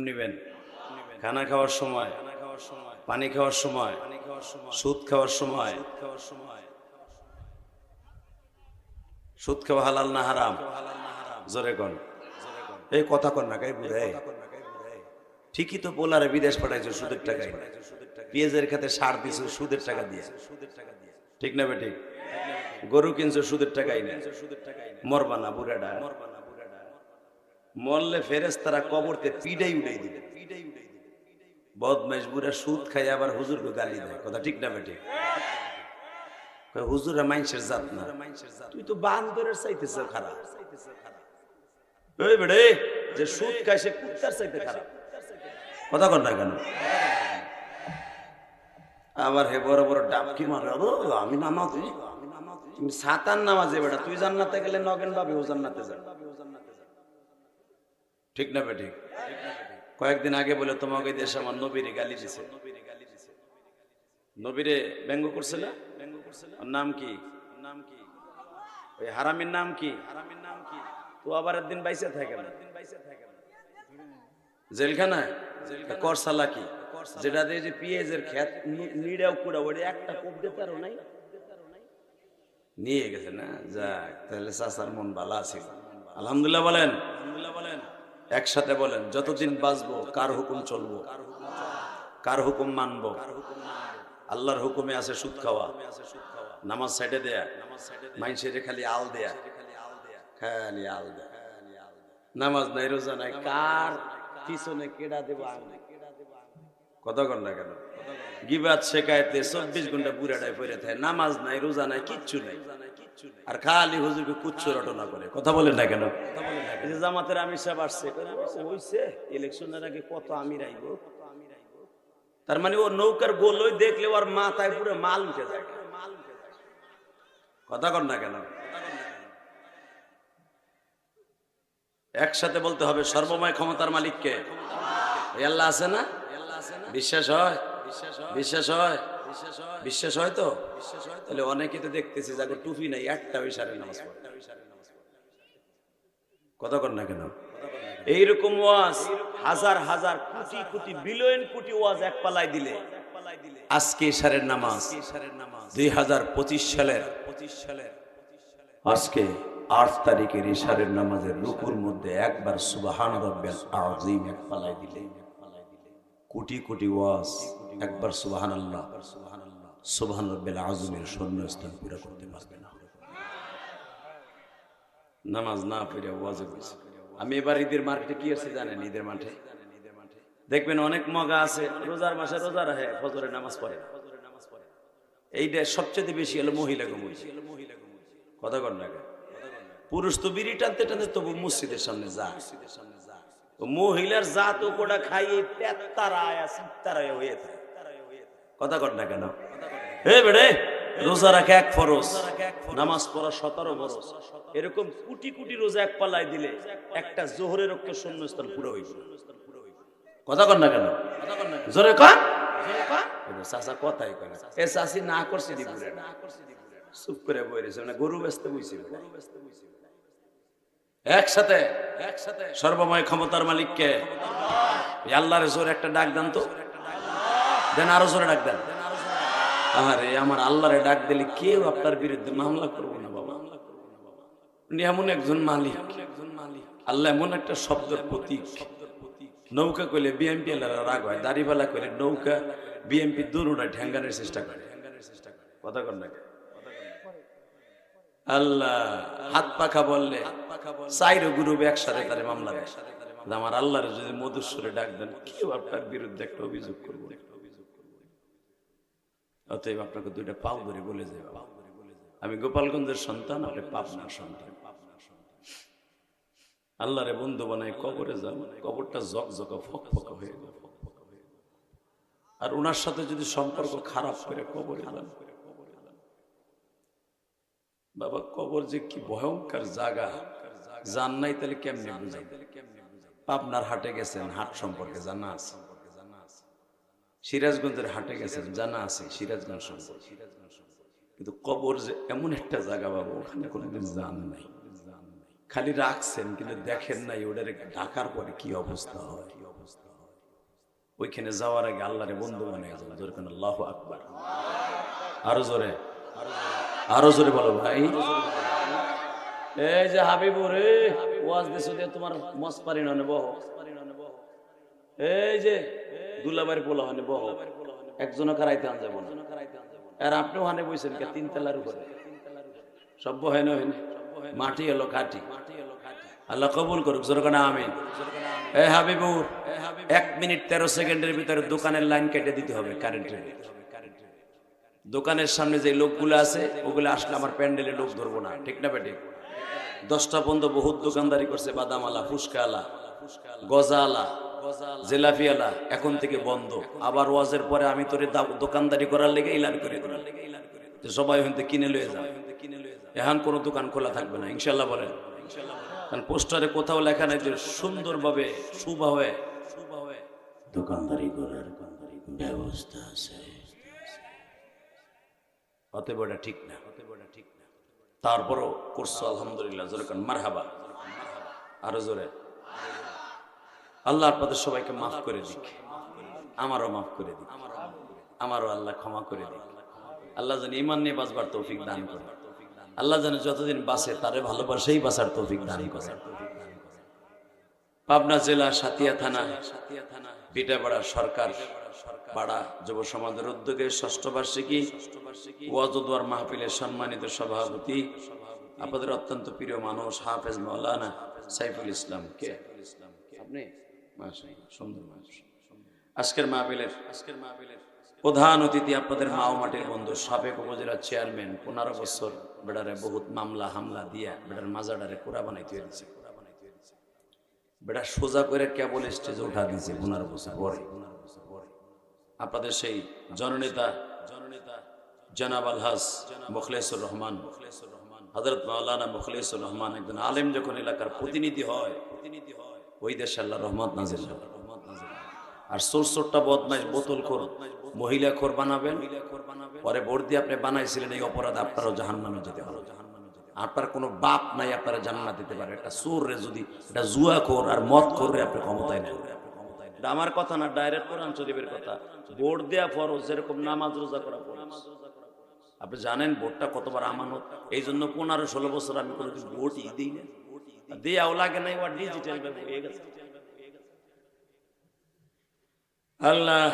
নিবেন? খানা খাওয়ার সময়, পানি খাওয়ার সময়, সুদ খাওয়ার সময়। সুদ খাওয়া হালাল না হারাম? জোরে কোন, এই কথা কন না গাই বুঝে। ঠিকই তো পোলারে বিদেশ পাঠাইছো সুদের টাকায়, পেঁয়াজের খাতে সার দিছো সুদের টাকা দিয়ে, ঠিক না বেঠিক? গরু কিনছো সুদের টাকাই না, মরবা না বুড়াডা, মরলে ফেরেশতারা কবরতে পিডাই উড়াই দিবে। বদমাইশ বুড়া সুদ খাই আবার হুজুরকে গালি দেয়, কথা ঠিক না বেঠিক? হুজুরা মাইনসের জাত না, তুই তো বান্দরের চাইতেছ খারাপ। ওই বেড়ে যে সুদ খায় সে কুত্তার চাইতে খারাপ, কথা কন না কেন? আবার হে বড় বড় ডাবকি মারে, আমি নামাজি, তুমি সাতার নামাজে বেটা, তুই জান্নাতে গেলে নগেন ভাবি ও জান্নাতে যাবে, ঠিক না বেঠিক? কয়েকদিন আগে বলে তোমাকে দেশে আমার নবীরে গালি দিছে, নবীরে ব্যঙ্গ করছে না? ওর নাম কি? ওই হারামির নাম কি? তো আবার একদিন বাইসে থাকে না, জেলখানায় করসালা কি যেটা দিয়ে যে পিএজের খেত নিড়াও কুড়া ওটা একটা কোপ দিতে আরো নাই, নিয়ে গেছে না। যাক, তাহলে চাচার মন ভালো আছে, আলহামদুলিল্লাহ বলেন। একসাথে বলেন, যতদিন বাঁচবো কার হুকুম চলবো, কার হুকুম মানবো? আল্লাহর হুকুমে আছে সুদ খাওয়া, নামাজ সাইডে দেয়া, মাইনসের খালি আল দেয়া, খালি আল দেয়া, নামাজ নাই রোজা নাই, কার পিছনে কেডা দেব? কথা কন না কেন? গিবাত শেখাইতে 24 ঘন্টা বুড়াটাই পড়ে থাকে, নামাজ নাই রোজা নাই কিচ্ছু নাই, আর খালি হুজুরকে কুচ্ছু রটনা করে, কথা বলেন না কেন? জামাতের আমির সাহেব আসছে, হইছে ইলেকশনের আগে কত আমির আইব, তার মানে ও নৌকার গোলই দেখলে ওর মাথায় পুরো মাল উঠে যায়, কথা কন না কেন? একসাথে বলতে হবে, সর্বময় ক্ষমতার মালিককে আল্লাহ আছে না? বিশ্বাস হয়? বিশ্বাস হয়? বিশ্বাস হয় তো? তাহলে অনেকে তো দেখতেছি যাকে টুপি নাই, একটা ইশারে নামাজ পড়ে, কথা কন না কেন? এইরকম ওয়াজ হাজার হাজার কোটি কোটি বিলিয়ন কোটি ওয়াজ এক পালায় দিলে আজকে ইশারের নামাজ 2025 সালের আজকে 8 তারিখের ইশারের নামাজের রুকুর মধ্যে একবার সুবহান রাব্বিল আযীম এক পালায় দিলে কোটি কোটি ওয়াজ একবার সুবহানাল্লাহ সুবহান রাব্বিল আযীমের শূন্যস্থান পুরো করতে পারবে না। নামাজ না পড়ে ওয়াজে গেছে। আমি এবার ঈদের মার্কেটে কি আছে জানেন? ঈদের মাঠে দেখবেন অনেক মগা আছে, রোজার মাসে রোজা রাখে, ফজরের নামাজ পড়ে। এইটা সবচেয়ে বেশি হলো মহিলা গমুই, কথা কন না কেন? পুরুষ তো বিড়ি টানতে টানতে তবু মসজিদের সামনে যায়, মহিলার জাত ও কোটা খাইয়ে তারায় হয়ে থাকে, কথা কন না কেন? হে বেড়ে, রোজা রাখা এক ফরজ, নামাজ পড়া 17 ফরজ, এরকম কোটি কোটি রোজা এক পাল্লায় দিলে একটা জোহরের রক্ত শূন্যস্থান পুরো হইল, কথা কন না কেন? জোরে কন, চাচা কথাই কয় না, এ চাচি না করছে দিব না, চুপ করে বই রয়েছে, মানে গরু ব্যস্ত বইছে। একসাথে সর্বময় ক্ষমতার মালিককে আল্লাহর জোরে একটা ডাক দেন তো, দেন আরো জোরে ডাক দেন। আরে আমার আল্লাহরে ডাক দিলে কেউ আপনার বিরুদ্ধে মামলা করবো না বাবা, উনি এমন একজন মালিক, আল্লাহ এমন একটা শব্দের প্রতীক। নৌকা কইলে বিএমপি রাগ হয়, দাড়িপাল্লা কইলে নৌকা বিএমপি দূরটা ঢেঙ্গানোর চেষ্টা করে, কথা কর না? আল্লাহ হাত পাখা বললে চাইরো গ্রুপ একসাথে তারে মামলা দেয়। আমার আল্লাহরে যদি মধুস্বরে ডাক দেন কেউ আপনার বিরুদ্ধে একটা অভিযোগ করবো। অতএব আপনাকে দুইটা পাও ধরে বলে যাই, আমি গোপালগঞ্জের সন্তান, আপনি পাবনার সন্তান। আল্লাহরে বন্ধু বানাই কবরে যান, কবরটা জকজকা ফকফকা হয়ে গেল। আর ওনার সাথে যদি সম্পর্ক খারাপ করে কবরে যান, বাবা কবর যে কি ভয়ঙ্কর জায়গা, জান নাই তাহলে কেমনে বুঝাই? পাবনার হাটে গেছেন, হাট সম্পর্কে জানা আছে? সিরাজগঞ্জের হাটে গেছেন, জানা আছে সিরাজগঞ্জ সম্পর্কে? কিন্তু কবর যে এমন একটা জায়গা বাবা, ওখানে কোনোদিন জান নাই, খালি রাখছেন কিন্তু দেখেন নাই ওটার ঢাকার পরে কি অবস্থা হয়। ওইখানে যাওয়ার আগে আল্লাহরে বন্ধু বানিয়ে যাও। জোরে কোন আল্লাহু আকবার। আরো জোরে, আরো জোরে বলো ভাই। এই যে হাবিবুর ওয়াজ দিছো দিয়ে তোমার মস পারি না নেব। এই যে দুলাবাড়ি পোলা হানে বহ, একজনও কারাইতে আন যাব না। আর আপনিও হানে বইছেন কে 3 তলার উপরে সভ্য হয় না, মাটি এলো কাটি। আল্লাহ কবুল করুক, জোরে কোন আমিন। এ হাবিবুর 1 মিনিট 13 সেকেন্ডের ভিতরে দোকানের লাইন কেটে দিতে হবে কারেন্টের। দোকানের সামনে যে লোকগুলো আছে ওগুলো আসলে আমার প্যান্ডেলে লোক ধরবো না, ঠিক না বেটে? 10টা পর্যন্ত বহুত দোকানদারি করছে, বাদামালা, ফুসকালা, গজালা, জেলাফিয়ালা, এখন থেকে বন্ধ। আবার ওয়াজের পরে আমি তোরে দোকানদারি করার লেগে এলান করে দিলাম, সবাই হইতে কিনে লয়ে যাও। এখন কোনো দোকান খোলা থাকবে না ইনশাল্লাহ বলেন। কারণ পোস্টারে কোথাও লেখা নাই যে সুন্দরভাবে সুভাবে দোকানদারি করার ব্যবস্থা আছে। অতএব এটা ঠিক না, তারপরও করছো আলহামদুলিল্লাহ। জোরে কান মারহাবা, আরো জোরে। আল্লাহ আপনাদের সবাইকে মাফ করে দিক, আমারও মাফ করে দিক, আমারও আল্লাহ ক্ষমা করে দিক। আল্লাহ যেন ঈমান নিয়ে বাঁচবার তৌফিক দান করে। আল্লাহ যেন যতদিন বাঁচে তারে ভালোবাসেই বাঁচার তৌফিক দান করে। পাবনা জেলা সাতিয়া থানা পিঠাপাড়া সরকার পাড়া যুব সমাজের উদ্যোগে 6ষ্ঠ বার্ষিকী ওয়াজ ও দোয়ার মাহফিলের সম্মানিত সভাপতি আপনাদের অত্যন্ত প্রিয় মানুষ হাফেজ মাওলানা সাইফুল ইসলাম। কে আপনি? মাশাআল্লাহ, সুন্দর মানুষ। আজকের মাহফিলের প্রধান অতিথি আপনাদের মাও মাটির বন্ধু, সাবেক উপজেলা চেয়ারম্যান, 15 বছর বেড়ারে বহুত মামলা হামলা দিয়া বেড়ার মাজাডারে কোরা বানাইতে হয়েছে। বেড়া সোজা করে কেবল স্টেজে উঠা দিয়েছে 15 বছর পরে। আপনাদের সেই জননেতা জনাব আলহাজ মুখলেসুর রহমান, হযরত মাওলানা মুখলেসুর রহমান একজন আলেম যখন এলাকার প্রতিনিধি হয়, ওই দেশে আল্লাহ রহমত নাজিল হয়। আর চোরটা বদমাইশ বোতলখোর মহিলাখোর বানাবেন, পরে ভোট দিয়ে আপনি বানাইছিলেন, এই অপরাধ আপনারও জাহান্নামে যেতে হবে। আপনার কোনো বাপ নাই আপনারা জান্নাত দিতে পারে। একটা চোর রে যদি এটা জুয়াখোর আর মদখোর রে আপনি ক্ষমতায় নেই। এটা আমার কথা না, ডাইরেক্ট কোরআন শরীফের কথা। ভোট দেয়া ফরজ, যেরকম নামাজ রোজা করা ফরজ। আপনি জানেন ভোটটা কতবার আমানত। এই জন্য 15-16 বছর আমি কোনোদিন ভোটই দিই না, দেয়াও লাগে নাই। ওর ডিজিটাল হয়ে গেছে। আল্লাহ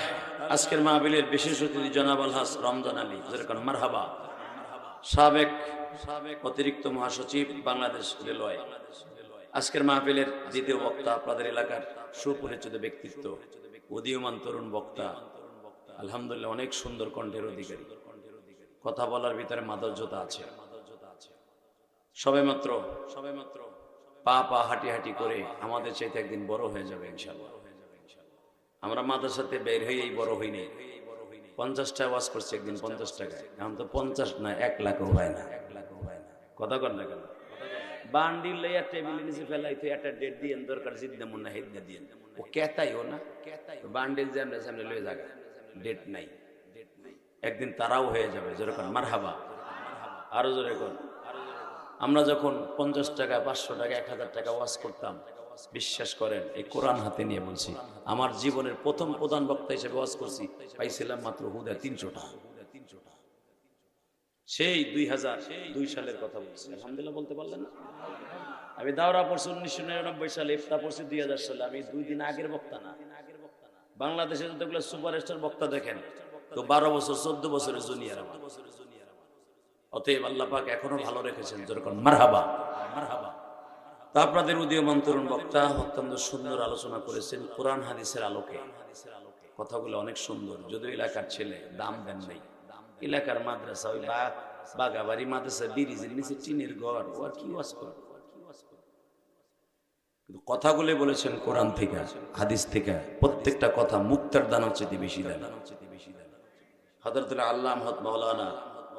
আজকের মাহফিলের বিশেষ অতিথি জনাব আলহাজ রমজান আলী, যেরকম মারহাবা, সাবেক অতিরিক্ত মহাসচিব বাংলাদেশ রেলওয়ে। আজকের মাহফিলের দ্বিতীয় বক্তা আপনাদের এলাকার সুপরিচিত ব্যক্তিত্ব, উদীয়মান তরুণ বক্তা, আলহামদুলিল্লাহ অনেক সুন্দর কণ্ঠের অধিকারী, কথা বলার ভিতরে মাধুর্যতা আছে। সবেমাত্র পা হাঁটি হাঁটি করে আমাদের চাইতে একদিন বড় হয়ে যাবে ইনশাআল্লাহ। আমরা মাদ্রাসাতে বের হয়েই বড় হইনি। 50টা ওয়াজ করছি একদিন 50 টাকায়, এখন তো 50 না 1 লাখও হয় না। কথা কর না কেন? বান্ডিল লইয়া টেবিল নিচে ফেলাইতে একটা ডেট দিয়ে দরকার, জিদ্দা মুন্না হেদ্দা দিয়ে ও কেতাইও না, বান্ডিল যে আমরা সামনে লয়ে জায়গা ডেট নাই। একদিন তারাও হয়ে যাবে। যেরকম মারহাবা, আরো জোরে কর। আমরা যখন 50 টাকা 500 টাকা 1000 টাকা ওয়াজ করতাম, বিশ্বাস করেন এই কোরআন হাতে নিয়ে বলছি, আমার জীবনের প্রথম প্রধান বক্তা হিসেবে ওয়াজ করছি, পাইছিলাম মাত্র হুদা 300 টাকা। সেই 2002 সালের কথা বলছি। আলহামদুলিল্লাহ বলতে পারলেন না? আমি দাওরা পড়ছি 1999 সালে, ইফতা পড়ছি 2000 সালে। আমি 2 দিন আগের বক্তা না। বাংলাদেশে যতগুলো সুপারস্টার বক্তা দেখেন তো 12 বছর 14 বছরের জুনিয়র আমার। অতএব আল্লাহ পাক এখনো ভালো রেখেছেন। যেরকম মারহাবা মারহাবা। তা আপনাদের উদীয়মান তরুণ বক্তা অত্যন্ত সুন্দর আলোচনা করেছেন কোরআন হাদিসের আলোকে। কথাগুলো অনেক সুন্দর। যদিও এলাকার ছেলে, দাম দেন নাই। এলাকার মাদ্রাসা, ওই বাগাবাড়ি মাদ্রাসা, ব্রিজের নিচে টিনের ঘর, ও আর কি ওয়াজ করে? কিন্তু কথাগুলো বলেছেন কোরআন থেকে হাদিস থেকে। প্রত্যেকটা কথা মুক্তার দানার চেয়ে বেশি দেন। হযরত আল্লামা হযরত মাওলানা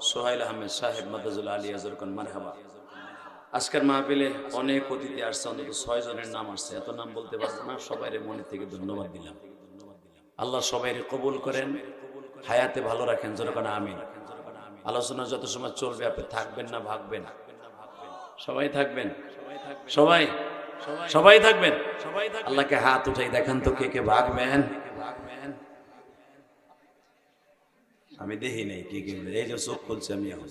সোহাইল আহমেদ সাহেব মাদাজুল আলিয়া, যরকান মারহাবা। আজকের মাহফিলে অনেক অতিথি আসছে, অন্তত 6 জনের নাম আসছে। এত নাম বলতে পারবো না, সবাইয়ের মনে থেকে ধন্যবাদ দিলাম। আল্লাহ সবাইকে কবুল করেন, হায়াতে ভালো রাখেন। যেরকম আমিন। আলোচনা যত সময় চলবে আপনি থাকবেন না ভাগবেন? সবাই থাকবেন? সবাই থাকবেন? আল্লাহকে হাত উঠাই দেখান তো কে কে ভাগবেন। আমি দেখি নাই কি কি, এই যে চোখ খুলছে আমি এখন,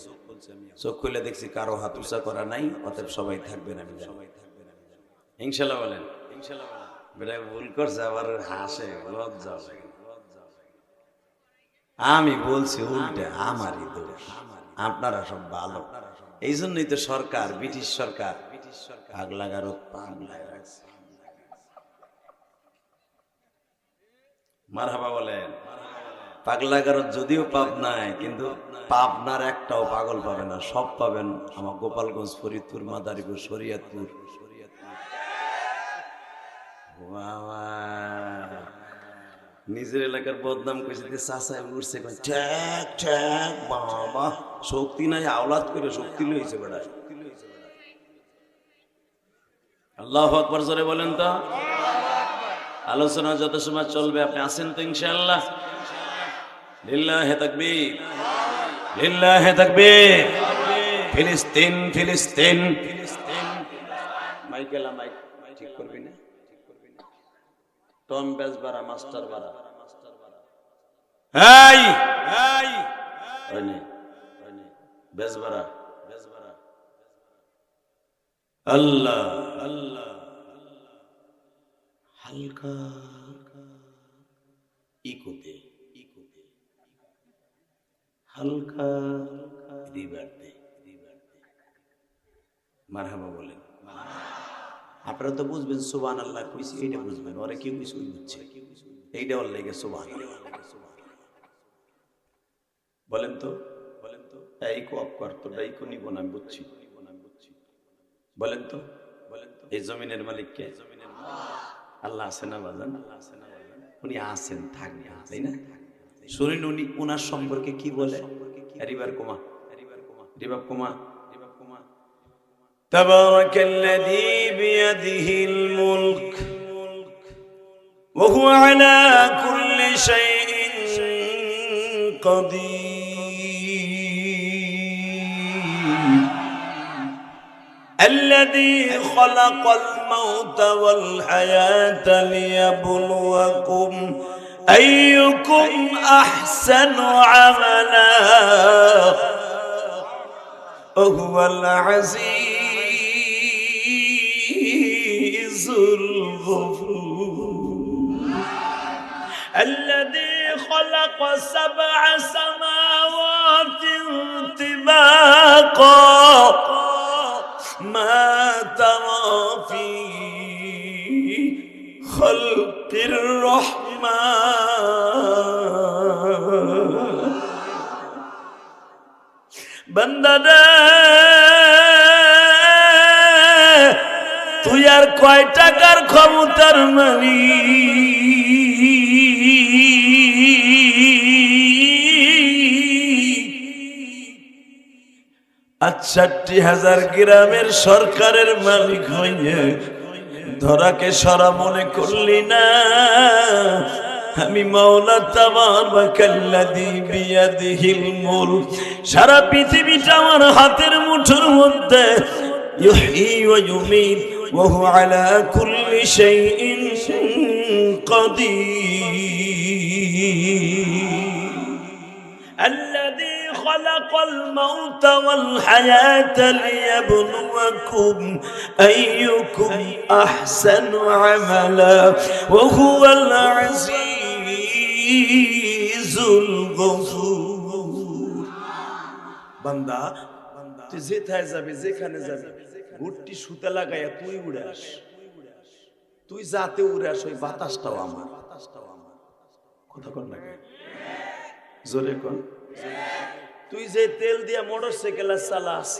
চোখ খুলে দেখছি কারো হাত উঁচা করা নাই, অতএব সবাই থাকবেন, আমি সবাই থাকবেন ইনশাল্লাহ বলেন। ইনশাল্লাহ বেটা ভুল করছে আবার হাসে, লজ্জা লাগে। আমি বলছি উল্টে আমারই দোষ, আপনারা সব ভালো। এই জন্যই তো সরকার, ব্রিটিশ সরকার পাগলা গারদ পাগলা রাখছে। মারহাবা বলেন। পাগলা গারদ যদিও পাপ নাই, কিন্তু পাবনার একটাও পাগল পাবে না, সব পাবেন আমার গোপালগঞ্জ, ফরিদপুর, মাদারীপুর, শরীয়তপুর। বাবা নিজের এলাকার বদনাম করেছে, চাষা উঠছে ঠ্যাক ঠ্যাক, বাবা শক্তি নাই, আওলাদ করে শক্তি লইছে বেড়া। আল্লাহু আকবার জোরে বলেন তো। আলোচনা যত সময় চলবে আপনি আছেন তো ইনশাআল্লাহ? লিল্লাহে তাকবীর, লিল্লাহে তাকবীর। ফিলিস্তিন ফিলিস্তিন ফিলিস্তিন। মাইকেলা মাইক ঠিক করবি না? টম বেজবারা মাস্টার বারা, এই এই ওইনে ওইনে বেজবারা বেজবারা। আল্লাহ আল্লাহ হালকা ইকোতে ইকোতে হালকা রিভার দে রিভার দে। মারহাবা বলেন। আপনারা তো বুঝবেন সুবহানাল্লাহ কইছি, এইটা বুঝবেন, ওরা কি কিছু বুঝছে, এইটা ওর লেগে সুবহানাল্লাহ বলেন তো, বলেন তো। এই কো অফ কর তো, ডাইকো নিব না, আমি বুঝছি বলেন তো, বলেন তো। এই জমিনের মালিক কে? জমিনের আল্লাহ আছে না বাজান? আল্লাহ আছে না বাজান? উনি আছেন, থাকবে, তাই না? শুনুন উনি ওনার সম্পর্কে কি বলে। রিভার কুমা রিভার কুমা রিভার কুমা রিভার কুমা। তাবারাকাল্লাযী বিয়াদিহিল মুলক ওয়া হুয়া আলা কুল্লি শাইইন কাদির الذي خلق الموت والحياة ليبلوكم أيكم أحسن عملا وهو العزيز الغفور الذي خلق 7 سماوات طباقا ما ترى في خلق الرحمن بندنا তুই আর কয় টাকার ক্ষমতার মালিক, ৬৮,০০০ গ্রামের সরকারের মালিক হইয়ে ধরাকে সরা মনে করলি না? আমি মাওলা তাবারাকাল্লাযী বিয়াদিহিল মুলক, সারা পৃথিবীটা আমার হাতের মুঠোর মধ্যে। ইউহয়ী ওয়া ইউমীত ওয়া হুয়া আলা কুল্লি শাইইন কাদির الذي خلق الموت والحياة ليبلوكم أيكم أحسن عملا وهو العزيز الغفور বান্দা তুই যেথায় যাবি, যেখানে যাবি, গুট্টি সুতা লাগাইয়া তুই উড়াস, তুই যাতে উড়াস ওই বাতাসটাও আমার। কথা কর না জোরে কর। তুই যে তেল দিয়া মোটরসাইকেল চালাস,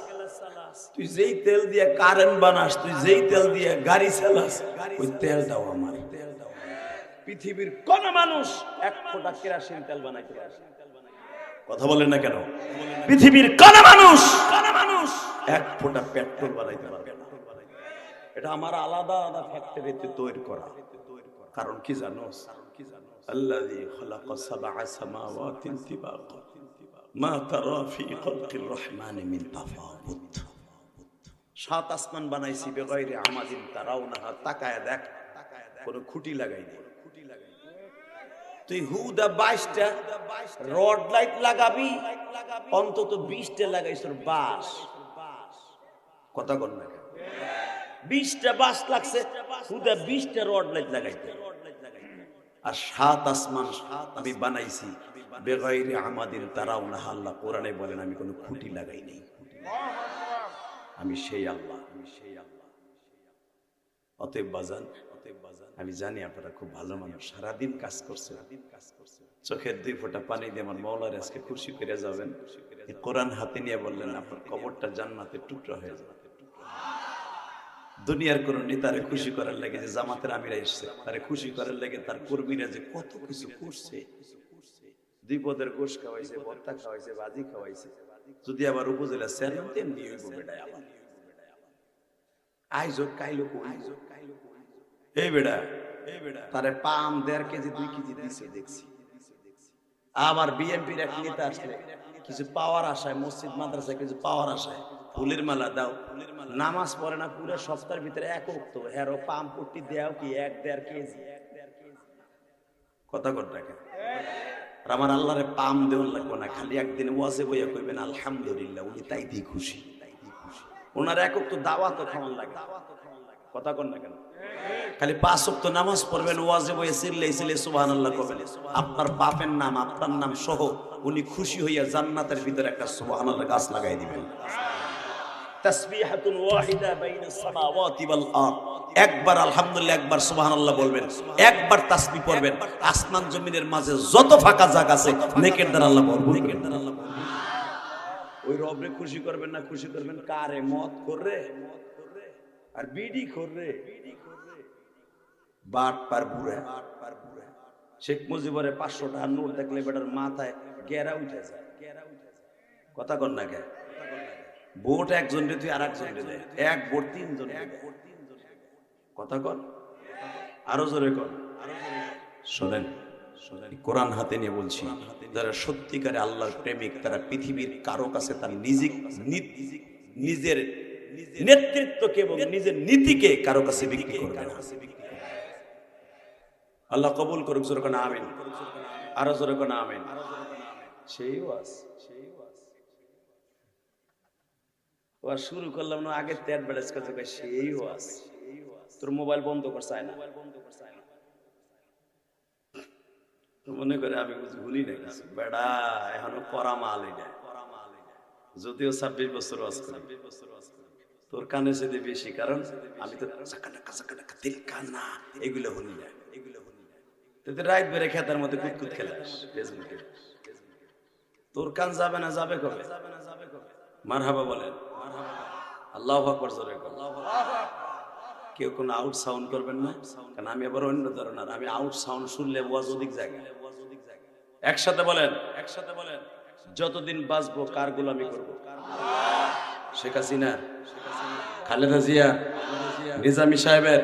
তুই যেই তেল দিয়া কারেন্ট বানাস, তুই যেই তেল দিয়া গাড়ি চালাস, ওই তেলটাও আমার। পৃথিবীর কোন মানুষ 1 ফোঁটা কেরোসিন তেল বানাইতে পারে? কথা বলেন না কেন? পৃথিবীর কোন মানুষ 1 ফোঁটা পেট্রোল বানাইতে পারবে না। এটা আমার আলাদা আলাদা ফ্যাক্টরিতে তৈরি করা। কারণ কি জানোস? الذي خلق 7 سماوات طباقا ما ترى في خلق الرحمن من تفاوت। 7 আসমান বানাইছি বেগাইরে আমাদিন তারাউনাহা, তাকায় দেখ, কোনো খুঁটি লাগাই নেই। তুই হুদা 22টা রড লাইট লাগাবি, অন্তত 20টা লাগাইছ বাস। কথা কর না, 20টা বাস লাগছে, হুদা 20টা রড লাইট লাগাইতে। আর 7 আসমান আমি বানাইছি বেগাইরে আমাদিন তারাউনাহা, আল্লাহ কোরআনে বলেন আমি কোনো খুঁটি লাগাই নাই, আমি সেই আল্লাহ, আমি সেই আল্লাহ। অতএব বাজান, আমি জানি আপনারা খুব ভালো মানুষ, সারাদিন কাজ করছে, চোখের 2 ফোঁটা পানি দিয়ে আমার মওলার আজকে খুশি করে যাবেন। কোরআন হাতে নিয়ে বললেন আপনার কবরটা জান্নাতের টুকরা হয়ে যাবে। দুনিয়ার কোন নেতারে খুশি করার লাগে যে জামাতের আমিরা এসছে, তারে খুশি করার লাগে তার কর্মীরা যে কত কিছু করছে, 2 পদের গোশ খাওয়াইছে, ভর্তা খাওয়াইছে, ভাজি খাওয়াইছে। যদি আবার উপজেলা চেয়ারম্যান তেমনি হইব বেটা, আবার আইজো কাইলো এই বেড়া তারে পাম 1.5 কেজি 2 কেজি দিছে দেখছি। আবার বিএনপির এক নেতা আসলে কিছু পাওয়ার আশায়, মসজিদ মাদ্রাসায় কিছু পাওয়ার আশায় ফুলের মালা দাও, নামাজ পড়ে না পুরো সপ্তাহের ভিতরে 1 ওয়াক্ত, হেরো পাম পট্টি দেও কি 1.5 কেজি। কথা কর টাকা আর আমার আল্লাহরে পাম দেওয়ার লাগবে না, খালি একদিন ওয়াজে বইয়া কইবেন আলহামদুলিল্লাহ, উনি তাই দিয়ে খুশি। ওনার 1 ওয়াক্ত দাওয়াত খাওয়ান লাগে। কথা কর না কেন? খালি 5 ওয়াক্ত নামাজ পড়বেন, ওয়াজে বইয়ে চিল্লাই সুবহানাল্লাহ কইবেন, আপনার বাপের নাম আপনার নাম সহ উনি খুশি হইয়া জান্নাতের ভিতরে একটা সুবহানাল্লাহ গাছ লাগাই দিবেন। তাসবিহাতুন ওয়াহিদা বাইনাস সামাওয়াতি ওয়াল আরদ, একবার আলহামদুলিল্লাহ, একবার সুবহানাল্লাহ বলবেন, একবার তাসবিহ পড়বেন, আসমান জমিনের মাঝে যত ফাঁকা জায়গা আছে নেকের দ্বারা আল্লাহ ভরপুর করে দেন। ওই রবরে খুশি করবেন না, খুশি করবেন কারে? মদ করে আর বিডি করে, বাট পার বুড়া। শেখ মুজিবরে 500 টাকার নোট দেখলে বেটার মাথায় গেরা উঠে যায়। কথা কর না কে? ভোট একজন রে তুই আর একজন রে দেয়, 1 ভোট 3 জন। কথা কর, আরো জোরে কর। শোনেন, কোরআন হাতে নিয়ে বলছি, যারা সত্যিকারে আল্লাহর প্রেমিক তারা পৃথিবীর কারো কাছে তার নিজের নেতৃত্বকে এবং নিজের নীতিকে কারো কাছে বিক্রি করবে না। আল্লাহ কবুল করুক, জোরে কোন আমিন, আরো জোরে কোন আমিন। সেই ওয়াজ ওয়াজ শুরু করলাম না, আগে তেট বেড়াস করতে কয় সেই ওয়াজ। তোর মোবাইল বন্ধ কর চায় না, মনে করে আমি ভুলি না বেড়া, এখনো করা মাল। এটা যদিও 26 বছর ওয়াজ করি, তোর কানে সেদিকে বেশি, কারণ আমি তো এগুলো শুনি না। রাত বেড়ে খেতার মধ্যে কুতকুত খেলাস ফেসবুকে, তোর কান যাবে না, যাবে কবে? মারহাবা বলেন, আল্লাহু আকবার জোরে কর। কেউ কোনো আউট সাউন্ড করবেন না, কারণ আমি আবার অন্য ধরনের, আমি আউট সাউন্ড শুনলে ওয়াজ অধিক জায়গায়। একসাথে বলেন, একসাথে বলেন, যতদিন বাঁচবো কার গোলামি করব? শেখ হাসিনা, খালেদা জিয়া, নিজামী সাহেবের,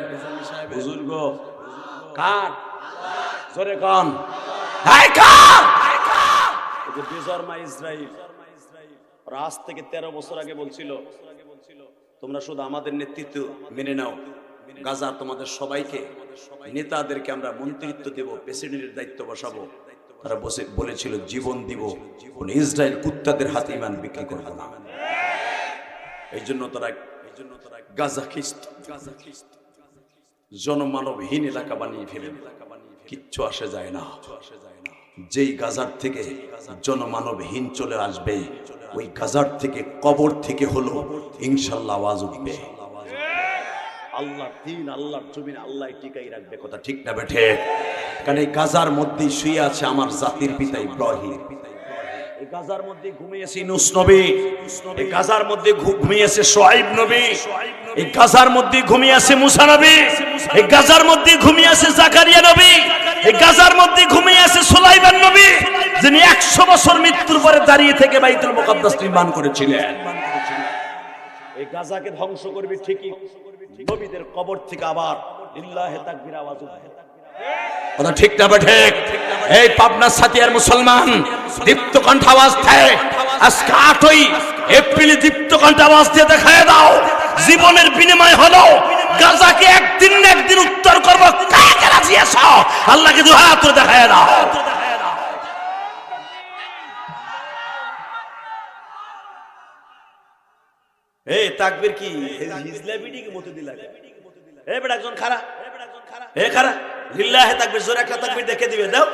বুজুর্গ, কার? জোরে কন, হাই কার? যে বেজরমা ইসরাইল আজ থেকে 13 বছর আগে বলছিল, তোমরা শুধু আমাদের নেতৃত্ব মেনে নাও, গাজা তোমাদের সবাইকে, নেতাদেরকে আমরা মন্ত্রিত্ব দেব, প্রেসিডেন্টের দায়িত্ব বসাবো। তারা বলেছিল জীবন দিব, ইসরায়েল কুত্তাদের হাতে ইমান বিক্রি করবো না। এই জন্য তারা গাজা খ্রিস্ট জনমানবহীন এলাকা বানিয়ে ফেলেন, কিচ্ছু আসে যায় না। যেই গাজার থেকে জনমানবহীন চলে আসবে, ওই গাজার থেকে, কবর থেকে হলো ইনশাআল্লাহ আওয়াজ উঠবে। আল্লাহর দ্বীন, আল্লাহর জমিন আল্লাহ টিকাই রাখবে। কথা ঠিক না বেঠে? কারণ এই গাজার মধ্যে শুয়ে আছে আমার জাতির পিতা ইব্রাহিম, এই গাজার মধ্যে ঘুমিয়েছে নূহ নবী, এই গাজার মধ্যে ঘুমিয়েছে শুআইব নবী, এই গাজার মধ্যে ঘুমিয়েছে মুসা নবী, এই গাজার মধ্যে ঘুমিয়েছে জাকারিয়া নবী, এই গাজার মধ্যে ঘুমিয়েছে সুলাইমান নবী, যিনি 100 বছর মৃত্যুর পরে দাঁড়িয়ে থেকে বাইতুল মুকাদ্দাস নির্মাণ করেছিলেন। এই গাজাকে ধ্বংস করবি ঠিকই, নবীদের কবর থেকে আবার লিল্লাহি তাকবীর আওয়াজ উঠবে। কথা ঠিক না ঠিক? এই পাবনা সাতিয়ার মুসলমান দীপ্ত কণ্ঠ আওয়াজ দেয়, আজকে 8ই এপ্রিল দীপ্ত কণ্ঠ আওয়াজ দিয়ে দেখায় দাও, জীবনের বিনিময় হলো গাজাকে একদিন না একদিন উত্তর করব, কাকে রাজি আছো? আল্লাহকে দুই হাত তুলে দেখায় দাও। এই তাকবীর কি হিজলা বিডি কি মতে দিলা? এই বেটা একজন খাড়া, এ খাড়া, লিল্লাহি তাকবীর, জোরে একটা তাকবীর দেখে দিবে, দাও।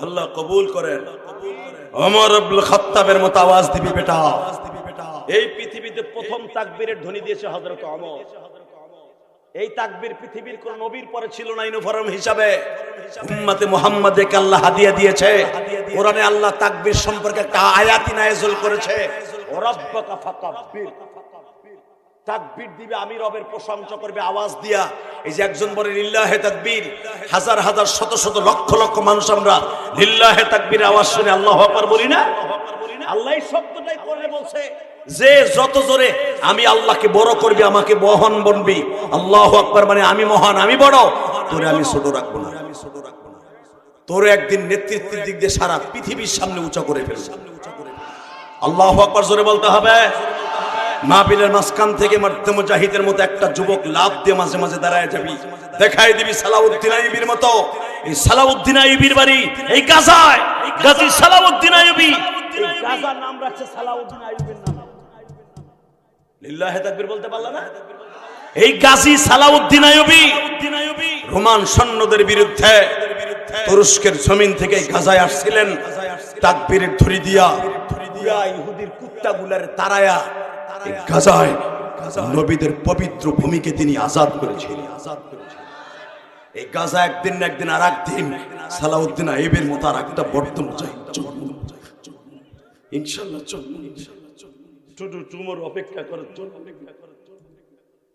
আল্লাহ কবুল করেন। ওমর ইবনে খাত্তাবের মতো আওয়াজ দিবি বেটা। এই পৃথিবীতে প্রথম তাকবীরের ধ্বনি দিয়েছে হযরত ওমর। এই তাকবীর পৃথিবীর কোন নবীর পরে ছিল না ইউনিফর্ম হিসাবে। উম্মতে মুহাম্মাদকে আল্লাহ হাদিয়া দিয়েছে। কোরআনে আল্লাহ তাকবীর সম্পর্কে একটা আয়াতই নাযিল করেছে, রাব্বাকা ফাকাব্বির। তাকবীর দিবে, আমি রবের প্রশংসা করবে আওয়াজ দিয়া। এই যে একজন বলে লিল্লাহি তাকবীর, হাজার হাজার শত শত লক্ষ লক্ষ মানুষ আমরা লিল্লাহি তাকবীর আওয়াজ শুনে আল্লাহু আকবার বলি না? আল্লাহ এই শব্দটাই কোরআনে বলছে যে যত জোরে আমি আল্লাহকে বড় করবি, আমাকে মহান বলবি। আল্লাহু আকবার মানে আমি মহান, আমি বড়, তোরে আমি ছোট রাখবো না। তোরে একদিন নেতৃত্বের দিক দিয়ে সারা পৃথিবীর সামনে উঁচা করে ফেলবো। আল্লাহু আকবার জোরে বলতে হবে। মাহফিলের মাঝখান থেকে মুজাহিদের মতো একটা যুবক লাফ দিয়ে মাঝে মাঝে দাঁড়ায় যাবি, দেখাই দিবি সালাউদ্দিন আইয়ুবীর মতো। এই সালাউদ্দিন আইয়ুবীর বাড়ি এই গাজায়, গাজী সালাউদ্দিন আইয়ুবী। এই গাজার নাম রাখছে সালাউদ্দিন আইয়ুবীর নাম। লিল্লাহি তাকবীর বলতে পারলা না? এই গাজী সালাউদ্দিন আইয়ুবী রোমান সৈন্যদের বিরুদ্ধে তুরস্কের জমিন থেকে গাজায় আসছিলেন। তাকবীরের ধরি দিয়া ইহুদির কুত্তাগুলার তারায়া এই গাজায় নবীদের পবিত্র ভূমিকে তিনি আজাদ করেছিলেন। এই গাজা একদিন না একদিন আর একদিন সালাউদ্দিন আইয়ুবীর মতো আর একটা বর্তমান ইনশাআল্লাহ চলবে। শুধু তোমার অপেক্ষা করার জন্য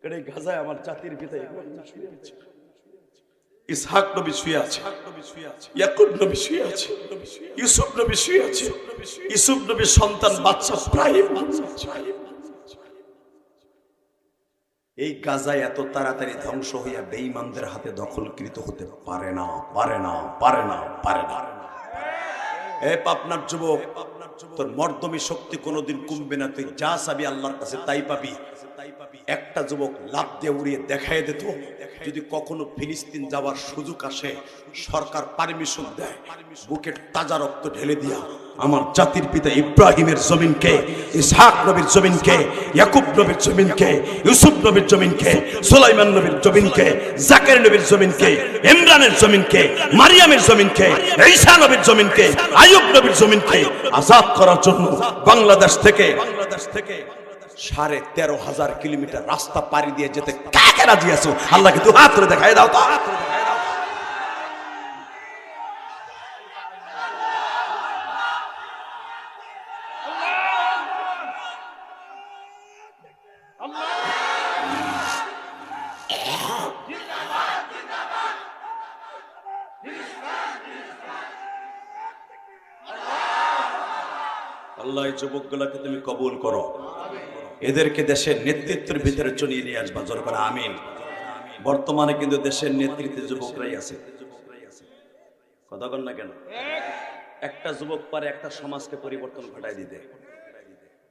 এই গাজায় আমার জাতির পিতা ইসহাক নবী শুয়ে আছে, ইয়াকুব নবী শুয়ে আছে, ইউসুফ নবী শুয়ে আছে। ইউসুফ নবীর সন্তান বাদশা ইব্রাহিম। এই গাজায় এত তাড়াতাড়ি ধ্বংস হইয়া বেঈমানদের হাতে দখলকৃত হতে পারে না, পারে না, পারে না, পারে না। এ পাপনার যুবক, তোর মর্দমী শক্তি কোনোদিন কমবে না। তুই যা চাবি আল্লাহর কাছে তাই পাবি। একটা যুবক লাফ দিয়ে উড়িয়ে দেখায় দিত, যদি কখনো ফিলিস্তিন যাওয়ার সুযোগ আসে, সরকার পারমিশন দেয়, বুকের তাজা রক্ত ঢেলে দিয়া আমার জাতির পিতা ইব্রাহিমের জমিনকে, ইসহাক নবীর জমিনকে, ইয়াকুব নবীর জমিনকে, ইউসুফ নবীর জমিনকে, সুলাইমান নবীর জমিনকে, জাকের নবীর জমিনকে, ইমরানের জমিনকে, মারিয়ামের জমিনকে, ঈসা নবীর জমিনকে, আইয়ুব নবীর জমিনকে আজাদ করার জন্য বাংলাদেশ থেকে 13,500 কিলোমিটার রাস্তা পাড়ি দিয়ে যেতে কাকে রাজি আছো? আল্লাহকে দু হাত ধরে দেখায় দাও তো। আল্লাহ এই যুবকগুলোকে তুমি কবুল করো, এদেরকে দেশের নেতৃত্বের ভিতরে চলিয়ে নিয়ে আসবা। জোর করে আমিন। বর্তমানে কিন্তু দেশের নেতৃত্বে যুবকরাই আছে, কথা বল না কেন? একটা যুবক পারে একটা সমাজকে পরিবর্তন ঘটাই দিতে।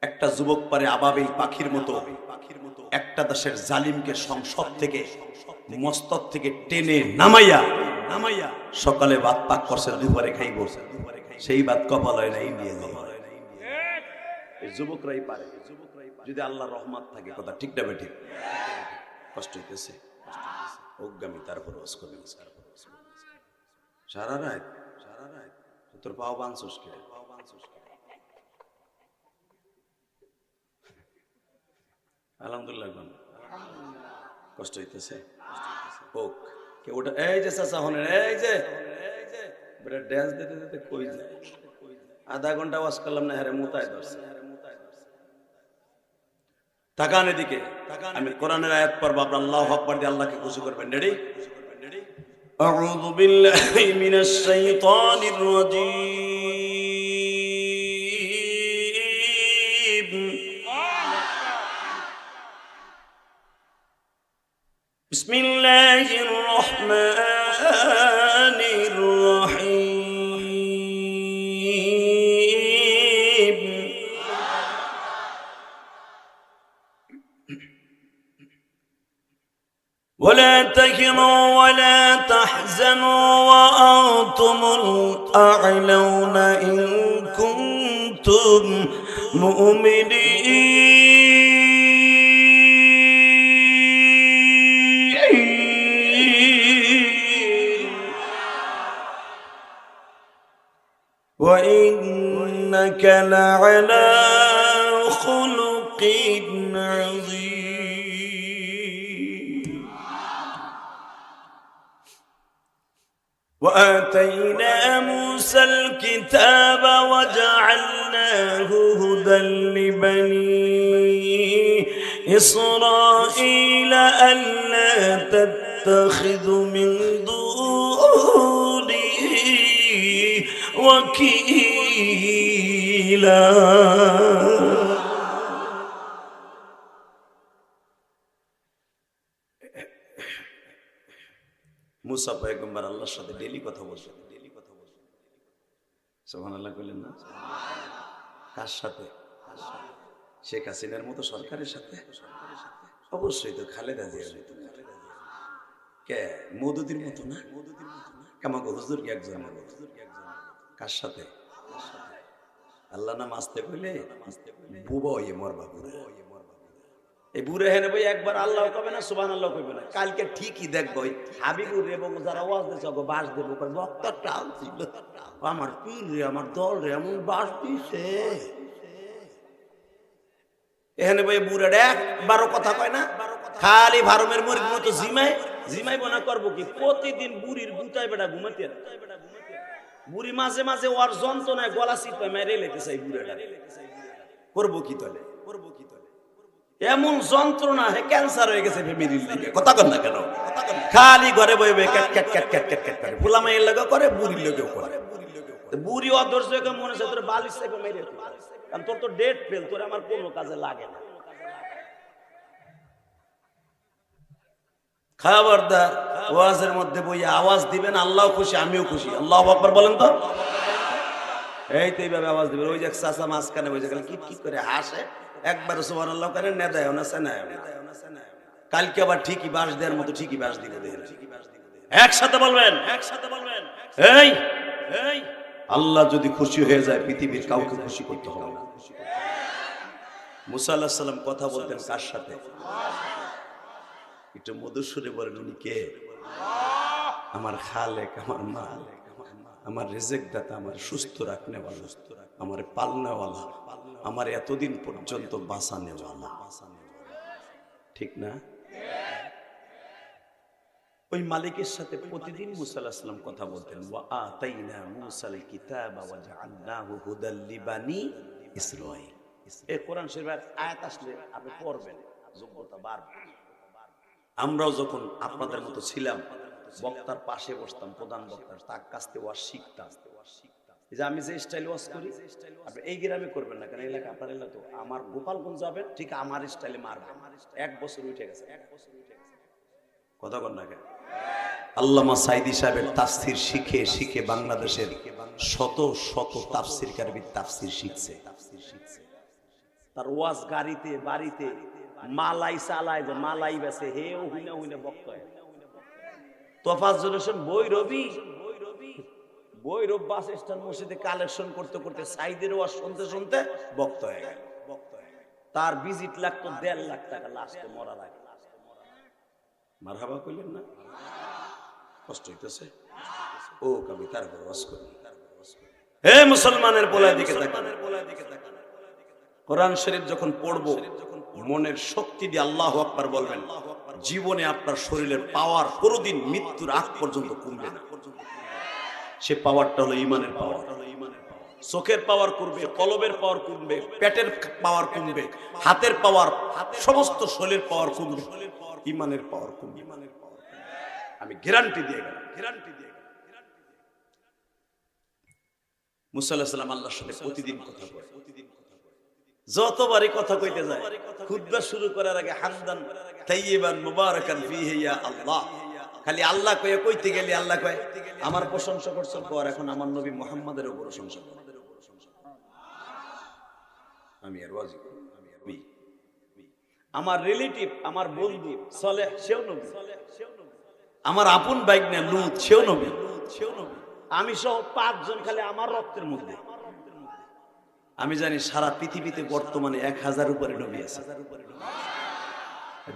একটা যুবক পারে আবাবিল পাখির মতো একটা দেশের জালিমকে সংসদ থেকে, মস্তক থেকে টেনে নামাইয়া সকালে ভাত পাক করছে, দুপুরে খাইব, সেই ভাত কপাল হয় না ইন্ডিয়া যায়। এই যুবকরাই পারে যদি আল্লাহর রহমত থাকে। কথা ঠিক না বেঠিক? কষ্ট হইতেছে, অজ্ঞামী, তারপর সারা রাত তোর পাও বাঁধছস কে? আলহামদুলিল্লাহ, কষ্ট হইতেছে। হোক কে ওটা? এই যে চাচা হনেন, এই যে বেটা ড্যান্স দিতে দিতে কই যায়? আধা ঘন্টা ওয়াজ করলাম না, হ্যাঁ মুতায় ধরছে। তাকান এদিকে, আমি কোরআনের আয়াত পড়ব, আপনারা আল্লাহু আকবার দিয়ে আল্লাহকে খুশি করবেন। রেডি? আউযু বিল্লাহি মিনাশ শাইতানির রাজীম। বিসমিল্লাহির রহমানির রহিম। ولا تهنوا ولا تحزنوا وأنتم الأعلون إن كنتم مؤمنين وإنك لعلى خلق عظيم. وآتينا موسى الكتاب وجعلناه هدى لبني إسرائيل ألا تتخذوا من دوني وكيلا. মুসা পয়গম্বর আল্লাহর সাথে ডেইলি কথা বলছেন, সুবহানাল্লাহ বললেন না? কার সাথে? শেখ হাসিনার মতো সরকারের সাথে? অবশ্যই তো খালেদা জিয়ার মতো। কে মওদুদির মতো না? কামাগো হুজুর কি একজন? কার সাথে? আল্লাহ নাম আসতে কইলে বুবা হইয়ে মরবা। এই বুড়ে হেনে বই একবার আল্লাহ কবে না, সুবহানাল্লাহ কইবে না। কালকে ঠিকই দেখবো হাবিবুর এবং যারা ওয়াজ দিছে গো বাস দেব কই বক্তা টাল ছিল আমার পীর রে আমার দল রে এমন বাস দিছে। এখানে বই বুড়ে একবারও কথা কয় না, খালি ভারমের মুরগির মতো জিমাই বনা করবো কি? প্রতিদিন বুড়ির গুটায় বেটা ঘুমাতে বুড়ি মাঝে মাঝে ওর যন্ত্রণায় গলা চিপে মেরে লেতে চাই বুড়েটা করবো কি তলে? এমন যন্ত্রণা হে ক্যান্সার হয়ে গেছে ফ্যামিলির দিকে। কথা কন না কেন? খালি ঘরে বইবে cat cat cat cat cat cat করে ফুলামাইয়ের লাগা করে, বুড়ির লগেও করে। বুড়ি অধৈর্য হয়ে মনে হচ্ছে তোর বালিশ চেপে মেরে, কারণ তোর তো ডেট ফেল, তোর আমার কোনো কাজে লাগে না। খবরদার ওয়াজের মধ্যে বইয়া আওয়াজ দিবেন, আল্লাহ খুশি আমিও খুশি। আল্লাহু আকবার বলেন তো। এই তো এইভাবে আওয়াজ দিবেন। ওই যে চাচা মাঝখানে বসে গেলে কিট কিট করে হাসে, একবার সুবহানাল্লাহ করে নেদায় না সেনায়। কালকে আবার ঠিকই বাস দেওয়ার মতো ঠিকই বাস দিবে। একসাথে বলবেন, একসাথে বলবেন। এই এই আল্লাহ যদি খুশি হয়ে যায় পৃথিবীর কাউকে খুশি করতে হবে না। মুসা আলাইহিস সালাম কথা বলতেন কার সাথে? একটু মধুর সুরে বলেন, উনি কে? আমার খালেক, আমার মালিক, আমার রিজিক দাতা, আমার সুস্থ রাখনেওয়ালা, আমার পালনেওয়ালা, আমার এতদিন পর্যন্ত বাঁচানেওয়ালা। ঠিক না? ওই মালিকের সাথে প্রতিদিন মুসা আলাইহিস সালাম কথা বলতেন। ওয়া আতাইনা মুসাল কিতাবা ওয়া জাআলনাহু হুদাল লিবানি ইসরাঈল। এই কোরআন শরীফের আয়াত আসলে আপনি পড়বেন, যোগ্যতা বাড়বে। আমরাও যখন আপনাদের মতো ছিলাম, বক্তার পাশে বসতাম, প্রধান বক্তার, তার কাছ থেকে ওয়াজ শিখতাম। যে আমি যে স্টাইল ওয়াজ করি আপনি এই গ্রামে করবেন না, কারণ এলাকা আপনার এলাকা তো আমার গোপালগঞ্জ যাবেন, ঠিক আমার স্টাইলে মারবেন। 1 বছর উঠে গেছে। কথা বল না কেন? আল্লামা সাইদি সাহেবের তাফসীর শিখে শিখে বাংলাদেশের শত শত তাফসীরকারবিদ তাফসীর শিখছে। তার ওয়াজ গাড়িতে বাড়িতে মালাই চালায়, যে মালাই বেছে হেও হুইনা হুইনা বক্তা হয়। তোফাজ্জল হোসেন বৈরব বাস স্ট্যান্ড মসজিদে কালেকশন করতে করতে সাইদের ওয়াজ শুনতে শুনতে বক্তা হয়ে গেল। তার ভিজিট লাগতো 1.5 লাখ টাকা লাস্টে মরার আগে। মারহাবা কইলেন না? কষ্ট হইতেছে? ও কবি তার ওয়াজ করি। হে মুসলমানের পোলা দিকে তাকান। কোরআন শরীফ যখন পড়বো মনের শক্তি দিয়ে আল্লাহু আকবার বলবেন। জীবনে আপনার শরীরের পাওয়ার কোনোদিন মৃত্যুর আগ পর্যন্ত কমবে না। সে পাওয়ারটা হলো ঈমানের পাওয়ার। চোখের পাওয়ার কমবে, কলবের পাওয়ার কমবে, পেটের পাওয়ার কমবে, হাতের পাওয়ার, সমস্ত শরীরের পাওয়ার কমবে, ঈমানের পাওয়ার কমবে। আমি গ্যারান্টি দিয়ে গেলাম, গ্যারান্টি দিয়ে গেলাম। মুসা আলাইহিস সালাম আল্লাহর সাথে প্রতিদিন কথা বলে। যতবারই কথা কইতে যায়, খুতবা শুরু করার আগে হামদান তাইয়িবান মুবারাকান ফীহি ইয়া আল্লাহ, খালি আল্লাহ কয়ে কইতে গেলে আল্লাহ কয় আমার প্রশংসা করছো, কর এখন আমার নবী মুহাম্মাদের উপর প্রশংসা কর। আমি আর ওয়াজি করি, আমার রিলেটিভ, আমার বন্ধু সালেহ, সেও নবী। আমার আপন ভাইগনা লূত, সেও নবী। আমি সহ 5 জন খালি আমার রক্তের মধ্যে। আমি জানি সারা পৃথিবীতে বর্তমানে 1000 উপরে নবী আছে।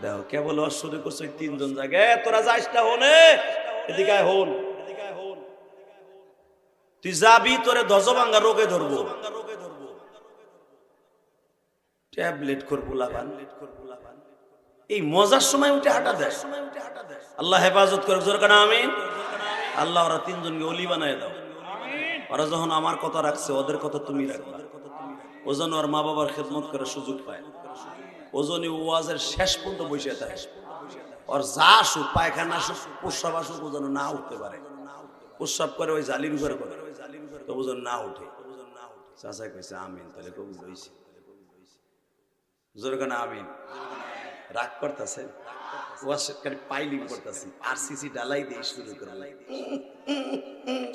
দেখো কেবল অশ্বরে করছো 3 জন জায়গায়। তোরা যাইস না, হনে এদিকে হন, তুই যাবি তোরে দজভাঙ্গা রোগে ধরবো, ট্যাবলেট করবো লাগান। এই মজার সময় উঠে হাঁটা দেয়। আল্লাহ হেফাজত করে, জোর কানা আমিন। আল্লাহ ওরা 3 জনকে ওলি বানায় দাও। ওরা যখন আমার কথা রাখছে, ওদের কথা তুমি রাখবা। ও যেন ওর মা বাবার খেদমত করার সুযোগ পায়। ও যেন ওয়াজের শেষ পর্যন্ত বসে থাকে। ওর যা আসুক, পায়খানা আসুক, প্রস্রাব আসুক, ও যেন না উঠতে পারে। প্রস্রাব করে ওই জালির উপরে করে, তবু যেন না উঠে। চাচা কইছে আমিন। তাহলে কবুল হইছে, জোর কানা আমিন। রাগ করতেছে, পাইলিং করতেছি, আরসিসি ডালাই দিয়ে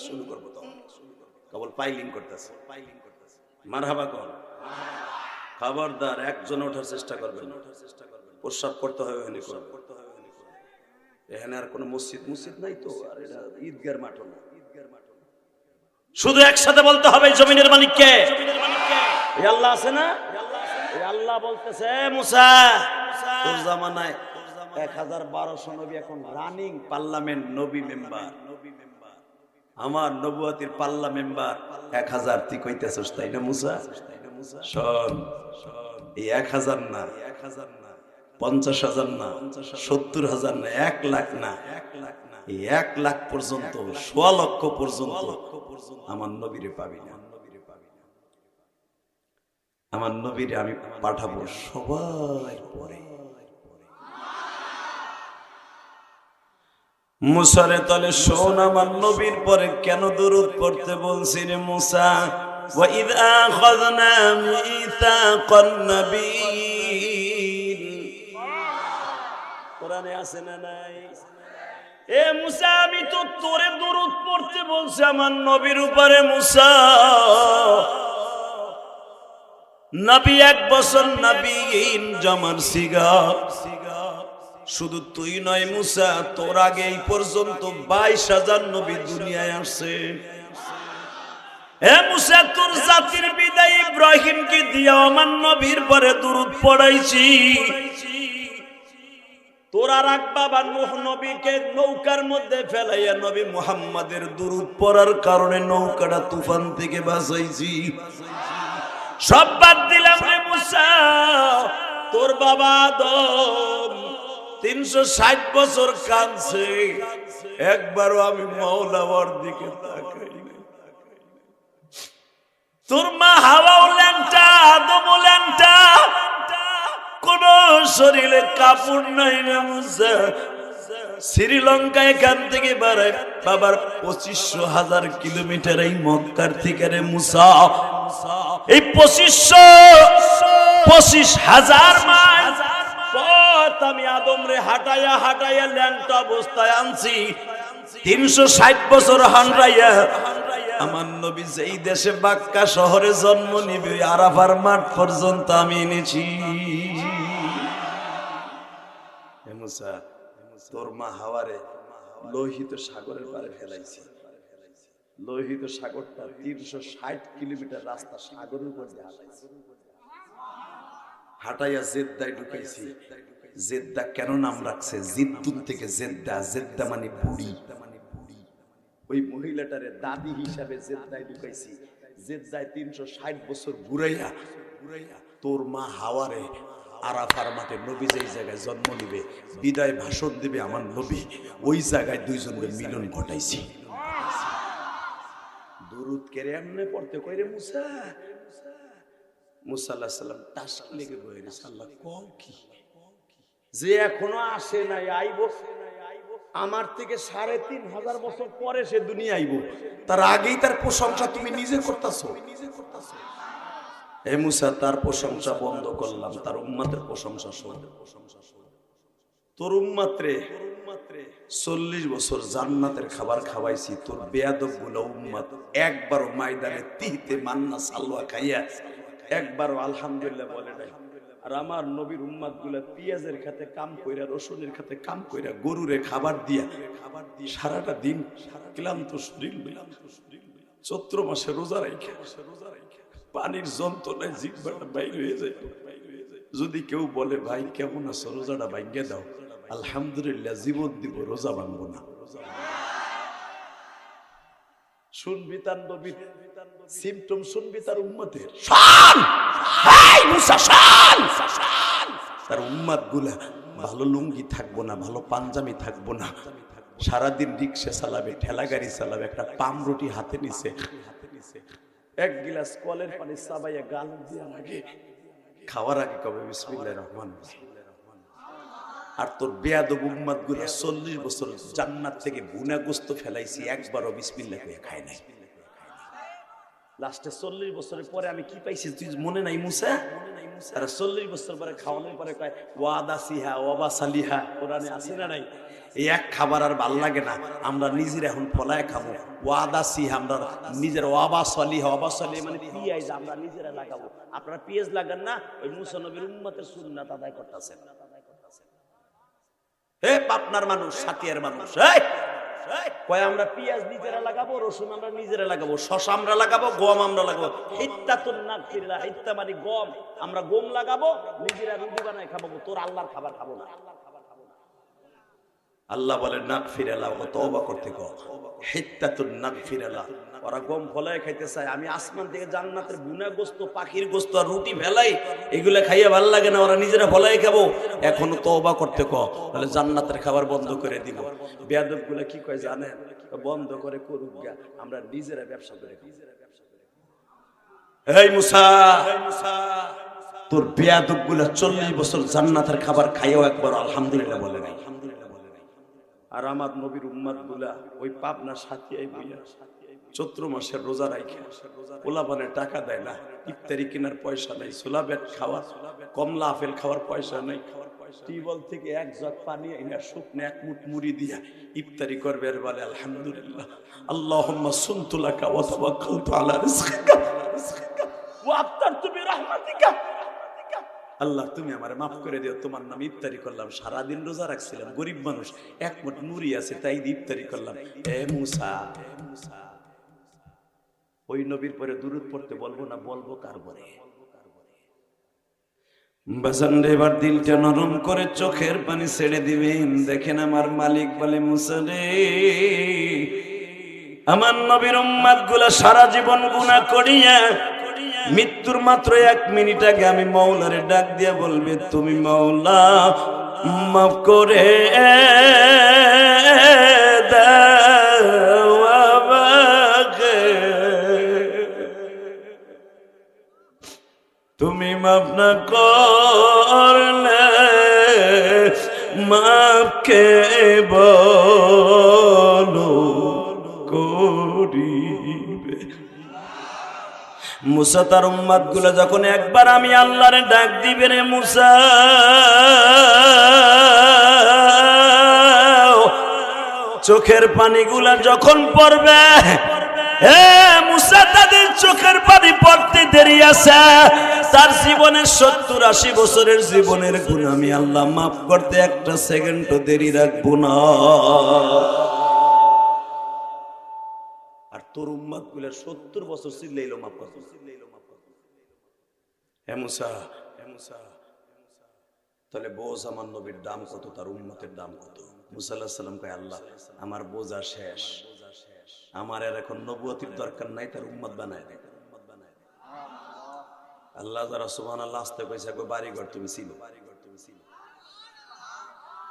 শুরু করবো তখন কেবল পাইলিং করতেছে। মারহাবা কর। খবরদার একজন ওঠার চেষ্টা করবেন, প্রস্রাব করতে হবে এখানে। আর কোন মসজিদ নাই তো, আর এটা ঈদগার মাঠ না। শুধু একসাথে বলতে হবে জমিনের মালিক কে? আল্লাহ আছে না? আল্লাহ বলতেছে মুসা, তোর জামানায় 1012 নবী এখন রানিং পার্লামেন্ট নবী মেম্বার। আমার নবুয়তির পাল্লা মেম্বার 1000। তুই কইতেছস তাই না মুসা? শোন, এই 1000 না, 50,000 না, 70,000 না, 1 লাখ না, 1 লাখ পর্যন্ত, 1.25 লক্ষ পর্যন্ত আমার নবীরে পাবি না। আমার নবীরে আমি পাঠাবো সবার পরে। মুসারে তলে শোন, আমার নবীর পরে কেন দুরূদ পড়তে বলছি রে মুসা? ওয়া ইয আখাযনা মিসাকান নাবিয়্যিন, কোরআনে আছে না নাই? এ মুসা, আমি তো তোরে দুরূদ পড়তে বলছি আমার নবীর উপরে। মুসা নবী 1 বছর নবীন জমার সিগা। শুধু তুই নয় মুসা, তোর আগে এই পর্যন্ত 22,000 নবী দুনিয়ায় আসছে। হে মুসা, তোর জাতির বিদায় ইব্রাহিমকে দিয়া আমার নবীর পরে দুরূদ পড়াইছি। তোর আর এক বাবা নূহ নবীকে নৌকার মধ্যে ফেলাইয়া নবী মুহাম্মাদের দুরূদ পড়ার কারণে নৌকাটা তুফান থেকে বাঁচাইছি। সব বাদ দিলাম রে মুসা, তোর বাবা আদম 360 বছর কাঁদছে, একবারও আমি মাওলার দিকে তাকাই না। তোর মা হাওয়াও ল্যাংটা, আদমও ল্যাংটা, কোন শরীরে কাপড় নাই রে মুসা। শ্রীলঙ্কা এখান থেকে বাড়ায় বাবার 25,000 কিলোমিটার এই মক্কার থেকে রে মুসা। এই 25,000 মাইল পথ আমি আদম রে হাঁটাইয়া হাঁটাইয়া ল্যাংটা অবস্থায় আনছি। 360 বছর হাঁটাইয়া আমার নবী যেই দেশে বাক্কা শহরে জন্ম নিবে, আরাফার মাঠ পর্যন্ত আমি এনেছি। মুসা, তোর মা হাওয়ারে লোহিত সাগরের পারে ফেলাইছি। লোহিত সাগরটা 360 কিলোমিটার রাস্তা সাগরের উপর দিয়ে হাঁটাইছি। হাঁটাইয়া জেদ্দায় ঢুকাইছি। জেদ্দা কেন নাম রাখছে? জিদ্দুন থেকে জেদ্দা, জেদ্দা মানে বুড়ি। ওই মহিলাটারে দাদি হিসাবে জেদ্দায় ঢুকাইছি। জেদ্দায় 360 বছর ঘুরাইয়া তোর মা হাওয়ারে আরাফার মাঠে নবী যেই জায়গায় জন্ম নিবে, বিদায় ভাষণ দিবে আমার নবী, ওই জায়গায় 2 জনের মিলন ঘটাইছি। দুরূদ কেড়ে এমনে পড়তে কইরে মুসা। মুসা আলাইহিস সালাম টাস লেগে বইরে আল্লাহ কও কি যে এখনো আসে নাই, আইব আমার থেকে 3,500 বছর পরে সে দুনিয়া আইব, তার আগেই তার প্রশংসা তুমি নিজে করতেছো। হে মুসা, তার প্রশংসা বন্ধ করলাম, তার উম্মতের প্রশংসা শোন। তোর উম্মতরে 40 বছর জান্নাতের খাবার খাওয়াইছি। তোর বেয়াদব গুলো উম্মত একবারও ময়দানে তিতে মান্না সালওয়া খাইয়া একবারও আলহামদুলিল্লাহ বলে নাই। আর আমার নবীর উম্মাত গুলা পেঁয়াজের খাতে কাম কইরা, রসুনের খাতে কাম কইরা, গরুরে খাবার দিয়া সারাটা দিন ক্লান্ত শরীর চৈত্র মাসে রোজা রাখে, পানির যন্ত্রণায় জিহ্বাটা বাইর হয়ে যায়। যদি কেউ বলে ভাই কেমন আছো, রোজাটা ভাঙ্গে দাও, আলহামদুলিল্লাহ, জীবন দিব, রোজা ভাঙবো না। শুনবি তার নবীর সিমটম, শুনবি তার উম্মতের। তার উম্মত গুলা ভালো লুঙ্গি থাকবো না, ভালো পাঞ্জাবি থাকবো না, সারাদিন রিক্সা চালাবে, ঠেলা গাড়ি চালাবে, একটা পাম রুটি হাতে নিছে, এক গিলাস কলের পানি চাবাইয়া গাল দিয়া লাগে, খাওয়ার আগে কবে বিসমিল্লাহির রহমানির রহিম। আর তোর বেয়াদব উম্মত গুলা 40 বছর জান্নাত থেকে ভুনা গোস্ত ফেলাইছি, একবারও বিসমিল্লাহ কইয়া খায় নাই। লাস্টে 40 বছরের পরে আমি কি পাইছি তুই মনে নাই মুসা? আর 40 বছর পরে খাওয়ানোর পরে কয় ওয়াদা সিহা ওয়াবা সালিহা, কোরআনে আছে না নাই? এই এক খাবার আর ভাল লাগে না, আমরা নিজের এখন ফলায় খাবো। ওয়াদা সিহা, আমরা নিজের ওয়াবা সালিহা, ওয়াবা সালিহা মানে পিয়াজ আমরা নিজেরা লাগাবো। আপনারা পিয়াজ লাগান না, ওই মুসা নবীর উম্মতের সুন্নাত আদায় করতেছেন। হে পাবনার মানুষ, সাতিয়ার মানুষ, কয় আমরা পেঁয়াজ নিজেরা লাগাবো, রসুন আমরা নিজেরা লাগাবো, শসা আমরা লাগাবো, গম আমরা লাগাবো। হিত্তাতুন নাগফিরিল্লাহ, হিত্তা মানে গম, আমরা গম লাগাবো, নিজেরা রুটি বানায় খাবো, তোর আল্লাহর খাবার খাবো না। আল্লাহ বলে নাগফিরিল্লাহ, তওবা করতে কও। হিত্তাতুন নাগফিরিল্লাহ, ওরা গম ফলায় খাইতে চায়, আমি আসমান থেকে জান্নাতের বুনা গোস্ত, পাখির গোস্ত আর রুটি ফেলাই, এগুলা খাইয়া ভালো লাগে না, ওরা নিজেরা ফলাই খাবো। এখনো তওবা করতে কও, তাহলে জান্নাতের খাবার বন্ধ করে দিব। বেয়াদব গুলা কি কয় জানেন? বন্ধ করে করুক গা, আমরা নিজেরা ব্যবসা করে খাবো। এই মুসা, তোর বেয়াদব গুলা 40 বছর জান্নাতের খাবার খাইও একবার আলহামদুলিল্লাহ বলে নাই। আর আমার নবীর উম্মত গুলা ওই পাবনা সাথিয়াই বইয়া চৈত্র মাসের রোজা রাখে, পোলাপানে টাকা দেয় না, ইফতারি কেনার পয়সা নেই, ছোলা বেট খাওয়া, কমলা আপেল খাওয়ার পয়সা নেই, টিউবওয়েল থেকে এক জগ পানি এনে শুকনো এক মুঠ মুড়ি দিয়া ইফতারি করবে। আর বলে আলহামদুলিল্লাহ, আল্লাহুম্মা সুনতু লাকা ওয়া তাওয়াক্কালতু আলা রিজকিকা ওয়া আফতারতু বিরহমাতিকা। আল্লাহ তুমি আমারে মাফ করে দিও, তোমার নাম ইফতারি করলাম, সারাদিন রোজা রাখছিলাম, গরিব মানুষ, এক মুঠ মুড়ি আছে তাই ইফতারি করলাম। এ মুসা, ওই নবীর পরে দুরূদ পড়তে বলবো না, বলবো কার পরে? বাজান রে, এবার দিলটা নরম করে চোখের পানি ছেড়ে দিবেন। দেখেন আমার মালিক বলে মুসা রে, আমার নবীর উম্মত গুলা সারা জীবন গুনাহ করিয়া মৃত্যুর মাত্র 1 মিনিট আগে আমি মাওলারে ডাক দিয়া বলবে, তুমি মাওলা মাফ করে দাও আমাকে, তুমি মাফ না করলে মাফ কে বলো করিবে। মুসা তার উম্মত গুলা যখন একবার আমি আল্লাহরে ডাক দিবে রে মুসা, চোখের পানিগুলা যখন পড়বে, হে মুসা তাদের চোখের পানি পড়তে দেরি আছে, তার জীবনের 70-80 বছরের জীবনের গুনাহ আমি আল্লাহ মাফ করতে 1 সেকেন্ডও দেরি রাখবো না। আর তোর উম্মত গুলা 70 বছর চিল্লাইলো মাফ করতে। হে মুসা, তাহলে বোঝ আমার নবীর দাম কত, তার উম্মতের দাম কত। মুসা আলাইহিস সালাম কয়, আল্লাহ আমার বোঝা শেষ, আমার আর এখন নবুয়তির দরকার নাই, তার উম্মত বানায় দে। আল্লাহ যারা সুবহানাল্লাহ আসতে কইছে, কই বাড়ি ঘর তুমি ছিল,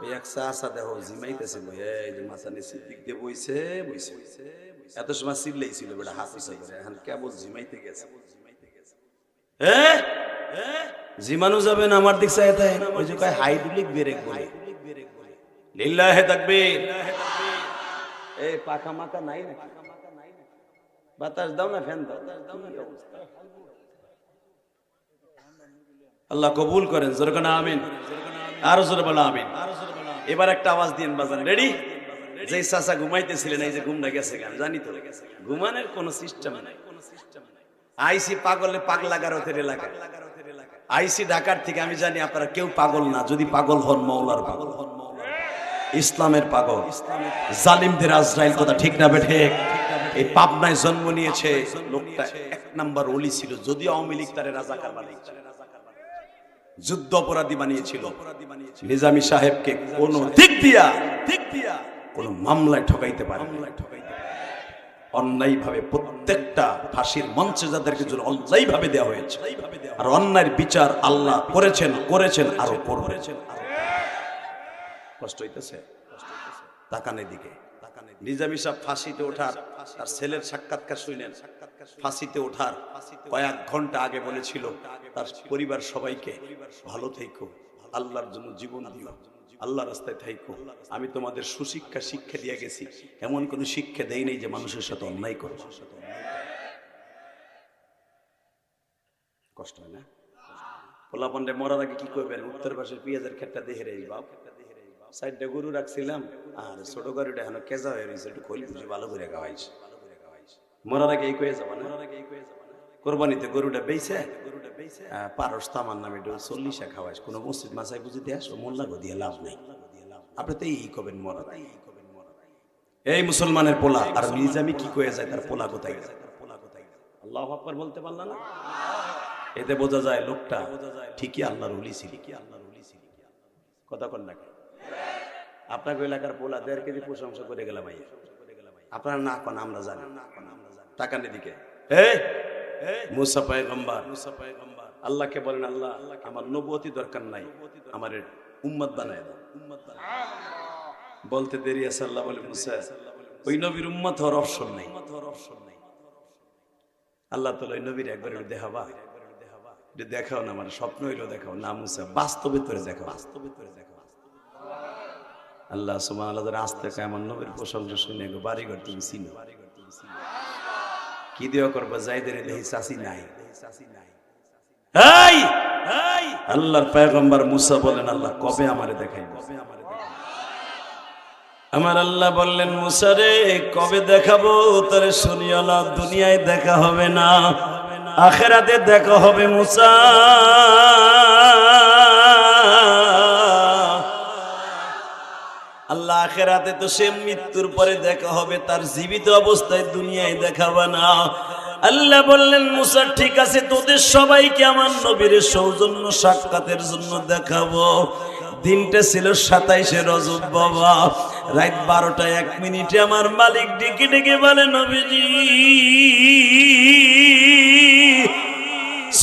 ওই এক চাচা দেখো জিমাইতেছে, এই যে মাসানি সিদ্দিক দিয়ে বইছে, এত সময় চিল্লাইছিল বেটা হাত উঁচা করে, এখন কেবল জিমাইতে গেছে। জিমানো যাবে না, আমার দিক চাইতে ওই যে কয় হাইড্রোলিক ব্রেক বলে, লিল্লাহি তাকবীর। এই পাকা মাকা নাই না, বাতাস দাও না, ফ্যান দাও। আল্লাহ কবুল করেন, জোরে কোন আমিন, আরো জোরে বলো আমিন। এবার একটা আওয়াজ দিন বাজান, রেডি? যে চাচা ঘুমাইতেছিলেন, এই যে ঘুমটা গেছে, গান জানি তো, ঘুমানোর কোন সিস্টেম নাই। আইসি পাগলে পাগলা গারতের এলাকা, আইসি ঢাকার থেকে। আমি জানি আপনারা কেউ পাগল না, যদি পাগল হন মওলার পাগল, ইসলামের পাগল, জালিমদের আজরাইল। কথা ঠিক না বেঠে? এই পাবনায় জন্ম নিয়েছে লোকটা, এক নাম্বার ওলি ছিল, যদিও আওয়ামী লীগ তারে রাজাকার বানিয়েছিল, যুদ্ধ অপরাধী বানিয়েছিল। নিজামী সাহেবকে কোন দিক দিয়া কোন মামলায় ঠকাইতে পারে, অন্যায় ভাবে প্রত্যেকটা ফাঁসির মঞ্চে যাদেরকে অন্যায় ভাবে দেওয়া হয়েছে, আর অন্যায়ের বিচার আল্লাহ করেছেন আরো করবেন। কষ্ট হইতেছে তাকানের দিকে। নিজামী সাহেব ফাঁসিতে ওঠার, তার ছেলের সাক্ষাৎকার শুনলেন, ফাঁসিতে ওঠার কয়েক ঘন্টা আগে বলেছিল তার পরিবার সবাইকে, ভালো থেকো, আল্লাহর জন্য জীবন দিও, আল্লাহ রাস্তায় থাইকো। আমি তোমাদের শিক্ষা দিয়ে গেছি, এমন কোন শিক্ষা দেই নেই যে মানুষের সাথে অন্যায় করো। কষ্ট হয় না? পোলাপান্ডে মরার আগে কি করবেন? উত্তর পাশের পেঁয়াজের ক্ষেতটা দেখে রে বাপ, সাইডটা গরু রাখছিলাম, আর ছোট গরুটা এখন কেজা হয়ে রয়েছে, একটু খোল বুঝে ভালো করে খাওয়াইছে। মরার আগে এই কয়ে যাবা না, কোরবানিতে গরুটা বেইছে, পারস তামার নামে 40 খাওয়াইস, কোন মসজিদ মাসায় বুঝে দিয়ে আসো, মোল্লা গো দিয়ে লাভ নাই। আপনি তো এই কবেন মরার আগে। এই মুসলমানের পোলা, আর নিজামি কি কয়ে যায় তার পোলা কোথায় যায়? আল্লাহু আকবার বলতে পারল না? এতে বোঝা যায় লোকটা ঠিকই আল্লাহর ওলি ছিল। কথা কন না? আপনার এলাকার পোলা 1.5 কেজি প্রশংসা করে গেলাম ভাইয়া, আপনারা না কোন আমরা জানি। টাকার দিকে মুসা পয়গম্বর আল্লাহকে বলেন, আল্লাহ আমার নবুয়তি দরকার নাই, আমার উম্মত বানায় দাও। বলতে দেরি আছে, আল্লাহ বলে মুসা ওই নবীর উম্মত হওয়ার অপশন নাই। আল্লাহ তো ওই নবীর একবার দেখাবা, দেখাও না, আমার স্বপ্ন হইলো দেখাও না মুসা, বাস্তবে তোরে দেখাও, বাস্তবে তোরে দেখাও। আল্লাহ সুবহানাহু ওয়া তাআলা আস্তে কায়মান নবীর প্রশংসা শুনে গো বাড়িঘর তুমি চিনো, কি দেওয়া করবা যাইদের দেহি চাচি নাই। এই আল্লাহর পয়গম্বর মুসা বলেন, আল্লাহ কবে আমারে দেখাইবে? আমার আল্লাহ বললেন, মুসা রে কবে দেখাবো তোরে শুনিও না, দুনিয়ায় দেখা হবে না, আখিরাতে দেখা হবে মুসা। আল্লাহ আখিরাতে তো সে মৃত্যুর পরে দেখা হবে, তার জীবিত অবস্থায় দুনিয়ায় দেখাবে না। আল্লাহ বললেন, মুসা ঠিক আছে, তোদের সবাইকে আমার নবীর সৌজন্য সাক্ষাতের জন্য দেখাবো। দিনটা ছিল 27শে রজব বাবা, রাত 12:01 আমার মালিক ডেকে ডেকে বলে, নবীজি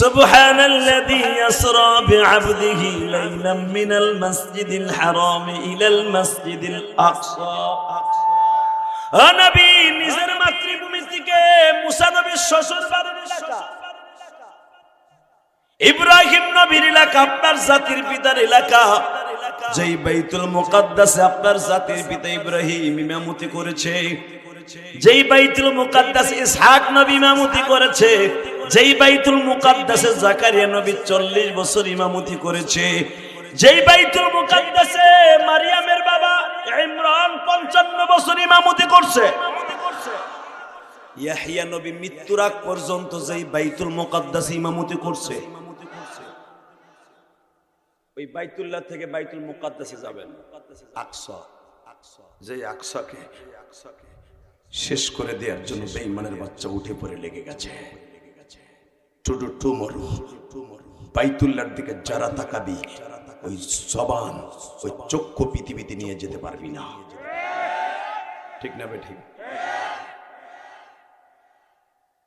সুবহানাল্লাযী ইসরা বিআবদিহি লাইলাম মিনাল মাসজিদিল হারাম ইলাল মাসজিদিল আকসা। ও নবী, নিজের মাতৃভূমি থেকে মুসা নবীর শ্বশুর বাড়ির এলাকা, ইব্রাহিম নবীর এলাকা, আপনার জাতির পিতার এলাকা, যেই বাইতুল মুকাদ্দাসে আপনার জাতির পিতা ইব্রাহিম ইমামতি করেছে, যেই বাইতুল মুকাদ্দাসে ইসহাক নবী ইমামতি করেছে, যেই বাইতুল মুকাদ্দাসে জাকারিয়া নবী 40 বছর ইমামতি করেছে, যেই বাইতুল মুকাদ্দাসে মারিয়ামের বাবা ইমরান 55 বছর ইমামতি করছে, ইয়াহইয়া নবী মৃত্যুর আগ পর্যন্ত যেই বাইতুল মুকাদ্দাসে ইমামতি করছে, ওই বাইতুল্লাহ থেকে বাইতুল মুকাদ্দাসে যাবেন আকসা, যে আকসাকে শেষ করে দেওয়ার জন্য বেঈমানের বাচ্চা উঠে পড়ে লেগে গেছে। বাইতুল্লাহর দিকে যারা তাকাবি, ওই জবান ওই চক্ষু পৃথিবীতে নিয়ে যেতে পারবি না। ঠিক না বেঠিক?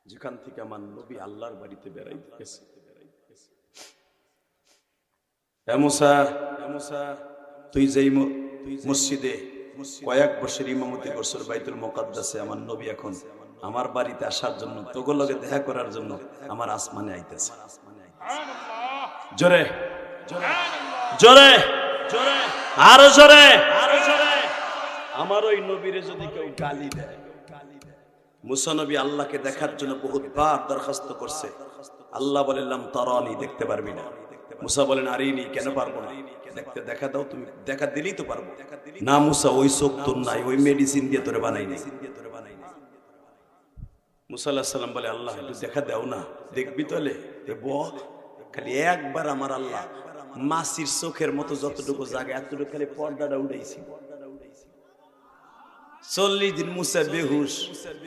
যেখান থেকে আমার নবী আল্লাহর বাড়িতে বেড়াইতে গেছে, তুই যেই মসজিদে কয়েক বছর ইমামতি করছর বাইতুল মুকাদ্দাসে, আমার নবী এখন আমার বাড়িতে আসার জন্য, তোর লগে দেখা করার জন্য আমার আসমানে আইতেছে। জোরে জোরে জোরে আরো জোরে আরো জোরে। আমার ওই নবীরে যদি কেউ গালি দেয়, মুসা নবী আল্লাহকে দেখার জন্য বহুতবার দরখাস্ত করছে, আল্লাহ বললাম তারানি, দেখতে পারবি না। মুসা বলেন, আরিনি, কেন পারবো না? দেখতে দেখা দাও, তুমি দেখা দিলেই তো পারবো না। মুসা ওই চোখ তোর নাই, ওই মেডিসিন দিয়ে তোরে বানাই নাই। মুসা আলাইহিস সালাম বলে, আল্লাহ একটু দেখা দাও না, দেখবি তোলে খালি একবার আমার আল্লাহ মাসির চোখের মতো যতটুকু জায়গা এতটুকু খালি পর্দাটা উঠাইছি। 40 দিন মুসা বেহুশ,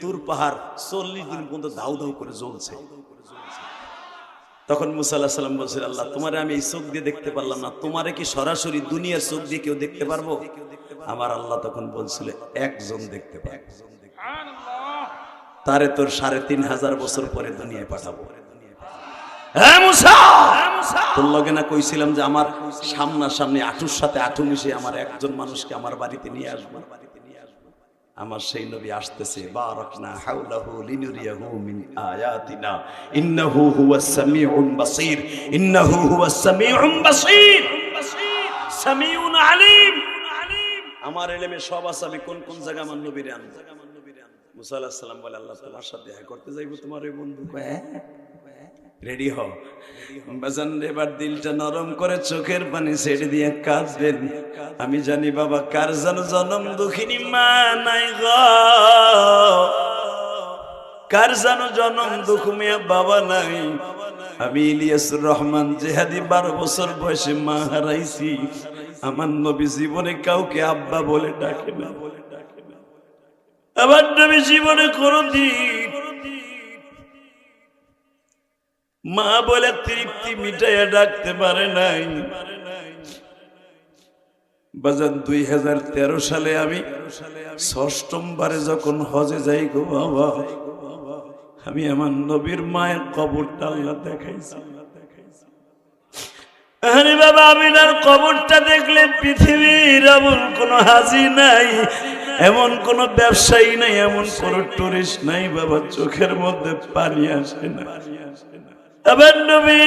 তুর পাহাড় 40 দিন পর্যন্ত ধাউ ধাউ করে জ্বলছে। তখন মুসা আলাইহিস সালাম বলছেন, আল্লাহ তোমারে আমি এই চোখ দিয়ে দেখতে পারলাম না, তোমারে কি সরাসরি দুনিয়ার চোখ দিয়ে কেউ দেখতে পারবো? আমার আল্লাহ তখন বলছিল, একজন দেখতে পারবে, তারে তোর 3500 বছর পরে দুনিয়ায় পাঠাবো। হ্যাঁ মুসা, তোর লগে না কইছিলাম যে আমার সামনাসামনি আঁটুর সাথে আঁটু মিশে আমার একজন মানুষকে আমার বাড়িতে নিয়ে আসবো। আমার সেই নবী আসতেছে, বারাকনা হাওলাহু লিনুরিয়াহু মিন আয়াতিনা ইন্নাহু হুয়াস সামিউন বাসীর, ইন্নাহু হুয়াস সামিউন বাসীর, সামিউন আলিম। আমার ইলমে সব আছে, আমি কোন কোন জায়গা আমার নবীরে আনবো। মুসা আলাইহিস সালাম বলে, আল্লাহ তোমার সাথে দেখা করতে যাইবো তোমার ওই বন্ধু। রেডি হও বাজান, এবার দিলটা নরম করে চোখের পানি ছেড়ে দিয়ে কাঁদবেন। আমি জানি বাবা কার যেন জনম দুঃখিনী মা নাই গো, কার যেন জনম দুঃখমিয়া বাবা নাই। আমি ইলিয়াসুর রহমান জেহাদি 12 বছর বয়সে মা হারাইছি। আমার নবী জীবনে কাউকে আব্বা বলে ডাকে না, আমার নবী জীবনে কোনদিন মা বলে তৃপ্তি মিটাইয়া ডাকতে পারে নাই। বাজান 2013 সালে আমি 6ম বারে যখন হজে যাই গো বাবা, আমি আমার নবীর মায়ের কবরটা আল্লাহ দেখাইছি। আরে বাবা, আমিনার কবরটা দেখলে পৃথিবীর এমন কোন হাজি নাই, এমন কোন ব্যবসায়ী নাই, এমন কোন টুরিস্ট নাই বাবা চোখের মধ্যে পানি আসে না। আমার নবী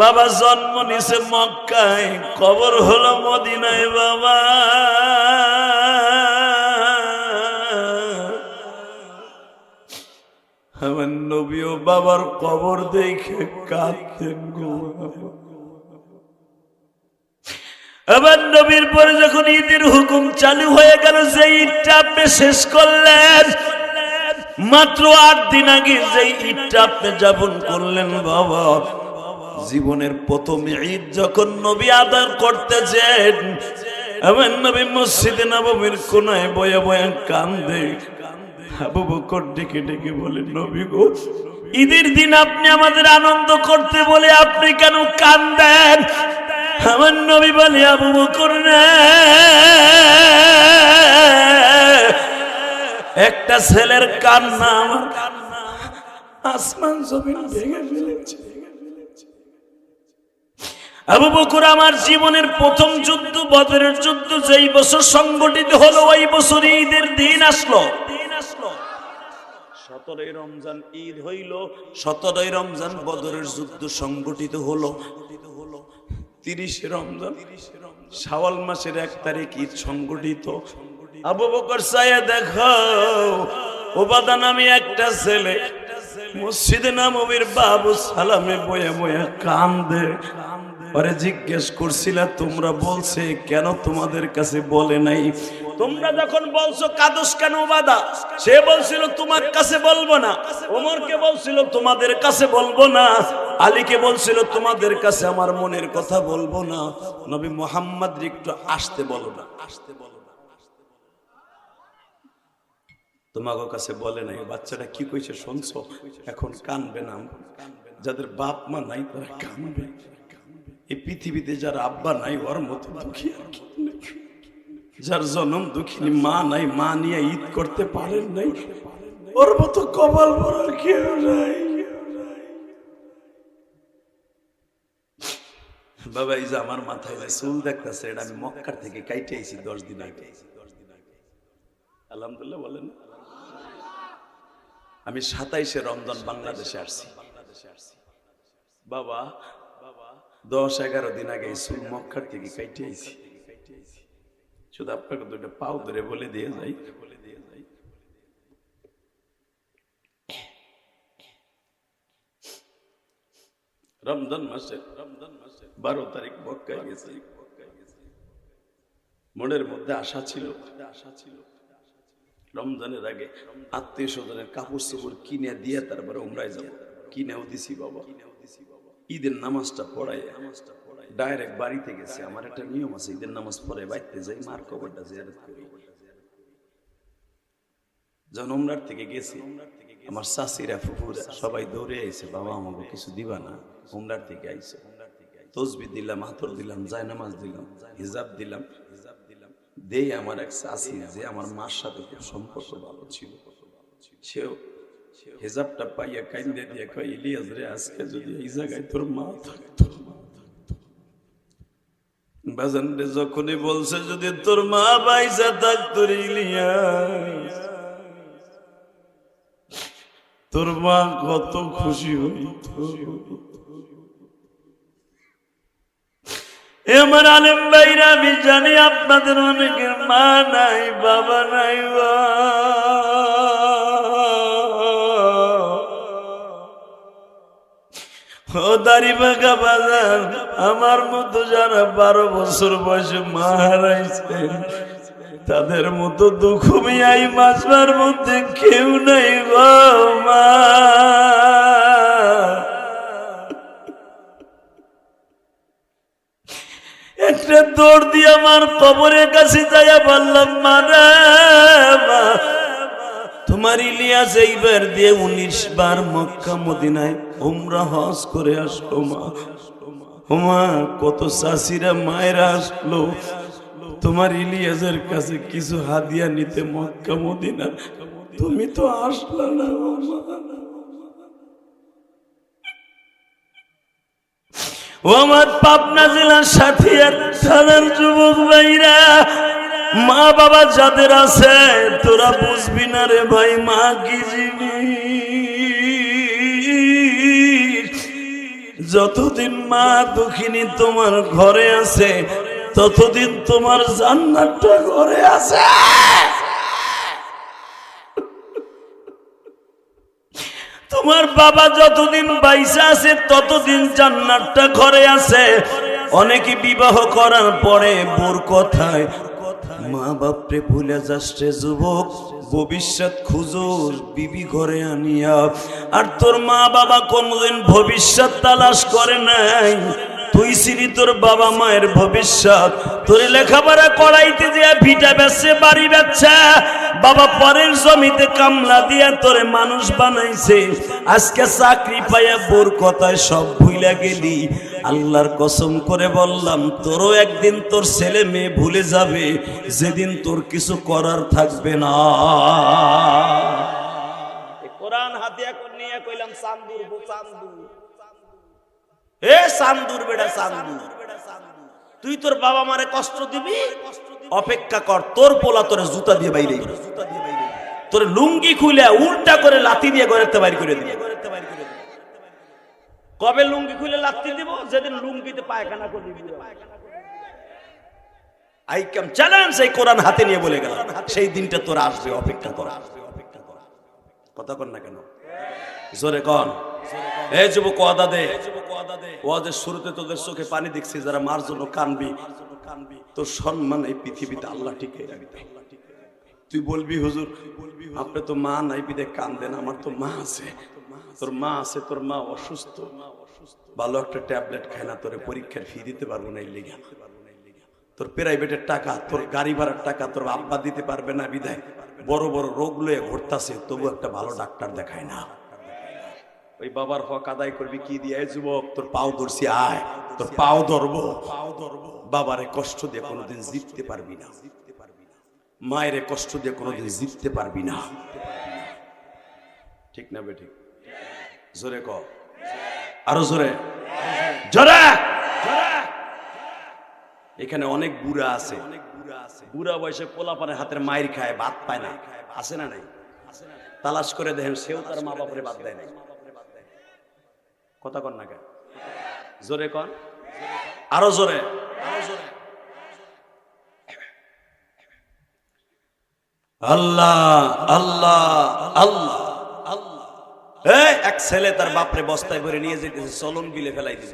বাবা জন্ম নিছে মক্কায়, কবর হলো মদিনায় বাবা। আমার নবীও বাবার কবর দেখে কাঁদতেন গো। আমার নবীর পরে যখন ঈদের হুকুম চালু হয়ে গেল, যে ঈদটা আপনি শেষ করলেন, মাত্র 8 দিন আগে যে ঈদটা আপনি যাপন করলেন বাবা, জীবনের প্রথম ঈদ যখন নবী আদায় করতেছেন, আমার নবী মসজিদে নববীর কোনায় বয়া বয়া কান্দে। আবু বকর ডেকে ডেকে বলে, নবী গো, ঈদের দিন আপনি আমাদের আনন্দ করতে বলে আপনি কেন কান্দেন? আমার নবী বলে, আবু বকর না, একটা ছেলের কান্না আমার আসমান জমিন ভেঙে ফেলেছে। আবু বকর, আমার জীবনের প্রথম যুদ্ধ বদরের যুদ্ধ যেই বছর সংগঠিত হলো, ওই বছর ঈদের দিন আসলো। 17ই রমজান ঈদ হইল, 17ই রমজান বদরের যুদ্ধ সংগঠিত হলো, 30 রমজান শাওয়াল মাসের 1 তারিখ ঈদ সংগঠিত। আবু বকর সায়া দেখো ও বাদান, আমি একটা ছেলে মসজিদে নববীর বাবু সালামে বয়া বয়া কান্দে। পরে জিজ্ঞেস করছিলা, তোমরা বলছে কেন তোমাদের কাছে বলে নাই? তোমরা যখন বলছো কাদস কেন বাদা, সে বলছিল তোমার কাছে বলবো না, ওমরকে বলছিল তোমাদের কাছে বলবো না, আলীকে বলছিল তোমাদের কাছে আমার মনের কথা বলবো না, নবী মুহাম্মদ একটু আসতে বলো না, আসতে বলো না। তোমাকে কাছে বলে নাই। বাচ্চাটা কি কইছে শুনছো? এখন কানবে না। যাদের বাপ মা নাই তারা কানবে। এই পৃথিবীতে যার আব্বা নাই ওর মতো দুঃখী আর কি, যার জন্ম দুঃখিনী মা নাই, মা নিয়ে ঈদ করতে পারেন নাই, ওর মতো কপাল ভরা কেউ নাই। বাবা, এই যে আমার মাথায় যে চুল দেখতেছে, এটা আমি মক্কার থেকে কাইটে আইছি 10 দিন আগে। আলহামদুলিল্লাহ বলেন। আমি 27শে রমজান বাংলাদেশে আসছি বাবা, 10-11 দিন আগে চুল মক্কার থেকে কাইটে আইছি। শুধু আপনাকে 2টা পাও ধরে বলে দিয়ে যাই, রমজান মাসে 12 তারিখ মক্কায় গেছি। মনের মধ্যে আশা ছিল, রমজানের আগে আত্মীয় স্বজনের কাপড় চোপড় কিনে দিয়ে তারপরে উমরায় যাব, কিনেও দিছি বাবা। ঈদের নামাজটা পড়াই ডাইরেক্ট বাড়িতে গেছে। আমার একটা নিয়ম আছে, ঈদের নামাজ পড়ে বাড়িতে যাই, মার কবরটা জিয়ারত করি। যখন উমরার থেকে গেছি, আমার শাশিরা ফুফুরা সবাই দৌড়ে আইছে, বাবা আমাকে কিছু দিবা না, উমরার থেকে আইছে। তসবিহ দিলাম, হাতর দিলাম, জায়নামাজ দিলাম, হিজাব দিলাম। দেই আমার এক শাশি যে আমার মার সাথে খুব সম্পর্ক ভালো ছিল, সেও হিজাবটা পাইয়া কাইন্দে দিয়ে কয়, ইলিয়াস রে, আজকে যদি এই জায়গায় তোর মা থাকতো। বাজান রে, যখনই বলছে যদি তোর মা বাইসা থাকতো রে ইলিয়াস, তোর মা কত খুশি হইত। আমার আলেম ভাইরা, আমি জানি আপনাদের অনেকের মা নাই, বাবা নাই। ও দাড়ি বাঁকা বাজার, আমার মতো যারা 12 বছর বয়সে মা হারাইছে, তাদের মতো দুঃখ মিয়াই মাসবার মধ্যে কেউ নাই গো মা। একটা দৌড় দিয়ে আমার কবরের কাছে যাইয়া বললাম, মারা মা, তোমার ইলিয়াস এইবার দিয়ে 19 বার মক্কা মদিনায় উমরা হজ করে আসলো মা। মা, কত চাষিরা মায়েরা আসলো তোমার ইলিয়াসের কাছে কিছু হাদিয়া নিতে মক্কা মদিনা, তুমি তো আসলা না মা। ও আমার পাবনা জেলার সাথিয়ার থানার যুবক ভাইরা, মা বাবা যাদের আছে তোরা বুঝবি না রে ভাই, মা কি জিনিস। যতদিন মা দুঃখিনী তোমার ঘরে আছে, ততদিন তোমার জান্নাতটা ঘরে আছে। তোমার বাবা যতদিন বাইসা আছে, ততদিন জান্নাতটা ঘরে আছে। অনেকে বিবাহ করার পরে বোর কথায় মা বাপরে ভুলে যাচ্ছে যুবক, ভবিষ্যৎ খুঁজোর বিবি ঘরে আনিয়া। আর তোর মা বাবা কোনদিন ভবিষ্যৎ তালাশ করে নাই, তুই ছিলি তোর বাবা মায়ের ভবিষ্যৎ। তোর লেখাপড়া করাইতে দিয়া ভিটা বেচছে, বাড়ি বেচছে, বাবা পরের জমিতে কামলা দিয়া তোরে মানুষ বানাইছে। আজকে চাকরি পাইয়া বোর কথায় সব ভুইলা গেলি। আল্লাহর কসম করে বললাম, তোরও একদিন তোর ছেলে মেয়ে ভুলে যাবে, যেদিন তোর কিছু করার থাকবে না। কোরআন হাতে নিয়ে কইলাম, চান্দুর চান্দুর, এ চান্দুর বেটা চান্দুর, তুই তোর বাবা মারে কষ্ট দিবি, অপেক্ষা কর, তোর পোলা তোরে জুতা দিয়ে বাইরে, তোর লুঙ্গি খুলে উল্টা করে লাথি দিয়ে ঘরেতে বাইর করে দিবে। কবে লুঙ্গি খুলে লাথি দিব? যেদিন লুঙ্গিতে পায়খানা করে দিবি। আই কাম চ্যালেঞ্জ, এই কোরআন হাতে নিয়ে বলে গেল, সেই দিনটা তোর আসবে, অপেক্ষা কর। কথা কর না কেন? জোরে কন। এই যুবক, ওয়াদা দে, ওয়াদের শুরুতে তোদের চোখে পানি দেখছি, যারা মার জন্য কানবি, তোর সম্মান এই পৃথিবীতে আল্লাহ টিকে রাখবে। তুই বলবি, হুজুর আপনি তো মা নাই বিদে কান্দেন, আমার তো মা আছে। তোর মা আছে, তোর মা অসুস্থ, ভালো একটা ট্যাবলেট খায় না, তোরে পরীক্ষার ফি দিতে পারবো না, এই লেগে তোর প্রাইভেটের টাকা, তোর গাড়ি ভাড়ার টাকা তোর আব্বা দিতে পারবে না, বিদায় বড় বড় রোগ লয়ে ঘুরতাছে, তবু একটা ভালো ডাক্তার দেখায় না। ওই বাবার হক আদায় করবি কি দিয়ে? যুবক, তোর পাও ধরছি, আয় তোর পাও ধরবো। বাবারে কষ্ট দিয়ে কোনোদিন জিততে পারবি না, মায়ের কষ্ট দিয়ে কোনোদিন জিততে পারবি না। ঠিক না বেঠিক? জোরে ক, আরো জোরে, জোরে। এখানে অনেক বুড়া আছে, বুড়া বয়সে পোলাপানের হাতের মায়ের খায়, ভাত পায় না, আছে না নাই? তালাশ করে দেখেন, সেও তার মা বাপরে বাদ দেয় নাই। কথা কন না কেন? জোরে কন, আরো জোরে। আল্লাহ আল্লাহ আল্লাহ আল্লাহ। এক ছেলে তার বাপরে বস্তায় ভরে নিয়ে যেতেছে, চলন বিলে ফেলাই দিল।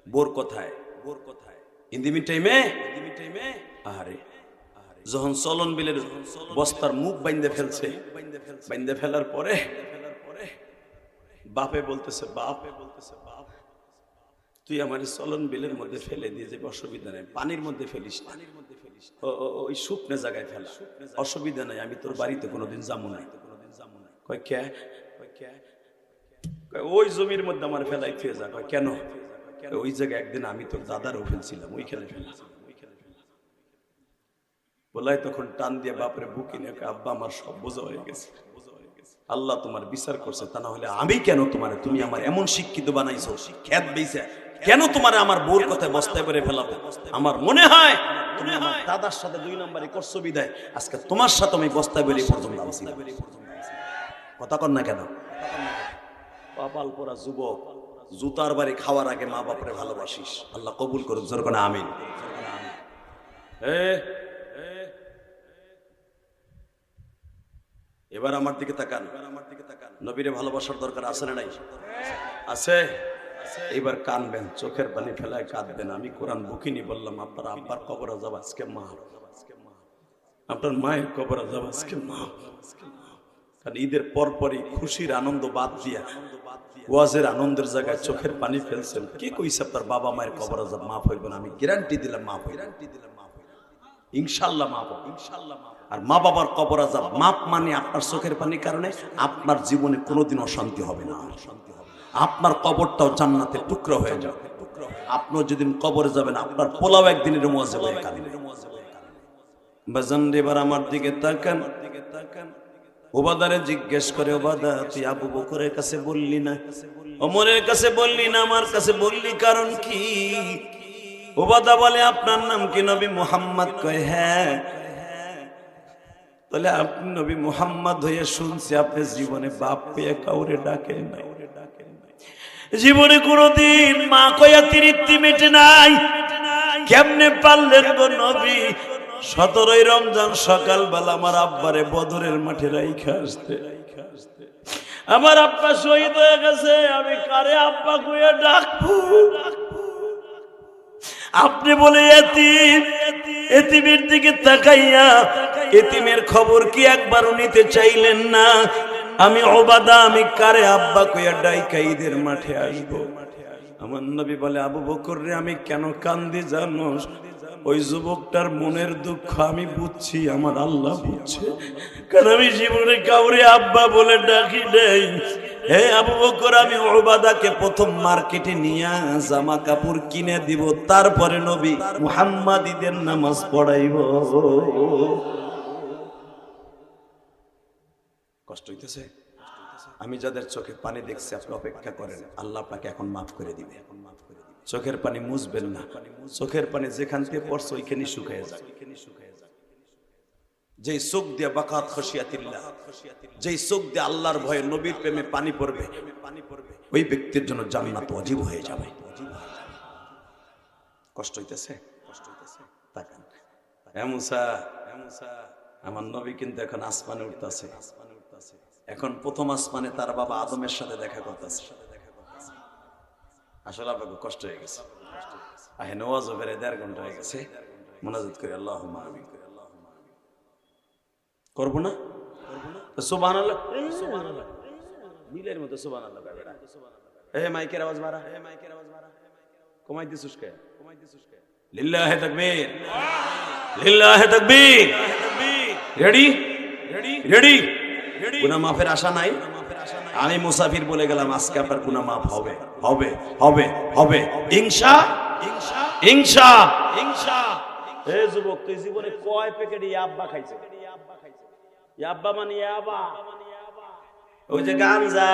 বোর কোথায়? ইন দি মিন টাইমে, আরে যখন চলন বিলের বস্তার মুখ বাইন্দে ফেলছে, বাইন্দে ফেলার পরে বাপে বলতেছে, বাপ তুই আমার চলন বিলের মধ্যে ফেলে দিয়ে যে অসুবিধা নেই, পানির মধ্যে ফেলিস না, ওই শুকনো জায়গায় ফেলা, অসুবিধা নাই, আমি তোর বাড়িতে কোনোদিন যাবো না। কয় কে? ওই জমির মধ্যে আমার ফেলাই ফিরে যা। কয় কেন? ওই জায়গায় একদিন আমি তোর দাদারও ফেলছিলাম, ওইখানে ফেলেছিলাম। বলাই তখন টান দিয়ে বাপরে বুকি নিয়ে, আব্বা আমার সব বোঝা হয়ে গেছে, আল্লাহ তোমার বিচার করছে, তা না হলে আমি কেন তোমারে, তুমি আমার এমন শিক্ষিত বানাইছো, খ্যাত বেইছে, কেন তোমারে আমার বউর কথায় বস্তায় করে ফেলাবো? আমার মনে হয় তুমি আমার দাদার সাথে 2 নম্বরই করছো বিদায় আজকে তোমার সাথে আমি বস্তায় বেরিয়ে পর্যন্ত আছি। কথা কর না কেন? কপাল পোড়া যুবক, জুতার বাড়ি খাওয়ার আগে মা বাপরে ভালোবাসিস, আল্লাহ কবুল করুক, জোর করে আমিন। এবার আমার দিকে তাকান, নবীরে ভালোবাসার দরকার আছে না নাই? আছে। এবার কানবেন, চোখের পানি ফেলায় কাঁদবেন। আমি কোরআন বুকিনি বললাম, আপনার আব্বার কবর যাব আজকে মা, আপনার মায়ের কবর যাব আজকে মা। কারণ ঈদের পরপরই খুশির আনন্দ বাদ দিয়া ওয়াজের আনন্দের জায়গায় চোখের পানি ফেলছেন। কে কইছে আপনার বাবা মায়ের কবর যাব মাফ হইব না? আমি গ্যারান্টি দিলাম মাফ হইব, ইনশাআল্লাহ মাফ হবে, ইনশাআল্লাহ। আর মা বাবার কবর আযাব মাপ মানে আপনার চোখের পানির কারণে আপনার জীবনে কোনোদিন অশান্তি হবে না, আপনার কবরটাও জান্নাতের টুকরো হয়ে যাবে। আপনিও যেদিন কবরে যাবেন আপনার পোলাও একদিনের মুআজ্জাবে কাঁদবে। বাজান এবার আমার দিকে তাকান। ওবাদারে জিজ্ঞেস করে, ওবাদা তুই আবু বকরের কাছে বললি না, ওমরের কাছে বললি না, আমার কাছে বললি কারণ কি? ওবাদা বলে, আপনার নাম কি? নবী মুহাম্মদ। কয় হ্যাঁ। তাহলে আপনি নবী মুহাম্মদ হয়ে শুনছি আপনি জীবনে বাপ পেয়ে কাউরে ডাকেন নাই, জীবনে কোনদিন মা কয়া তৃপ্তি মেটে নাই, কেমনে পারলেন গো নবী 17ই রমজান সকালবেলা আমার আব্বারে বদরের মাঠে রাইখা আসতে? আমার আব্বা শহীদ হয়ে গেছে, আমি কারে আব্বা কইয়া ডাকবো? আপনি বলে এতিম, এতিমের দিকে তাকাইয়া এতিমের খবর কি একবারও নিতে চাইলেন না? আমি ওবাদা, আমি কারে আব্বা কইয়া ডাইকা ঈদের মাঠে আসবো? আমার নবী বলে, আবু বকর রে আমি কেন কান্দি জানোস? ওই যুবকটার মনের দুঃখ আমি বুঝছি, আমার আল্লাহ বুঝছে, কারণ আমি জীবনে কাউরে আব্বা বলে ডাকি নাই। হে আবু বকর, আমি ওবাদাকে প্রথম মার্কেটে নিয়ে জামা কাপড় কিনে দিব, তারপরে নবী মুহাম্মদ ঈদের নামাজ পড়াইব। কষ্ট হইতেছে? আমি যাদের চোখে পানি দেখছি আপনি অপেক্ষা করেন, আল্লাহ আপনাকে এখন মাফ করে দিবে। চোখের পানি মুছবেন না, চোখের পানি যেখান থেকে পড়ছে ওইখানে শুকায় যায়। যেই চোখ দিয়ে বাকাত খশিয়াতিল্লাহ, যেই চোখ দিয়ে আল্লাহর ভয়ে নবীর প্রেমে পানি পড়বে, ওই ব্যক্তির জন্য জান্নাত ওয়াজিব হয়ে যাবে। কষ্ট হইতেছে? তাকান। হে মুসা, আমার নবী কিন্তু এখন আসমানে উঠতেছে। এখন প্রথম আসমানে তার বাবা আদমের সাথে দেখা করতেছে। আসলে আপনাকে কষ্ট হয়ে গেছে। আহে নওয়াজ ওভারে 1.5 ঘন্টা হয়ে গেছে, মুনাজাত করি আল্লাহুম্মা আমিন করবো না? সুবহানাল্লাহ, সুবহানাল্লাহ মিলের মতো সুবহানাল্লাহ বেটা। এ মাইকের আওয়াজ বাড়া, এ মাইকের আওয়াজ বাড়া, কমাই দিছুস কে? কমাই দিছুস কে? লিল্লাহি তাকবীর, লিল্লাহি তাকবীর। Ready ready ready. গুনাহ মাফের আশা নাই? আমি মুসাফির বলে গেলাম, আজকে আপনার গুনাহ মাফ হবে, হবে, হবে, হবে ইনশাআল্লাহ, ইনশাআল্লাহ, ইনশাআল্লাহ। এ যুবক, তুই জীবনে কয় প্যাকেট ইয়াব্বা খাইছে? ইয়াব্বা মানে ইয়াবা, ওই যে গাঞ্জা।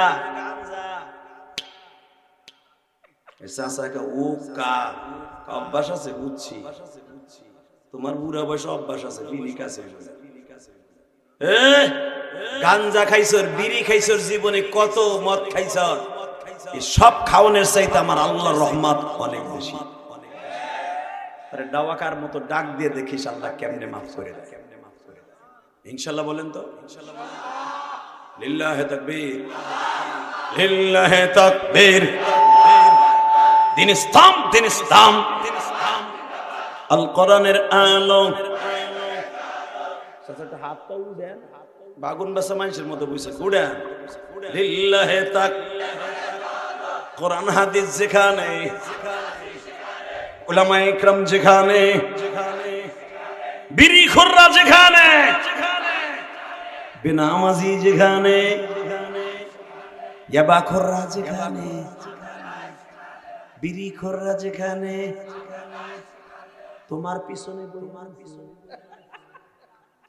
অভ্যাস আছে বুঝছি, তোমার বুড়া বয়সে অভ্যাস আছে, বিড়ি কাছে গাঞ্জা খাইছর, বিড়ি খাইছর, জীবনে কত মদ খাইছর, সব খাওয়ানোর চাইতে আমার আল্লাহর রহমত অনেক বেশি। ডাওয়াকার মতো ডাক দিয়ে দেখিস আল্লাহ কেমনে মাফ করে দেয়। ইনশাআল্লাহ বলেন তো? লিল্লাহি তাকবীর, লিল্লাহি তাকবীর। দিন ইসলাম, দিন ইসলাম, আল কোরআনের আলো, চাচা হাতটা উড়েন, বাগুন বেচা মানুষের মতো বুঝছে, উড়েন লিল্লাহে তাক। কোরআন হাদিস যেখানে, উলামায়ে ইকরাম যেখানে, বিড়ি খোররা যেখানে, বেনামাজি যেখানে, ইয়াবা খোররা যেখানে, বিড়ি খোররা যেখানে, তোমার পিছনে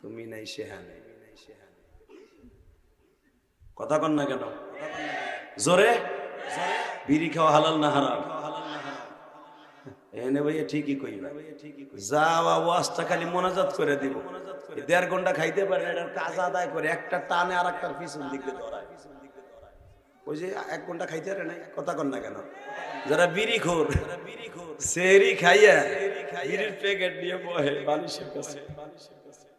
তুমি নাই সেখানে। কথা কন না কেন জোরে? বিড়ি খাওয়া হালাল না হারাম? এনে ভাইয়া ঠিকই কইবা, যা ওয়াজটা খালি মোনাজাত করে দিব, 1.5 ঘন্টা খাইতে পারে এটার কাজ আদায় করে একটা টানে আর একটার পিছন দিকে ধরায়। ওই যে 1 ঘন্টা খাইতে পারে না, কথা কন না কেন? যারা বিড়ি খোর, সেরি খাইয়া বিড়ির প্যাকেট নিয়ে বহে বালিশের কাছে।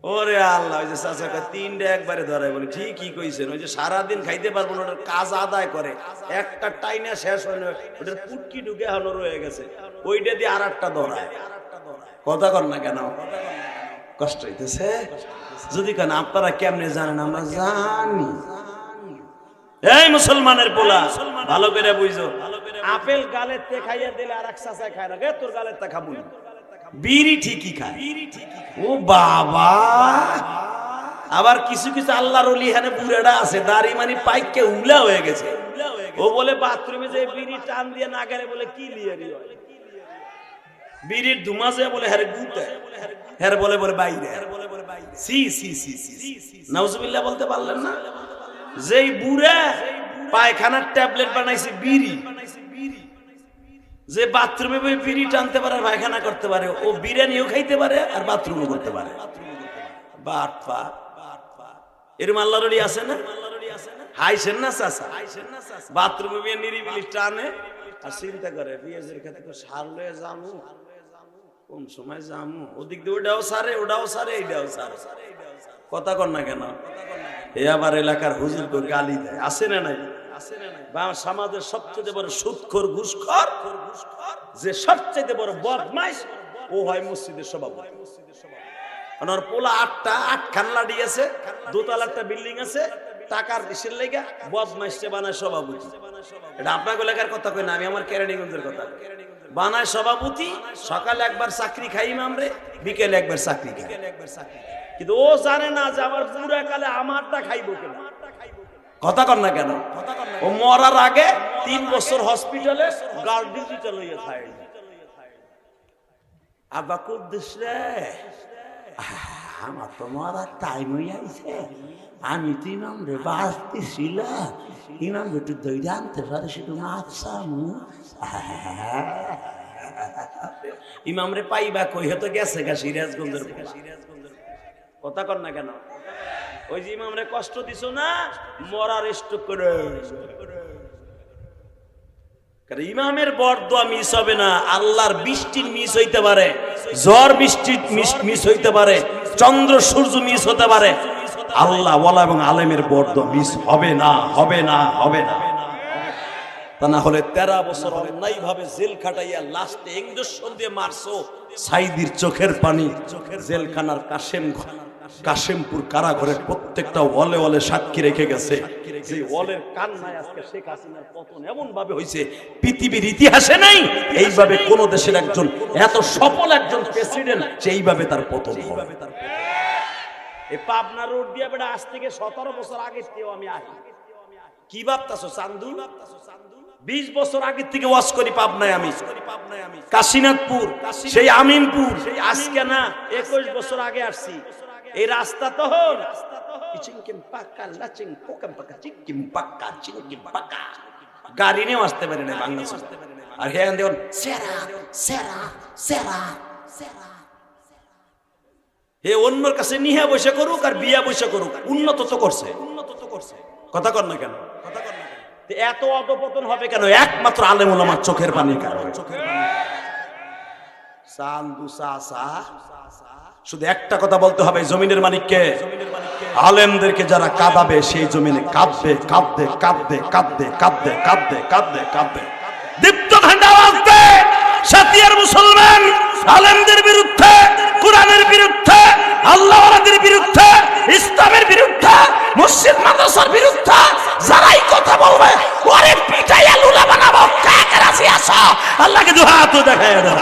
ওরে আল্লাহ, ওই যে চাচা 3টা একবারে ধরায় বলে ঠিকই কইছেন। ওই যে সারাদিন খাইতে পারবো না, ওটার কাজ আদায় করে, একটা টাইনা শেষ হয় না, ওটার পুটকি ঢুকে হানো রয়ে গেছে, ওইটা দিয়ে আর একটা ধরায়। কথা কর না কেন? কষ্ট হইতেছে যদি কেন? আপনারা কেমনে জানেন? আমরা জানি। এই মুসলমানের পোলা ভালো করে বুঝো, আপেল গালের তে খাইয়া দিলে আর এক চাচা খায় না, তোর গালের তে খাবো না। বিড়ি ঠিকই খায়। ও বাবা, আবার কিছু কিছু আল্লাহর ওলি এখানে বুড়াটা আছে, দাড়ি মানে পাইকে উলা হয়ে গেছে, ও বলে বাথরুমে যে বিড়ি টান দিয়ে না গেলে বলে কি লিয়ারি হয়, বিড়ির ধুমাজে বলে হ্যারে গুতে, হ্যারে বলে বলে বাইরে, সি সি সি সি নাউজুবিল্লাহ বলতে পারলেন না? যেই বুড়া পায়খানার ট্যাবলেট বানাইছে বিড়ি, যে বাথরুমে বই বিড়ি টানতে পারে আর পায়খানা করতে পারে, ও বিরিয়ানিও খাইতে পারে আর বাথরুমও করতে পারে। এরকম আল্লাহর ওলি আছে না? হাইছেন না চাচা? বাথরুমে গিয়ে নিরিবিলি টানে আর চিন্তা করে পেঁয়াজের খেতে তো সার লয়ে যামু, কোন সময় যামু, ওদিক দিয়ে ওটাও সারে, ওটাও সারে, এইটাও সারে। কথা কর না কেন? এ আবার এলাকার হুজুরকে গালি দেয়, আছে না নাই? বা সমাজের সবচেয়ে বড় সুদখোর ঘুষখোর, যে সবচেয়ে বড় বদমাইশ, ও হয় মসজিদের সভাপতি। ওর পোলা 8খান লাডি আছে, 2তলা একটা বিল্ডিং আছে, টাকার দেশের লেগে বদমাইশে বানায় সভাপতি। এটা আপনার এলাকার কথা কই না, আমি আমার কেরানীগঞ্জের কথা। বানায় সভাপতি, সকালে একবার চাকরি খাই ইমামরে, বিকেলে একবার চাকরি খাই। কিন্তু ও জানে না যে আমার পুরা কালে আমারটা খাইবো কেন। কথা কর না কেন? ও মরার আগে 3 বছর হসপিটালে গার্ড ডিজিটাল হইয়া থাকে। আব্বা কুদ্দুস রে, আমার তো মরার টাইম হয়ে আইছে, আমি তো ইমাম রে বাঁচতেছিল, ইমাম একটু দইটা আনতে পারে, শুধু মাছামু। ইমাম রে পাইবা কই, হয়তো গেছে গা সিরাজগঞ্জের। কথা কর না কেন? ওই যে ইমামরে কষ্ট দিছো না, মরার স্ট্রোক করে। ইমামের বরদোয়া মিস হবে না, আল্লাহর বৃষ্টির মিস হইতে পারে, ঝড় বৃষ্টির মিস হইতে পারে, চন্দ্র সূর্য মিস হতে পারে, আল্লাহ ওয়ালা এবং আলেমের বরদোয়া মিস হবে না, হবে না, হবে না। তা না হলে 13 বছর অন্যায় ভাবে জেল খাটাইয়া লাস্টে ইঞ্জেকশন দিয়ে মারছো, সাইদির চোখের পানি জেলখানার কাশেমপুর কারাগারের প্রত্যেকটা ওয়ালে ওয়ালে সাক্ষী রেখে গেছে। যে ওয়ালের কান্নায় আজকে শেখ হাসিনার পতন এমন ভাবে হয়েছে, পৃথিবীর ইতিহাসে নাই এইভাবে কোন দেশের একজন এত সফল একজন প্রেসিডেন্ট সেইভাবে তার পতন হবে। এই পাবনা রোড দিয়ে বেটা আজ থেকে 17 বছর আগে থেকেও আমি আহি। কি ভাবতাছো চান্দু? 20 বছর আগে থেকে ওয়াজ করি পাবনায় আমি, কাশীনাথপুর, সেই আমিনপুর, আজকে না 21 বছর আগে আসছি। এই রাস্তা তো হল গাড়ি নিয়েও আসতে পারে না বাংলাদেশ। আর হ্যাঁ দেখুন সেরা সেরা সেরা সেরা, হে অন্যর কাছে নিয়ে বসে করুক আর বিয়া বসে করুক, উন্নত তো করছে, উন্নত তো করছে। কথা কর না কেন? কথা কর না কেন? এত অধপতন হবে কেন? একমাত্র আলেম ওলামার চোখের পানির কারণে। চান্দু চাচা শুধু একটা কথা বলতে হবে, জমিনের মালিককে, আলেমদেরকে যারা কাঁদাবে সেই জমিনে কাঁদবে, কাঁদবে, কাঁদবে, কাঁদবে, কাঁদবে, কাঁদবে, কাঁদবে, কাঁদবে। দীপ্ত ঠান্ডা আওয়াজ দে, সাতিয়ার মুসলমান আলেমদের বিরুদ্ধে, কোরআনের বিরুদ্ধে, আল্লাহওয়ালাদের বিরুদ্ধে, ইসলামের বিরুদ্ধে, মসজিদ মাদ্রাসার বিরুদ্ধে যারাই কথা বলবে ওরে পিটাইয়া লুলা বানাবো। কাকে রাজি আছো? আল্লাহকে দুই হাত দেখায় দাও।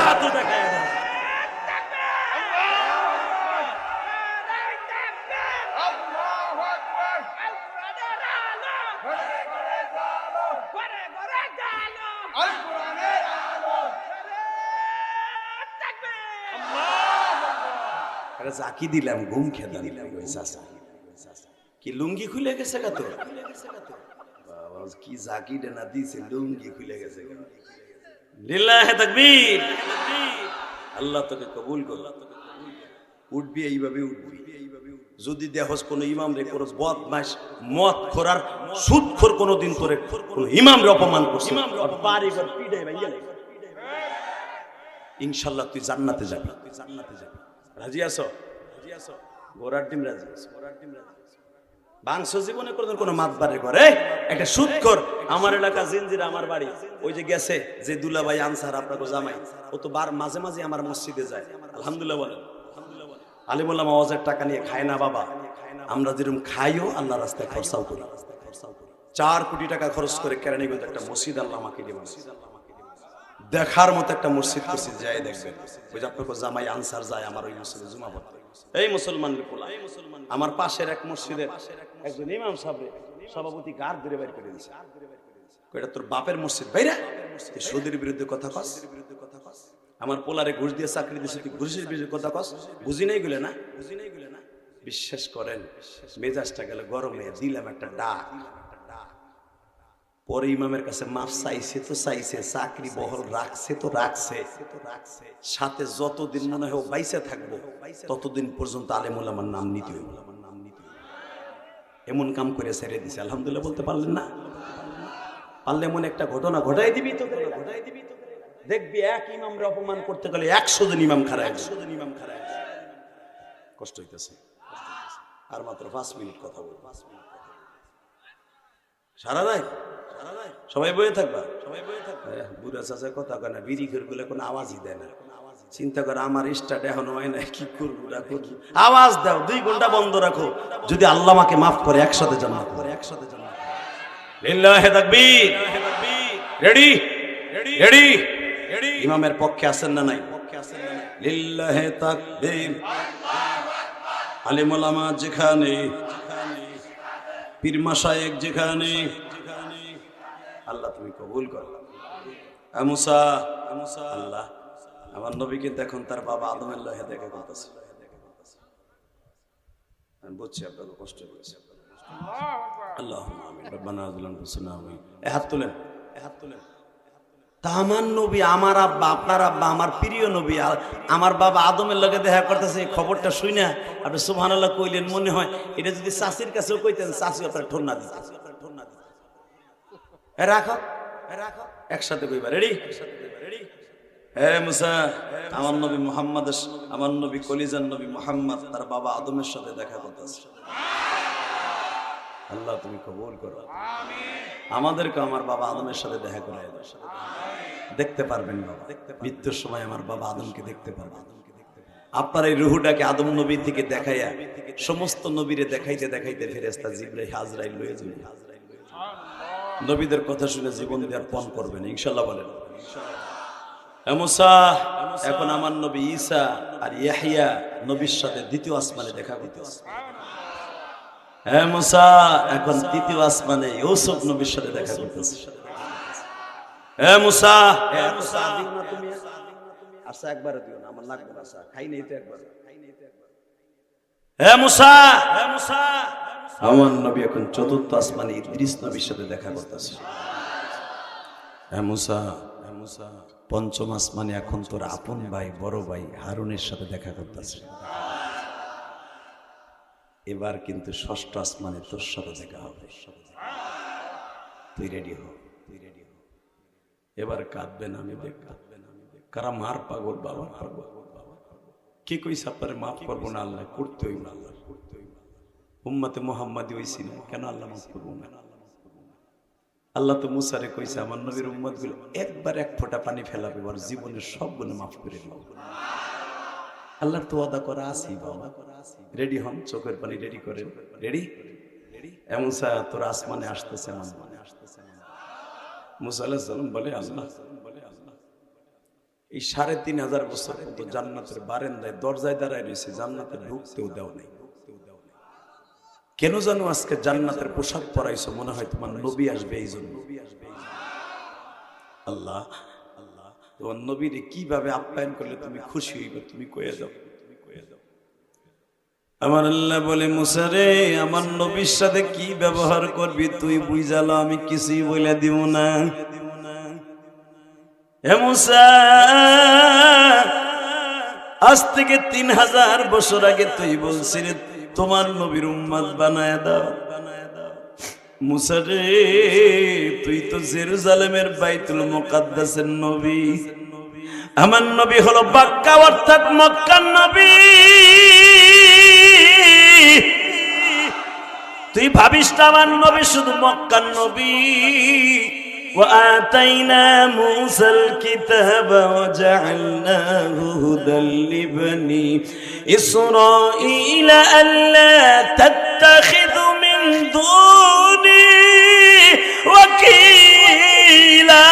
জাকি দিলাম, ঘুম খেতে দিলাম। কি লুঙ্গি খুলে গেছে গা তো? কি জাকি ডানা দিছে, লুঙ্গি খুলে গেছে। লিল্লাহি তাকবীর। আল্লাহ তোকে কবুল করুন। উঠবি এইভাবে উঠবি। যদি দেখস কোন ইমাম রে কোন বদমাশ মদ খোরার সুদখোর কোনদিন তোরে কোন ইমাম রে অপমান করছে, আর বাড়ি ঘর পিড়াই ভাইয়া ইনশাআল্লাহ তুই জান্নাতে যাবি। তুই জান্নাতে যাবি। রাজি আছো? রাজি আছো? ঘোড়ার ডিম রাজি আছো? ঘোড়ার ডিম রাজি আছো? বাংশ জীবনে কোন মাতবারে করে একটা সুদখোর আমার এলাকা জিনজিরা আমার বাড়ি ওই যে গেছে যে দুলাভাই আনসার আপনাকে জামাই, ও তো মাঝে মাঝে আমার মসজিদে যায়। আলহামদুলিল্লাহ বলেন। আলিমুল্লাহ আওয়াজের টাকা নিয়ে খায় না বাবা, আমরা যেরকম খাইও আল্লাহ রাস্তায় খরচাও করি। 4 কোটি টাকা খরচ করে কেরানীগঞ্জে একটা মসজিদ আল্লাহ আমাকে দিয়ে দেখার মতো একটা মসজিদ করছি, যাই দেখবেন। ওই যে আপনাকে জামাই আনসার যায় আমার ওই মসজিদে জুমা পড়তে। এই মুসলমান আমার পাশের এক মসজিদের একজন ইমাম সাহেব সভাপতি গার ধরে বাইর করে দিয়েছে। এটা তোর বাপের মসজিদ বাইরে সুদের বিরুদ্ধে কথা কস, আমার পোলারে ঘুষ দিয়ে চাকরি দিয়েছে, তুই ঘুষের বিরুদ্ধে কথা কস। বুঝি নাই গুলে না, বুঝি নাই গুলে না। বিশ্বাস করেন মেজাজটা গেল গরম হয়ে দিলাম একটা ডাক। পরে ইমামের কাছে মাফ চাইছে তো চাইছে, চাকরি বহল রাখছে তো রাখছে, সাথে যতদিন মনে হয় বাইসে থাকবো ততদিন পর্যন্ত আলেমুল আমার নাম নিতে হইব। এমন কাম করে ছেড়ে দিছে। আলহামদুলিল্লাহ বলতে পারলেন না? পারলে এমন একটা ঘটনা ঘটাই দিবি তো, ঘটাই দিবি তো। দেখবি এক ইমামরে অপমান করতে গেলে 100 জন ইমাম খারাপ, 100 জন ইমাম খারাপ। কষ্ট হইতেছে। আর মাত্র 5 মিনিট কথা বলবো। সারা রাত সবাই বয়ে থাকবা, সবাই বয়ে থাকবা। বুড়া চাচার কথা কয় না, বিড়ি করে বলে কোনো আওয়াজই দেয় না। চিন্তা করে আমার স্টার্ট এখনো হয় না, কি করবো রাখো, আওয়াজ দাও, 2 ঘন্টা বন্ধ রাখো। যদি আল্লাহ আমাকে মাফ করে একসাথে জান্নাত করে, একসাথে জান্নাত। লিল্লাহি তাকবীর। Ready ready ready. ইমামের পক্ষে আছেন না নাই? পক্ষে আছেন না নাই? লিল্লাহি তাকবীর। আলিম ওলামা যেখানে, পীর মাশায়েখ যেখানে, আল্লাহ তুমি কবুল করো। মুসা আল্লাহ আমার নবীকে দেখুন তার বাবা আদমের লহে দেখা করতেছে। আমি বুঝছি আপনাকে কষ্ট হয়েছে। আল্লাহুম্মা আমিন। রব্বানা যালামনা আনফুসানা। হাত তুলেন, হাত তুলেন। তা আমার নবী, আমার আব্বা, আপনার আব্বা, আমার প্রিয় নবী, আমার বাবা আদমের লগে দেখা করতেছে, এই খবরটা শুই না আপনি সুবহানাল্লাহ কইলেন। মনে হয় এটা যদি চাষির কাছেও কইতেন, চাষি আপনার ঠোনা দিত। রাখো রাখো, একসাথে কইবা। Ready ready. হে মুসা, আমার নবী মুহাম্মদ, আমার নবী কলিজার নবী মুহাম্মদ তার বাবা আদমের সাথে দেখা করতেছে। আল্লাহ তুমি কবুল করো। আমাদেরকে আমার বাবা আদমের সাথে দেখা করে দেখতে পারবেন বাবা। মৃত্যুর সময় আমার বাবা আদমকে দেখতে পারবেন। আপনার এই রুহুটাকে আদম নবী থেকে দেখাইয়া সমস্ত নবীরে দেখাইতে দেখাইতে ফেরেশতা জিবরাইল আজরাইল লয়ে যাবে। নবীদের কথা শুনে জীবন দেওয়ার পণ করবেন ইনশাআল্লাহ বলেন। মুসা, এখন আমার নবী ঈসা আর ইয়াহইয়া নবীর সাথে দ্বিতীয় আসমানে দেখা করতেছে। হে মুসা, এখন তৃতীয় আসমানে ইউসুফ নবীর সাথে দেখা করতেছে। হে মুসা, তুমি আশা একবার দিও না, আমার লাগবে না, আশা খাই নেই তো একবার। হে মুসা, হে মুসা, আমার নবী এখন চতুর্থ আসমানে ইদ্রিস নবীর সাথে দেখা করতেছে। হে মুসা, হে মুসা, পঞ্চম আসমানে এখন তোর আপন ভাই বড় ভাই হারুনের সাথে দেখা করতেছে। এবার কিন্তু ষষ্ঠ আসমানে তোর সাথে দেখা হবে। তুই রেডি হ, তুই রেডি হ। এবার কাঁদবেন, আমি দেখ কাঁদবেন, আমি দেখ। কারা মার পাগল, বাবা পাগল। কি কইস আপনারে মাফ করবো না? আল্লাহ করতে হইব না, আল্লাহ করতে হইব। উম্মতে মুহাম্মাদি হইছি না, কেন আল্লাহ মাফ করবো না? আল্লাহ তো মুসারে কইছে আমার নবীর উম্মত গুলো একবার 1 ফোঁটা পানি ফেলাবে, ওর জীবনের সব গুলো মাফ করে দেব। আল্লাহর তো ওয়াদা করা আছেই বাবা। রেডি হন, চোখের পানি রেডি করেন। রেডি? এমন তোর আসমানে আসতেছে, আসমানে আসতেছে। মুসা আলাইহিস সালাম বলে, আল্লাহ এই ৩,৫০০ বছর তো জান্নাতের বারান্দায় দরজায় দাঁড়ায় রয়েছে, জান্নাতে ঢুকতেও দেও নাই। কেন জানো আজকে জান্নাতের পোশাক পরাইছো? মনে হয় তোমার নবী আসবে এই জন্য। আল্লাহ আল্লাহ, তোমার নবীরে কিভাবে আপ্যায়ন করলে তুমি খুশি হইবে, তুমি কয়ে যাও। আমার আল্লাহ বলে, মুসা রে, আমার নবীর সাথে কি ব্যবহার করবি তুই বুঝালো, আমি কিছুই বলে দিব না। হে মুসা, আজ থেকে ৩,০০০ বছর আগে তুই বলছিলি তোমার নবীর উম্মত বানায় দাও। মুসা রে, তুই তো জেরুজালেমের বাইতুল মুকাদ্দাসের নবী, আমার নবী হলো মক্কা অর্থাৎ মক্কার নবী। তুই ভাবিস না আমার নবী শুধু মক্কার নবী। وآتينا موسى الكتاب وجعلناه هدى لبني إسرائيل ألا تتخذوا من دوني وكيلا।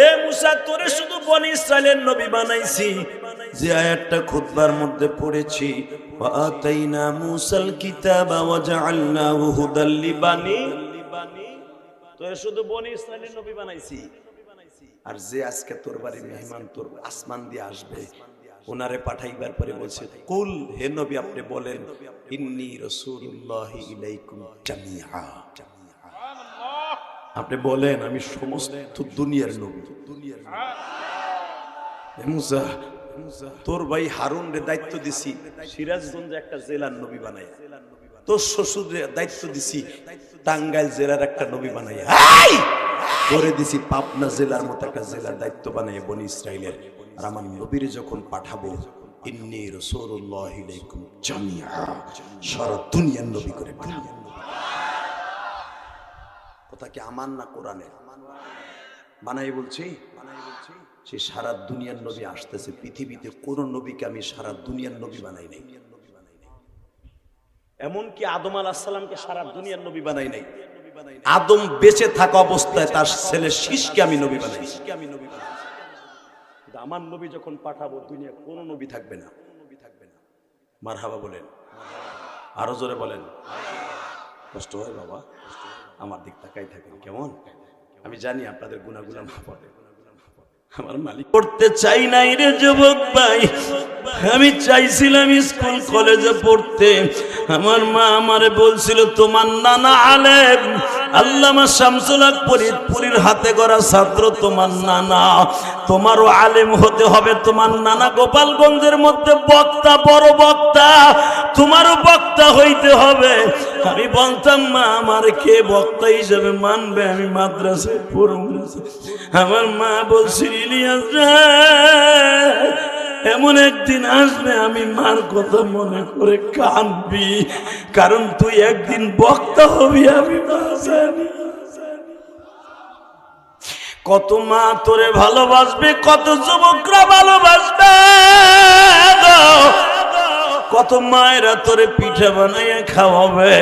এ মুসা, তোরে শুধু বনি ইসরাইলের নবী বানাইছি, যে আয়াতটা খুতবার মধ্যে পড়েছি, ওয়াতাইনা মুসাল কিতাবা ওয়াজআলনাহু হুদাল লিবানি, তোরে শুধু বনি ইসরাইলের নবী বানাইছি। আর যে আজকে তোর বাড়ি মেহমান, তোর আসমান দিয়ে আসবে, ওনারে পাঠাইবার পরে বলছে, কুল, হে নবী আপনি বলেন, ইন্নী রাসূলুল্লাহি ইলাইকুম জামিআ, আপনি বলেন আমি সমস্ত দুনিয়ার নবী। মুসা, তোর ভাই হারুন রে দায়িত্ব দিছি সিরাজগঞ্জে একটা জেলার নবী বানাই, তোর শ্বশুরের দায়িত্ব দিছি টাঙ্গাইল জেলার একটা নবী বানাই, করে দিছি পাবনা জেলার মতো একটা জেলার দায়িত্ব বানাই বনি ইসরাইলের। আর আমার নবীরে যখন পাঠাবো, ইন্নী রাসূলুল্লাহি ইলাইকুম জামিআ, সারা দুনিয়ার নবী করে পাঠাবো। কথা কি আমার না কোরআনের? বানাই বলছি, সে সারা দুনিয়ার নবী আসতেছে। পৃথিবীতে কোন নবীকে আমি সারা দুনিয়ার নবী বানাই নাই, এমনকি আদম আলাইহিস সালামকে সারা দুনিয়ার নবী বানাই নাই। আদম বেঁচে থাকা অবস্থায় তার ছেলে শীষকে আমি নবী বানাই। আমার নবী যখন পাঠাবো, দুনিয়া কোন নবী থাকবে না। মারহাবা বলেন, আরো জোরে বলেন। কষ্ট হয় বাবা, আমার দিক তাকাই থাকেন কেমন? আমি জানি আপনাদের গুনাহগুলো মাফ হবে। আমার মালিক পড়তে চাই নাই রে যুবক ভাই, আমি চাইছিলাম স্কুল কলেজে পড়তে। আমার মা আমারে বলছিল, তোমার নানা আলেম আল্লামা শামসুল হক ফরিদপুরের হাতে গড়া ছাত্র তোমার নানা, তোমারও আলেম হতে হবে। তোমার নানা গোপালগঞ্জের মধ্যে বক্তা, বড় বক্তা, তোমারও বক্তা হইতে হবে। আমি বলতাম, মা আমার কে বক্তা হিসেবে মানবে? আমি মাদ্রাসায় পড়ব। আমার মা বলছিল, ইলিয়াস এমন একদিন আসবে আমি মার কথা মনে করে কাঁদবি, কারণ তুই একদিন বক্তা হবি। আমি মা জানি কত মা তোরে ভালোবাসবে, কত যুবকরা ভালোবাসবে, কত মায়েরা তোরে পিঠা বানাইয়া খাওয়াবে।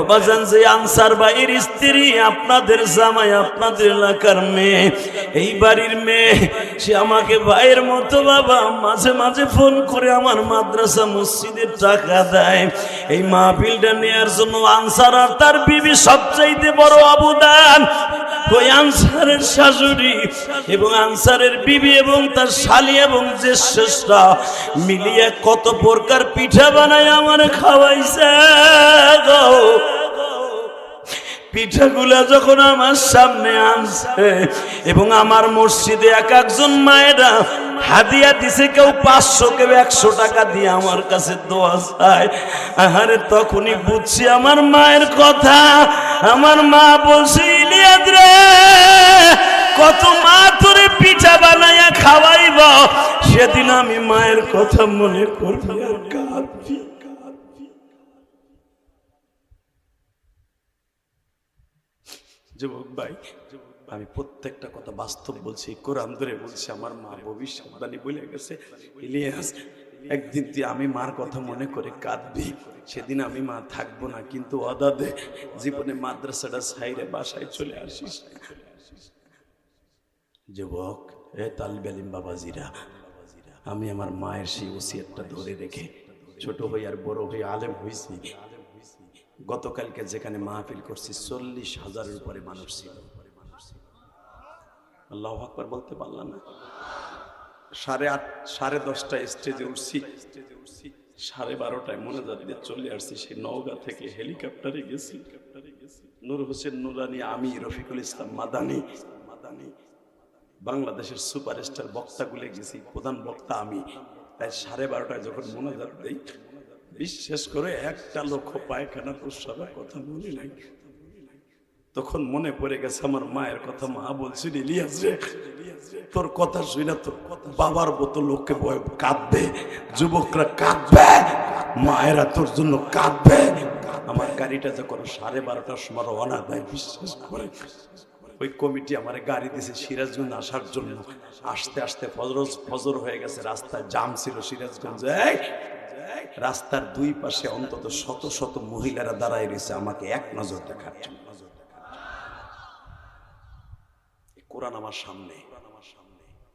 বাজান, যে আনসার ভাইয়ের স্ত্রী, আপনাদের জামাই, আপনাদের এলাকার মেয়ে, এই বাড়ির মেয়ে, সে আমাকে ভাইয়ের মতো বাবা মাঝে মাঝে ফোন করে আমার মাদ্রাসা মসজিদের টাকা দেয়। এই মাহফিলটা নেওয়ার জন্য আনসার আর তার বিবি সবচাইতে বড় অবদান। ওই আনসারের শাশুড়ি এবং আনসারের বিবি এবং তার শালি এবং জ্যেষ্ঠরা মিলিয়ে কত প্রকার পিঠা বানায় আমার খাওয়াইছে গো। পিঠাগুলা যখন আমার সামনে আনছে এবং আমার মসজিদে এক একজন মায়েরা হাদিয়া দিছে, কেউ 500, কেউ 100 টাকা দিয়ে আমার কাছে দোয়া চায়। আরে তখনই বুঝছি আমার মায়ের কথা। আমার মা বলছে, ইলিয়াস রে, কত মা তোরে পিঠা বানাইয়া খাওয়াইব, সেদিন আমি মায়ের কথা মনে করবি আর কাঁদবি। যুবক ভাই, আমি প্রত্যেকটা কথা বাস্তব বলছি, কোরআন ধরে বলছি। আমার মা ভবিষ্যৎবাণী বলে গেছে, ইলিয়াস একদিন তুই আমি মার কথা মনে করে কাঁদবি, সেদিন আমি মা থাকবো না, কিন্তু ওয়াদা দে জীবনে মাদ্রাসাটা ছাইরে বাসায় চলে আসিস। যুবক, এ তালিবে ইলম বাবাজিরা, আমি আমার মায়ের সেই ওসিয়তটা ধরে রেখে ছোট হই আর বড় হয়ে আলেম হয়েছি। গতকালকে যেখানে মাহফিল করছি 40,000-এর উপরে মানুষ ছিল। আল্লাহু আকবার বলতে পারলাম না। 8:30 10:30 স্টেজে উঠছি, 12:30টায় মোনাজাত দিয়ে চলে আসছি। সেই নওগাঁ থেকে হেলিকপ্টারে গেছি। নূর হোসেন নুরানি, আমি রফিকুল ইসলাম মাদানি, বাংলাদেশের সুপারস্টার বক্তাগুলো গেছি, প্রধান বক্তা আমি। তাই 12:30টায় যখন মোনাজাত দেই, বিশ্বাস করে একটা লক্ষ পায়খানা প্রস্রাবের কথা মনে নাই। তখন মনে পড়ে গেছে আমার মায়ের কথা। মা বলছিল, ইলিয়াস রে, তোর কথা শুনে তোর বাবার মতো লোককে কাঁদবে, যুবকরা কাঁদবে, মায়েরা তোর জন্য কাঁদবে। আমার গাড়িটা যখন 12:30টার সময় রওনা দেয়, বিশ্বাস করে ওই কমিটি আমার গাড়ি দিয়েছে সিরাজগঞ্জ আসার জন্য। আসতে আসতে ফজর হয়ে গেছে, রাস্তায় জাম ছিল সিরাজগঞ্জে। রাস্তার দুই পাশে অন্তত শত শত মহিলারা দাঁড়ায় রয়েছে আমাকে এক নজর দেখার জন্য। কোরআন আমার সামনে।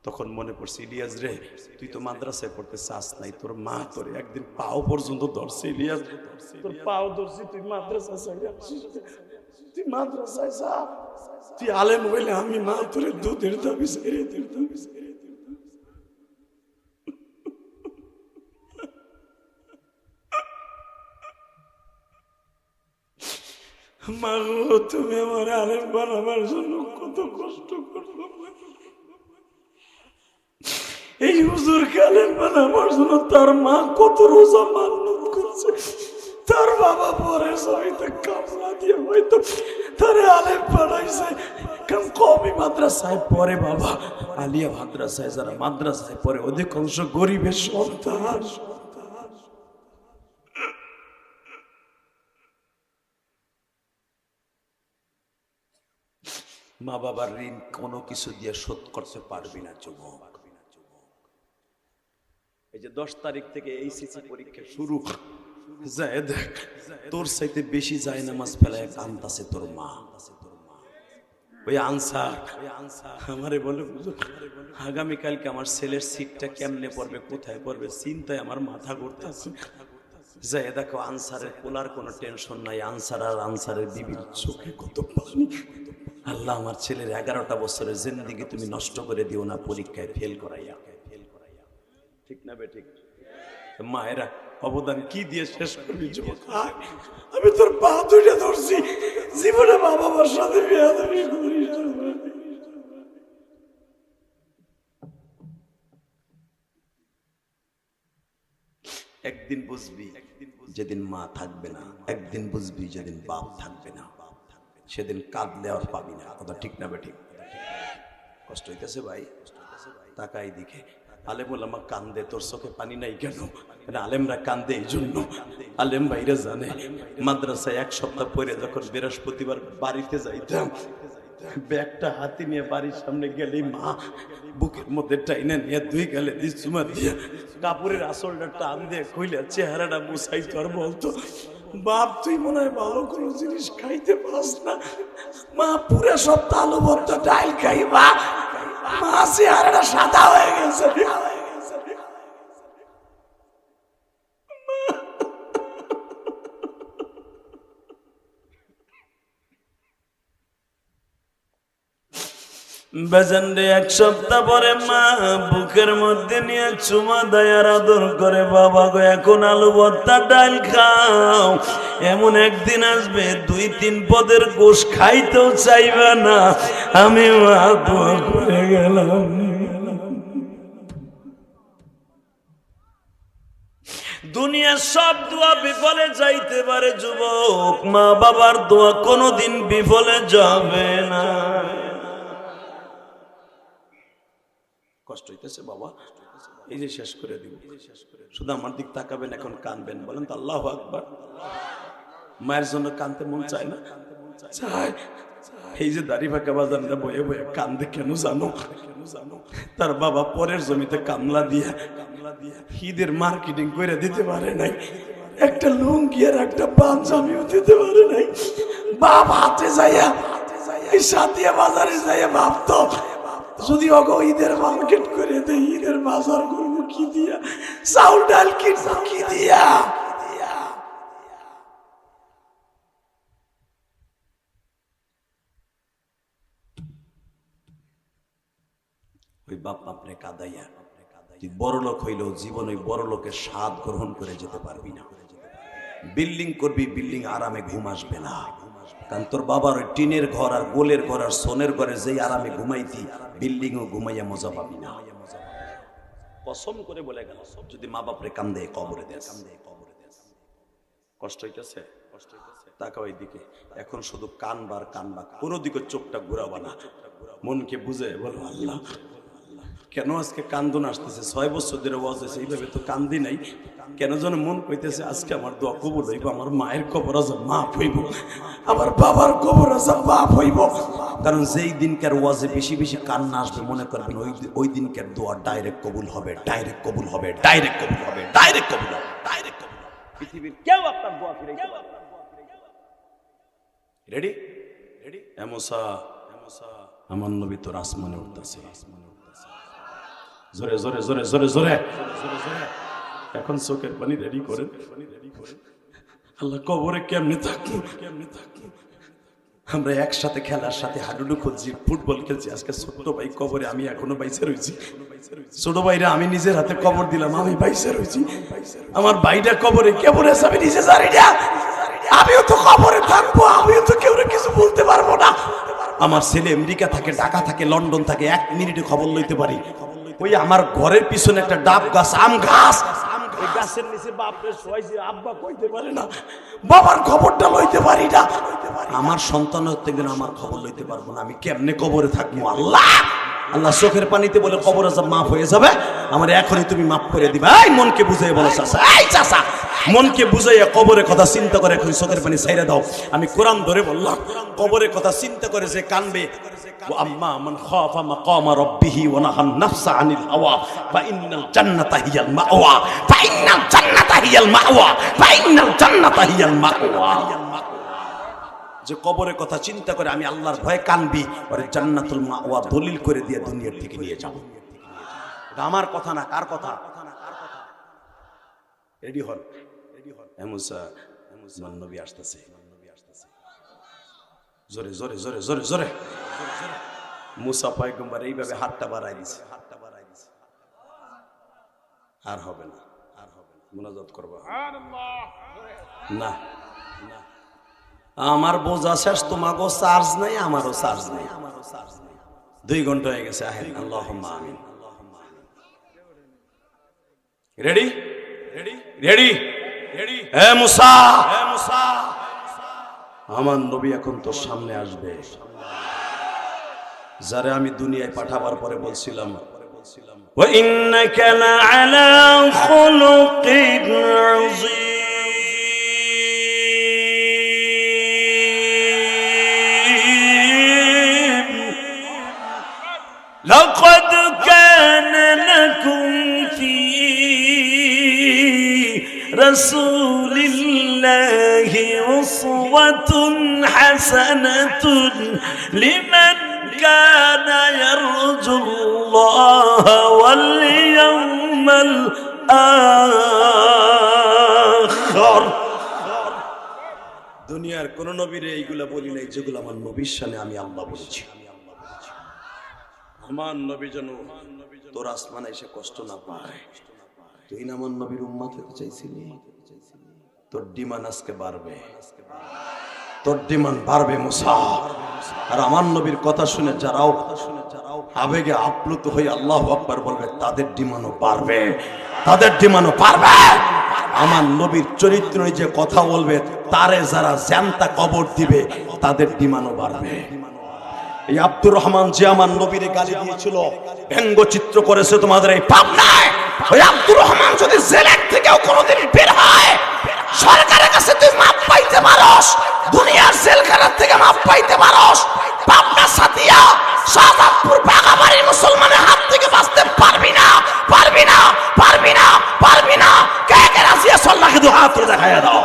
তখন মনে পড়ছে, ইলিয়াস রে, তুই তো মাদ্রাসায় পড়তে চাস নাই, তোর মা তোর একদিন পাও পর্যন্ত ধরছে। ইলিয়াস, তোর পাও ধরছি, তুই মাদ্রাসায় তুই মাদ্রাসায় যা, তুই আলেম হইলে আমি মা তোরে দুধের দাবি ছেড়ে দিতাম। মা গো, তুমি আমার আলেম বানাবার জন্য কত কষ্ট করলো। এই হুজুরকে আলেম বানাবার জন্য তার মা কত রোজা মান্নত করছে। তার বাবা পরে জমিতে কামলা দিয়ে হয়তো তারে আলেম বানাইছে। কারণ কওমি মাদ্রাসায় পড়ে বাবা, আলিয়া মাদ্রাসায় যারা মাদ্রাসায় পড়ে অধিকাংশ গরিবের সন্তান। মা বাবার ঋণ কোনো কিছু দিয়ে শোধ করতে পারবি না যুবক। এই যে 10 তারিখ থেকে এইচএসসি পরীক্ষা শুরু, যায় দেখ তোর চাইতে বেশি যায় নামাজ ফেলায় কান্দাছে তোর মা। ওই আনসার আমারে বলে, আগামীকালকে আমার ছেলের সিটটা কেমনে পড়বে, কোথায় পড়বে, চিন্তায় আমার মাথা ঘুরতেছে। যায় দেখো, আনসারের পোলার কোনো টেনশন নাই, আনসার আর আনসারের বিবির চোখে কত পানি। আল্লাহ আমার ছেলের 11টা বছরের জিন্দেগি তুমি নষ্ট করে দিও না পরীক্ষায় ফেল করাইয়া। ঠিক না বে ঠিক? মায়েরা অবদান কি দিয়ে শেষ করবি যুবক? আমি তোর পা দুইটা ধরছি, জীবনে মা বাবার সাথে বেয়াদবি করিস না। একদিন বুঝবি যেদিন মা থাকবে না, একদিন বুঝবি যেদিন বাপ থাকবে না, সেদিন কাঁদলে আর পাবি না। কথা ঠিক না বে ঠিক? কষ্ট হইতেছে ভাই? তাকাই দিকে আলেম ওলামা কান্দে, তোর চোখে পানি নাই কেন? আলেমরা কান্দে এই জন্য, আলেম ভাইরা জানে। মাদ্রাসায় 1 সপ্তাহ পরে যখন বৃহস্পতিবার বাড়িতে যাইতাম, ব্যাগটা হাতে নিয়ে বাড়ির সামনে গেলেই মা বুকের মধ্যে টাইনা নিয়ে 2 গালে দিয়ে চুমা দিয়ে কাপড়ের আসলটা টান দিয়ে কইলে চেহারাটা মুছাইতো আর বলতো, বাপ তুই মনে হয় ভালো কোনো জিনিস খাইতে পাস না, মা পুরো সপ্তাহ আলু ভর্তা ডাল খাইবা, মা চেহারাটা সাদা হয়ে গেছে। বেজন্ডে 1 সপ্তাহ পরে মা বুকের মধ্যে নিয়ে চুমা দেয় আর আদর করে, বাবা গো এখন আলু ভর্তা ডাল খাও। এমন একদিন আসবে 2-3 পদের গোশ খাইতেও চাইবে না। আমি মা দোয়া করে গেলাম। দুনিয়ার সব দোয়া বিফলে যাইতে পারে যুবক, মা বাবার দোয়া কোনোদিন বিফলে যাবে না। কষ্ট হইতেছে বাবা, এই যে শেষ করে দিব, শুধু আমার দিক তাকাবেন, এখন কানবেন, বলেন তো আল্লাহু আকবার। মায়ের জন্য কানতে মন চায় না? চায়। এই যে দাড়ি ফাঁকা বাজানটা বয়ে বয়ে কান্দে কেন জানো? তার বাবা পরের জমিতে কামলা দিয়া ঈদের মার্কেটিং করে দিতে পারে নাই, একটা লুঙ্গি আর একটা পাঞ্জাবিও দিতে পারে নাই। বাপ হাতে যাইয়া এই সাতিয়া বাজারে যাইয়া ভাবতো যদি ওগো ঈদের মার্কেট করে দেয়, ঈদের বাজার করবো কি দিয়া, চাউল ডাল কিনবো কি দিয়া। ওই বাপ আপনি কাঁদাইয়া তুই বড় লোক হইলেও জীবন ওই বড় লোকের স্বাদ গ্রহণ করে যেতে পারবি না। বিল্ডিং করবি, বিল্ডিং আরামে ঘুম আসবে না, কারণ তোর বাবার ওই টিনের ঘর আর গোলের ঘর আর সোনের ঘরে যেই আরামে ঘুমাইতি, বিল্ডিং ও ঘুমাইয়া মজা পাবি না। কসম করে বলে গেল, যদি মা বাপরে কান্দে কবরে দেয়, কষ্ট হইতেছে, তাকাও এইদিকে। এখন শুধু কানবার কানবা, কোনো দিকে চোখটা ঘুরাবা না, মনকে বুঝে বলো আল্লাহ কেন আজকে কান্দন আসতেছে? 6 বছর ধরে ওয়াজ হয়েছে, এইভাবে তো কান্দি নাই, কেন যেন মন কইতেছে আজকে আমার দোয়া কবুল হইব, আমার মায়ের কবর আজাব মাফ হইব, আমার বাবার কবর আজাব মাফ হইব। কারণ যেই দিনকার ওয়াজে বেশি বেশি কান্না আসবে, মনে করবেন ওই দিনকার দোয়া ডাইরেক্ট কবুল হবে, ডাইরেক্ট কবুল হবে, ডাইরেক্ট কবুল হবে, ডাইরেক্ট কবুল হবে, ডাইরেক্ট কবুল হবে। পৃথিবীর কেউ আপনার দোয়া ফিরাইতে পারবে না। রেডি রেডি এমসা আমার নবী তোর আসমানে উঠতেছে, জোরে জোরে জোরে জোরে জোরে। এখন চোখের পানি রেডি করেন, আল্লাহ কবরে কেমনে থাকবো, কেমনে থাকবো। আমরা একসাথে খেলার সাথে হাডুডু খুঁজছি, ফুটবল খেলছি, আজকে ছোট্ট ভাই কবরে, আমি এখনো বাইসে রয়েছি। ছোট ভাইরা আমি নিজের হাতে কবর দিলাম, আমি বাইসে রয়েছি। আমার ভাইটা কবরে কেবরে আছে, আমি নিজে জানি না, আমিও তো কবরে থাকবো, আমিও তো কেউ কিছু বলতে পারবো না। আমার ছেলে আমেরিকা থাকে, ঢাকা থাকে, লন্ডন থাকে, 1 মিনিটে খবর লইতে পারি। ওই আমার ঘরের পিছনে একটা ডাব গাছ, আম গাছ, ওই গাছের নিচে বাপরে শোয়াইছে, আব্বা কইতে পারে না, বাবার খবরটা লইতে পারি না। আমার সন্তান হতে গেলে আমার খবর লইতে পারবো না, আমি কেমনে কবরে থাকবো? আল্লাহ আল্লাহ চোখের পানিতে বলে কবর আজাব মাফ হয়ে যাবে, আমার এখনই তুমি মাফ করে দিবা। এই মনকে বুঝাই বলো চাচা, এই চাচা মনকে বুঝাইয়া কবরের কথা চিন্তা করে এখন চোখের পানি ছাইড়া দাও। আমি কোরআন ধরে বললাম, কবরের কথা চিন্তা করে যে কানবে, আম্মা মান খাফা মাকামা রাব্বিহি ওয়া নাহান নাফসা আনিল হাওয়া ফাইন্নাল জান্নাতা হিয়াল মাওয়া, ফাইন্নাল জান্নাতা হিয়াল মাওয়া, ফাইন্নাল জান্নাতা হিয়াল মাওয়া। যে কবরের কথা চিন্তা করে আমি আল্লাহর ভয়ে কানবি, ওরে জান্নাতুল মাওয়া দলিল করে দিয়ে দুনিয়ার থেকে নিয়ে যাব। এটা আমার কথা না, কার কথা? রেডি হন, রেডি হন। মুসা নবী আসতেছে, জোরে জোরে জোরে জোরে জোরে। মুসা পয়গম্বর এইভাবে হাতটা বাড়াই দিছে, হাতটা বাড়াই দিছে। আর হবে না, আর হবে না, মুনাজাত করবা না, না। আমার বোঝা শেষ, তোমাকেও চার্জ নাই, আমারও চার্জ নাই, 2 ঘন্টা হয়ে গেছে। আহেন আল্লাহুম্মা আমিন। Ready ready ready ready. হে মুসা, হে মুসা, আমার নবী এখন তোর সামনে আসবে, যারে আমি দুনিয়ায় পাঠাবার পরে বলছিলাম ওয়া ইন্নাকা লাআলা খুলুকিন আযীম। لقد كان لكم في رسول الله أسوة حسنة لمن كان يرجو الله واليوم الآخر। দুনিয়ার কোন নবীরে এইগুলা বলি নাই যেগুলো আমার নবীর শানে আমি আল্লাহ বলেছি। আমার নবী যেন তোর আসমানে এসে কষ্ট না পায়। তুই না আমার নবীর উম্মত হতে চাইছিলি, তোর ডিমান্ড আজকে বাড়বে, তোর ডিমান্ড বাড়বে মুসা। আর আমার নবীর কথা শুনে যারাও আবেগে আপ্লুত হয়ে আল্লাহু আকবার বলবে, তাদের ডিমান্ডও বাড়বে, তাদের ডিমান্ডও বাড়বে। আমার নবীর চরিত্র যে কথা বলবে, তারে যারা জ্যান্তা কবর দিবে, তাদের ডিমান্ডও বাড়বে। এই আব্দুর রহমান যে আমার নবীরে গালি দিয়েছিল, ব্যঙ্গচিত্র করেছে, তোমাদের এই পাপ নাই। ওই আব্দুর রহমান যদি জেলের থেকেও কোনোদিন বের হয়, সরকারের কাছে তুই মাপ পাইতে পারস, দুনিয়ার জেলখানার থেকে মাপ পাইতে পারস, সাথিয়া শাহজাদপুর বাগাবাড়ির মুসলমানের হাত থেকে বাঁচতে পারবি না, পারবি না, পারবি না, পারবি না। কে কে রাজি আছো আল্লাহকে দু হাত তুলে দেখাইয়া দাও।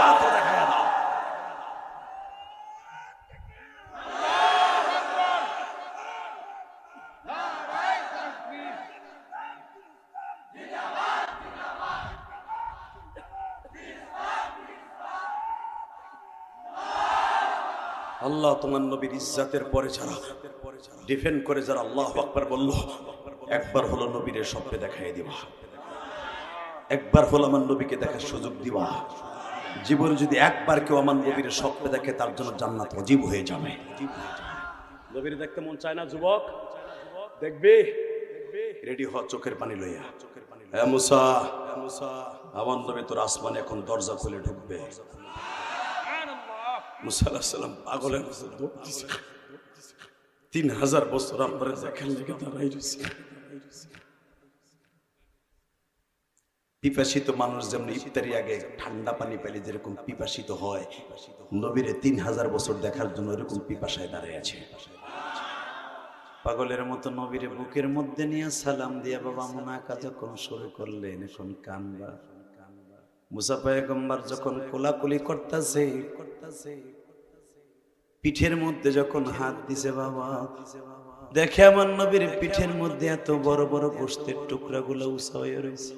আল্লাহ তোমার নবীর ইজ্জতের পরে যারা ডিফেন্ড করে, যারা আল্লাহু আকবার বলল, একবার হলো নবীর স্বপ্নে দেখাই দিবা, একবার হলো আমার নবীকে দেখার সুযোগ দিবা। জীবনে যদি একবার কেউ আমার নবীর স্বপ্নে দেখে, তার জন্য জান্নাত ওয়াজিব হয়ে যাবে। নবীর দেখতে মন চায় না যুবক? দেখবি? রেডি হ, চোখের পানি লইয়া। হ্যাঁ মুসা, আমার নবী তোর আসমানে এখন দরজা খুলে ঢুকবে। মুসা আলাইহিস সালাম পাগলের মতো দৌড় দিছে। 3000 বছর আপনারা দেখার লেগে দাঁড়াই রয়েছে। পিপাসিত মানুষ যেমন ইফতারি আগে ঠান্ডা পানি পেলে যেরকম পিপাসিত হয়, নবীরে 3000 বছর দেখার জন্য এরকম পিপাসায় দাঁড়িয়ে আছে। পাগলের মতো নবীরে বুকের মধ্যে নিয়ে সালাম দিয়া বাবা মুনাকা যখন শুরু করলেন, এখন কানবা। মুসা পয়গম্বর যখন কোলাকুলি করতেছে, পিঠের মধ্যে যখন হাত দিছে, বাবা দেখে আমার নবীর পিঠের মধ্যে এত বড় বড় গোশতের টুকরা গুলো উঁচা হয়ে রয়েছে।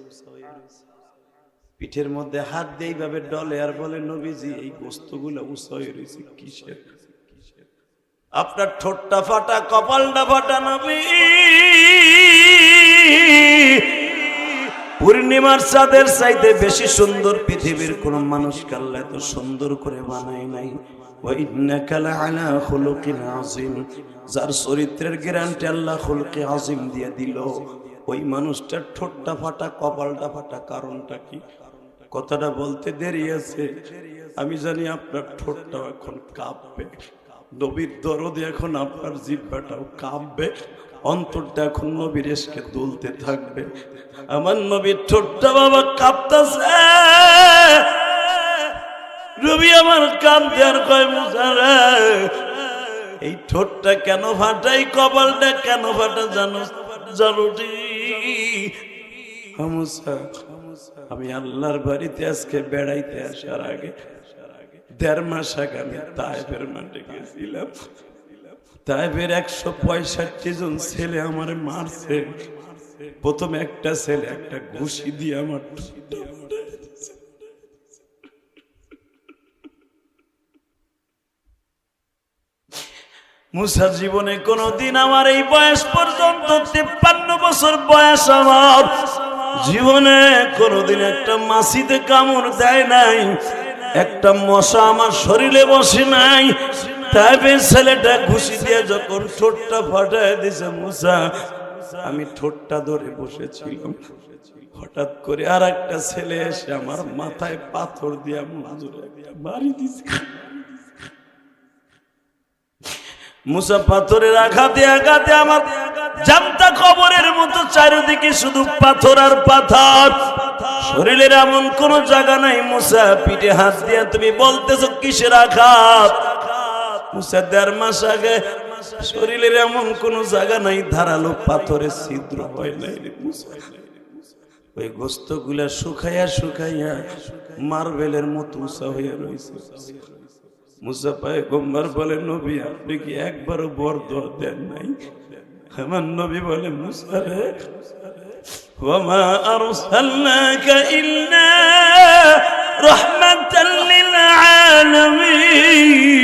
পিঠের মধ্যে হাত দিয়ে এইভাবে ডলে আর বলে, নবীজি এই গোশত গুলো উঁচা হয়ে রয়েছে কিসের? আপনার ঠোঁটটা ফাটা, কপালটা ফাটা নবী। পূর্ণিমার চাঁদের চাইতে বেশি সুন্দর পৃথিবীর কোন মানুষকে আল্লাহ এত সুন্দর করে বানায় নাই। যার চরিত্রের গ্যারান্টি আল্লাহ খুলকে আজিম দিয়ে দিল, ওই মানুষটার ঠোঁটটা ফাটা, কপালটা ফাটা, কারণটা কি? কথাটা বলতে দেরি আছে, আমি জানি আপনার ঠোঁটটাও এখন কাঁপবে, নবীর দরদে এখন আপনার জিহ্বাটাও কাঁপবে, অন্তরটা এখন নবীর এসকে দুলতে থাকবে। আমার নবীর ঠোঁটটা বাবা কাঁপতেছে। নবী আমার কাঁদতে আর কয়, মুসা রে এই ঠোঁটটা কেন ফাটাই, কপালটা কেন ফাটা জানো? জানুটি মুসা, আমি আল্লাহর বাড়িতে আজকে বেড়াইতে আসার আগে 1.5 মাস আগে আমি তায়েফের মাঠে গেছিলাম। তায়েফের 165 জন ছেলে আমার মারছে। প্রথম একটা ছেলে একটা ঘুষি দিয়ে আমার ঠোঁটটা ফাটাই দিয়েছে। মুসা জীবনে কোনদিন আমার এই বয়স পর্যন্ত 53 বছর বয়স, আমার জীবনে কোনদিন একটা মাছিতে কামড় দেয় নাই, একটা মশা আমার শরীরে বসে নাই। তাই ছেলেটা ঘুষি দিয়ে যখন ঠোঁটটা ফাটায় দিছে, মুসা আমি ঠোঁটটা ধরে বসেছিলাম, হঠাৎ করে আর একটা ছেলে এসে আমার মাথায় পাথর দিয়ে মারি দিছে। মুসা পাথরের আঘাতে আঘাতে আমার জামটা কবরের মতো চারিদিকে শুধু পাথর আর পাথর, শরীরের এমন কোন জায়গা নাই। মুসা পিঠে হাত দিয়ে তুমি বলতেছো কিসের আঘাত? মুসা 1.5 মাস আগে শরীরের এমন কোন জায়গা নাই ধারালো পাথরের ছিদ্র হয় নাই রে মুসা। ওই গোস্ত গুলা শুকাইয়া শুকাইয়া মার্বেলের মতো উঁচা হইয়া রয়েছে। মুসা পয়গম্বর বলে, নবী আপনি কি একবারও বরদোয়া দেন নাই? আমার নবী বলে, মুসা রে ওয়ামা আরসালনাকা ইল্লা রাহমাতাল লিল আলামিন।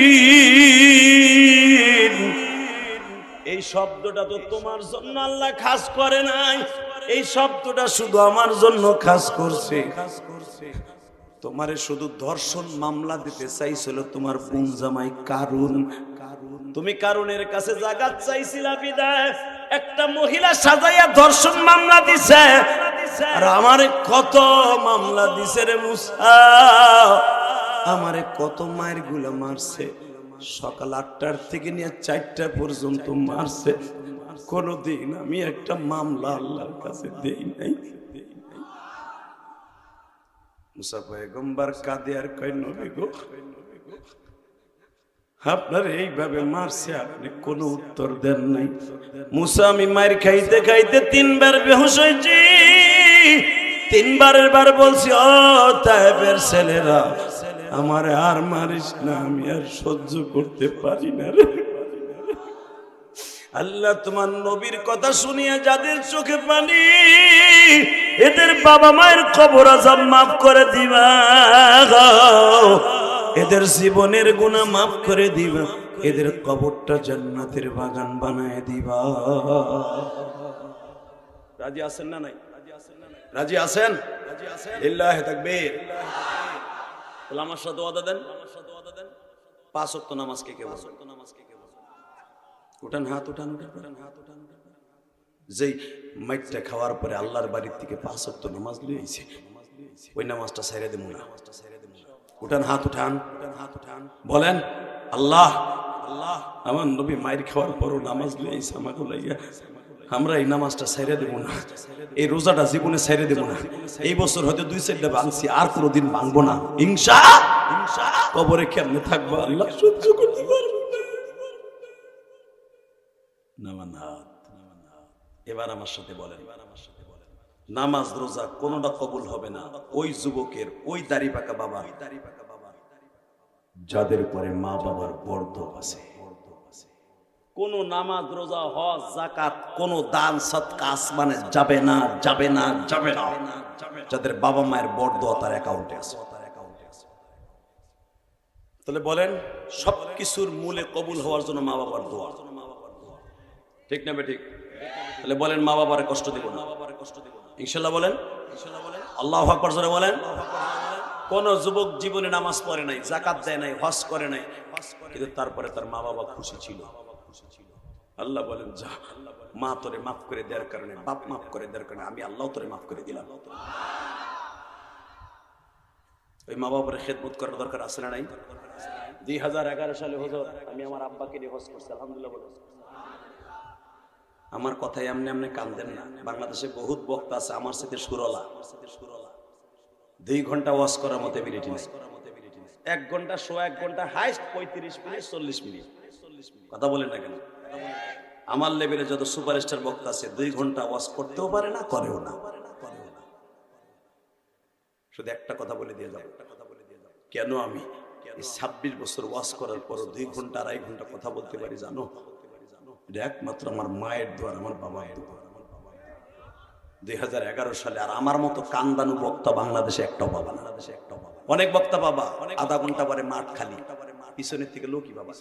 এই শব্দটা তো তোমার জন্য আল্লাহ খাস করে নাই, এই শব্দটা শুধু আমার জন্য খাস করছে। তোমারে শুধু ধর্ষণ মামলা দিতে চাইছিল তোমার বোন জামাই কারুন। তুমি কারুনের কাছে জাগাত চাইছিলা বিদায় একটা মহিলা সাজাইয়া ধর্ষণ মামলা দিছে। আর আমারে কত মামলা দিছে রে মুসা, আমারে কত মায়ের গুলা মারছে, সকাল 8টার থেকে নিয়ে 4টা পর্যন্ত মারছে। কোনদিন আমি একটা মামলা আল্লাহর কাছে দেই নাই। মুসা পয়গম্বর কাঁদে আর কয়, নবী গো আপনার এইভাবে মারছে, আপনি কোনো উত্তর দেন নাই। মুসা, আমি মার খাইতে খাইতে 3 বার বেহুশ হয়েছি। 3 বারের বার বলছি, ও তায়েবের ছেলেরা, আমার আর মারিস না, আমি আর সহ্য করতে পারি না রে। আল্লাহ তোমার নবীর কথা শুনিয়া যাদের চোখে পানি, এদের বাবা মায়ের কবর আযাব মাফ করে দিবা, এদের জীবনের গুনাহ মাফ করে দিবা, এদের কবরটা জান্নাতের বাগান বানায় দিবা। রাজি আছেন না নাই? রাজি আছেন? লিল্লাহি তাকবীর। তাহলে আমার সাথে ওয়াদা দেন, 5 ওয়াক্ত নামাজ কে কে বলেন? উঠান হাত, উঠান উঠান হাত উঠান। যেই মাইটটা খাওয়ার পরে আল্লাহর বাড়ির থেকে 5 ওয়াক্ত নামাজ লইছে, ওই নামাজটা ছাইরা দেব না। উঠান হাত, উঠান হাত উঠান, বলেন আল্লাহ আল্লাহ, আমার নবী মাইর খাওয়ার পরও নামাজ লইছে আমাকে লাইয়া, আমরা এই নামাজটা ছাইরা দেব না, এই রোজাটা জীবনে ছাইরা দেব না। এই বছর হয়তো 2-4টা ভাঙছি, আর কোনোদিন ভাঙবো না ইনশাআল্লাহ। কবরে কেমনে থাকবো আল্লাহ সহ্য করতে পারবো না। নামান হাত। এবার আমার সাথে বলেন, নামাজ রোজা কোনটা কবুল হবে না ওই যুবকের, ওই দাড়ি পাকা বাবা, যাদের পরে মা বাবার বরদোয়া আছে। কোন নামাজ রোজা হজ যাকাত কোন দান সদকা আসমানে যাবে না, যাবে না, যাবে না, যাদের বাবা মায়ের বরদোয়া তার অ্যাকাউন্টে আছে। তাহলে বলেন, সবকিছুর মূলে কবুল হওয়ার জন্য মা বাবার দোয়া, ঠিক না বেঠিক? তাহলে বলেন, মা বাবারে কষ্ট দিব না ইনশাআল্লাহ। বলেন আল্লাহু আকবার জোরে বলেন। কোন যুবক জীবনে নামাজ পড়ে নাই, যাকাত দেয় নাই, হজ করে নাই, কিন্তু তারপরে তার মা বাবা খুশি ছিল। আল্লাহ বলেন, যা মা তোরে মাফ করে দেওয়ার কারণে, বাপ মাফ করে দেওয়ার কারণে আমি আল্লাহ তোরে মাফ করে দিলাম। ওই মা বাবার খেদমত করার দরকার আছে না নাই? 2011 সালে হুজুর আমি আমার আব্বাকে নিয়ে হজ করছি, আলহামদুলিল্লাহ বলেন। আমার কথায় এমনি এমনি কান্দেন না, বাংলাদেশে বহুত বক্তা আছে আমার সাথে সুরলা, 2 ঘন্টা ওয়াজ করার মতো এবিলিটি নেই। 1 ঘন্টা, 1 ঘন্টা, হাইস্ট 35 মিনিট, 40 মিনিট কথা বলেন না কেন? আমার লেভেলে যত সুপারস্টার বক্তা আছে 2 ঘন্টা ওয়াজ করতেও পারে না, করেও না। শুধু একটা কথা বলে দিয়ে যাবো, কেন আমি 26 বছর ওয়াজ করার পর 2 ঘন্টা 2.5 ঘন্টা কথা বলতে পারি জানো? এটা একমাত্র আমার মায়ের দোয়া, আমার বাবার দোয়া। 2011 সালে আর আমার মতো কান্দানু বক্তা বাংলাদেশে একটাও পাবা না। অনেক বক্তা পাবা, আধা ঘন্টা পরে মাঠ খালি, পিছনের থেকে লোকই বাবা,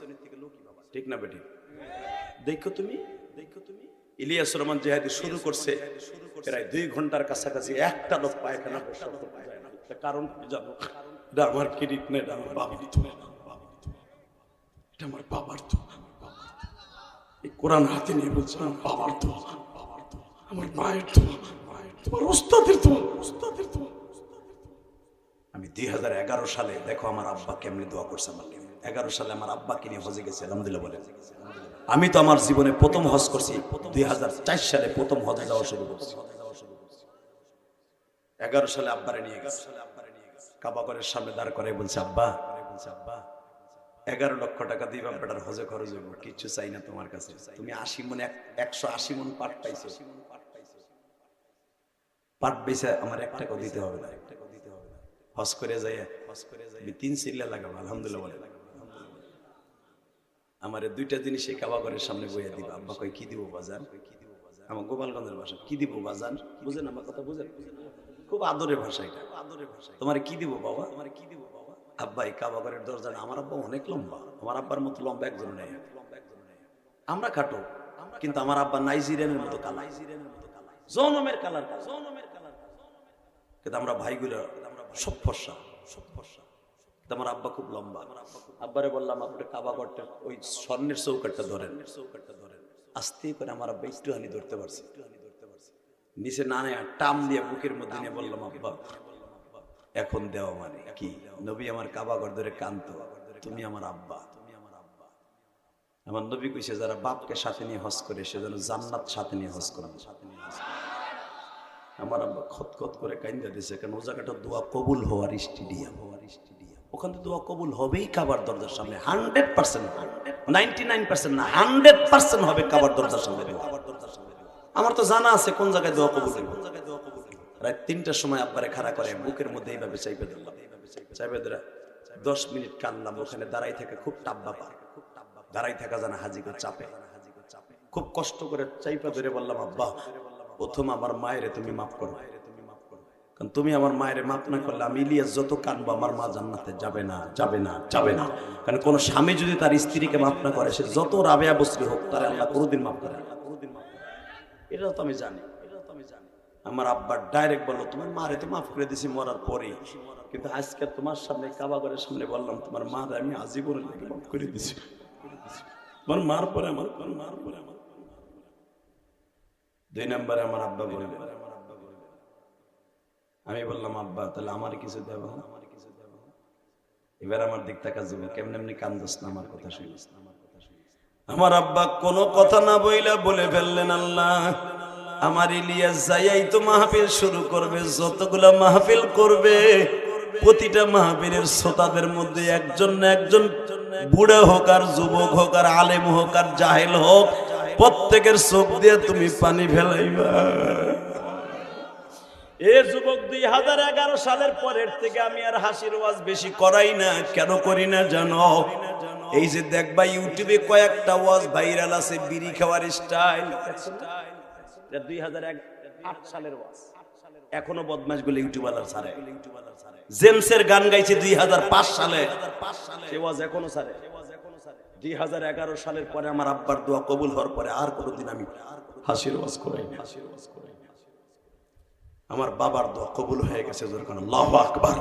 ঠিক না বেটি? দেখো তুমি ইলিয়াস রহমান জিহাদি শুরু করছে প্রায় 2 ঘন্টার কাছাকাছি, একটা লোক পায়খানা প্রস্রাব করতে যায় না। কারণ কি জানো? এটা আমার ক্রেডিট নেই, এটা আমার বাবার দোয়া, এটা আমার বাবার দোয়া। এই কোরআন হাতে নিয়ে বলছে আমার বাবার দোয়া, আমার মায়ের দোয়া, তোমার ওস্তাদের দোয়া, ওস্তাদের দোয়া। আমি 2011 সালে দেখো আমার আব্বা কেমনে দোয়া করছে আমাকে। 11 সালে আমার আব্বাকে নিয়ে হজে গেছে, আলহামদুলিল্লাহ বলেন। আমি তো আমার জীবনে প্রথম হজ করছি 2004 সালে, প্রথম হজে যাওয়া শুরু করছি। 11 সালে আব্বারে নিয়ে গেছে, কাবাগরের সামনে দাঁড় করে বলছে, আব্বা 11 লক্ষ টাকা দিবা বেটার হজে খরচ হইব, কিচ্ছু চাই না তোমার কাছে, তুমি 80 মন 180 মন পাট পাইছো, পাট বেচে আমার 1 টাকা দিতে হবে না, হজ করে যাই 3 সিল্লা লাগাবো, আলহামদুলিল্লাহ বলে। আমার 2টা জিনিস এই কাবাগরের সামনে বইয়া দিবা। আব্বা কই কি দিব বাজান? আমার গোপালগঞ্জের ভাষা, কি দিব বাজান? বুঝেন আমার কথা? বুঝেন? খুব আদরের ভাষা এটা। তোমার কি দিব বাবা? আমার কি দিব বাবা? আব্বা এই কাবাগরের দরজা, আমার আব্বা অনেক লম্বা, আমার আব্বার মতো লম্বা একজন নেই। আমরা খাটো, কিন্তু আমার আব্বা নাইজেরিয়ানের মতো কালা, জনমের কালার, কিন্তু আমরা ভাইগুলো সব ফর্সা, আমার আব্বা খুব লম্বা। আব্বারে বললাম, আপনি কাবাগরটা ওই স্বর্ণের চৌকাটটা ধরেন, আস্তে করে আমার আব্বা একটুখানি ধরতে পারছি, নিচে না নেয়া টাম দিয়ে বুকের মধ্যে নিয়ে বললাম, আব্বা এখন দেওয়া মানে কি? নবী আমার কাবাগর ধরে কান্ত, তুমি আমার আব্বা। আমার নবী কইছে, যারা বাপকে সাথে নিয়ে হজ করে সে যেন জান্নাত সাথে নিয়ে হজ করে। আমার আব্বা খতখত করে কাইন্দা দিছে, কেন ও জায়গাটা দোয়া কবুল হওয়ার স্টেডিয়াম, ওখান থেকে দোয়া কবুল হবেই কাবার দরজার সামনে 100%, 99% না 100% হবে কাবার দরজার সামনে। আমার তো জানা আছে কোন জায়গায় দোয়া কবুল হবে। রাত 3টার সময় আব্বারে খাড়া করে বুকের মধ্যে এইভাবে চাইপে ধরলাম, চাইপে ধরে 10 মিনিট কানলাম। ওখানে দাঁড়াই থেকে খুব টাপ ব্যাপার, দাঁড়াই থাকা জানা হাজিকে চাপে, খুব কষ্ট করে চাইপা ধরে বললাম, আব্বা প্রথম আমার মায়ের তুমি মাফ করো, কারণ তুমি আমার মায়ের মাফ না করলে আমি ইলিয়াস যত কানবো আমার মা জান্নাতে যাবে না, যাবে না, যাবে না। কারণ কোন স্বামী যদি তার স্ত্রীকে মাফ না করে, সে যত রাবেয়া বসরি হোক তার আল্লাহ কোনোদিন মাফ করে না। এটাও তো আমি জানি। আমার আব্বা ডাইরেক্ট বললো, তোমার মারে তো মাফ করে দিছি মরার পরেই, কিন্তু আজকে তোমার সামনে কাবাগরের সামনে বললাম তোমার মারে আমি আজীবনের লেগে মাফ করে দিছি। আমার মার পরে আমার 2 নম্বরে আমার আব্বা বললেন, আমি বললাম আব্বা তাহলে আমার কিছু দেব না। এবার আমার দিক তাকা যাবে, কেমন এমনি কান্দোস না আমার কথা শুনিস না। আমার আব্বা কোনো কথা না বইলা বলে ফেললেন, আল্লাহ আমার ইলিয়াস যাইয়াই তো মাহফিল শুরু করবে, যতগুলা মাহফিল করবে প্রতিটা মাহফিলের শ্রোতাদের মধ্যে একজন না একজন বুড়া হোক আর যুবক হোক আর আলেম হোক আর জাহেল হোক, প্রত্যেকের চোখ দিয়ে তুমি পানি ফেলাইবা। এ যুবক 2011 সালের পরের থেকে আমি আর হাসির ওয়াজ বেশি করাই না। কেন করি না জানো? এই যে দেখবা ইউটিউবে কয়েকটা ওয়াজ ভাইরাল আছে বিড়ি খাওয়ার স্টাইল, 2008 সালের ওয়াজ, এখনো বদমাশ গুলো ইউটিউবার ছাড়ে। জেমসের গান গাইছে 2005 সালে, সে ওয়াজ এখনো ছাড়ে। 2011 সালের পরে আমার আব্বার দোয়া কবুল হওয়ার পরে আর কোনোদিন আমি হাসির ওয়াজ করাই না। আমার বাবার দোয়া কবুল হয়ে গেছে, যখন আল্লাহু আকবার।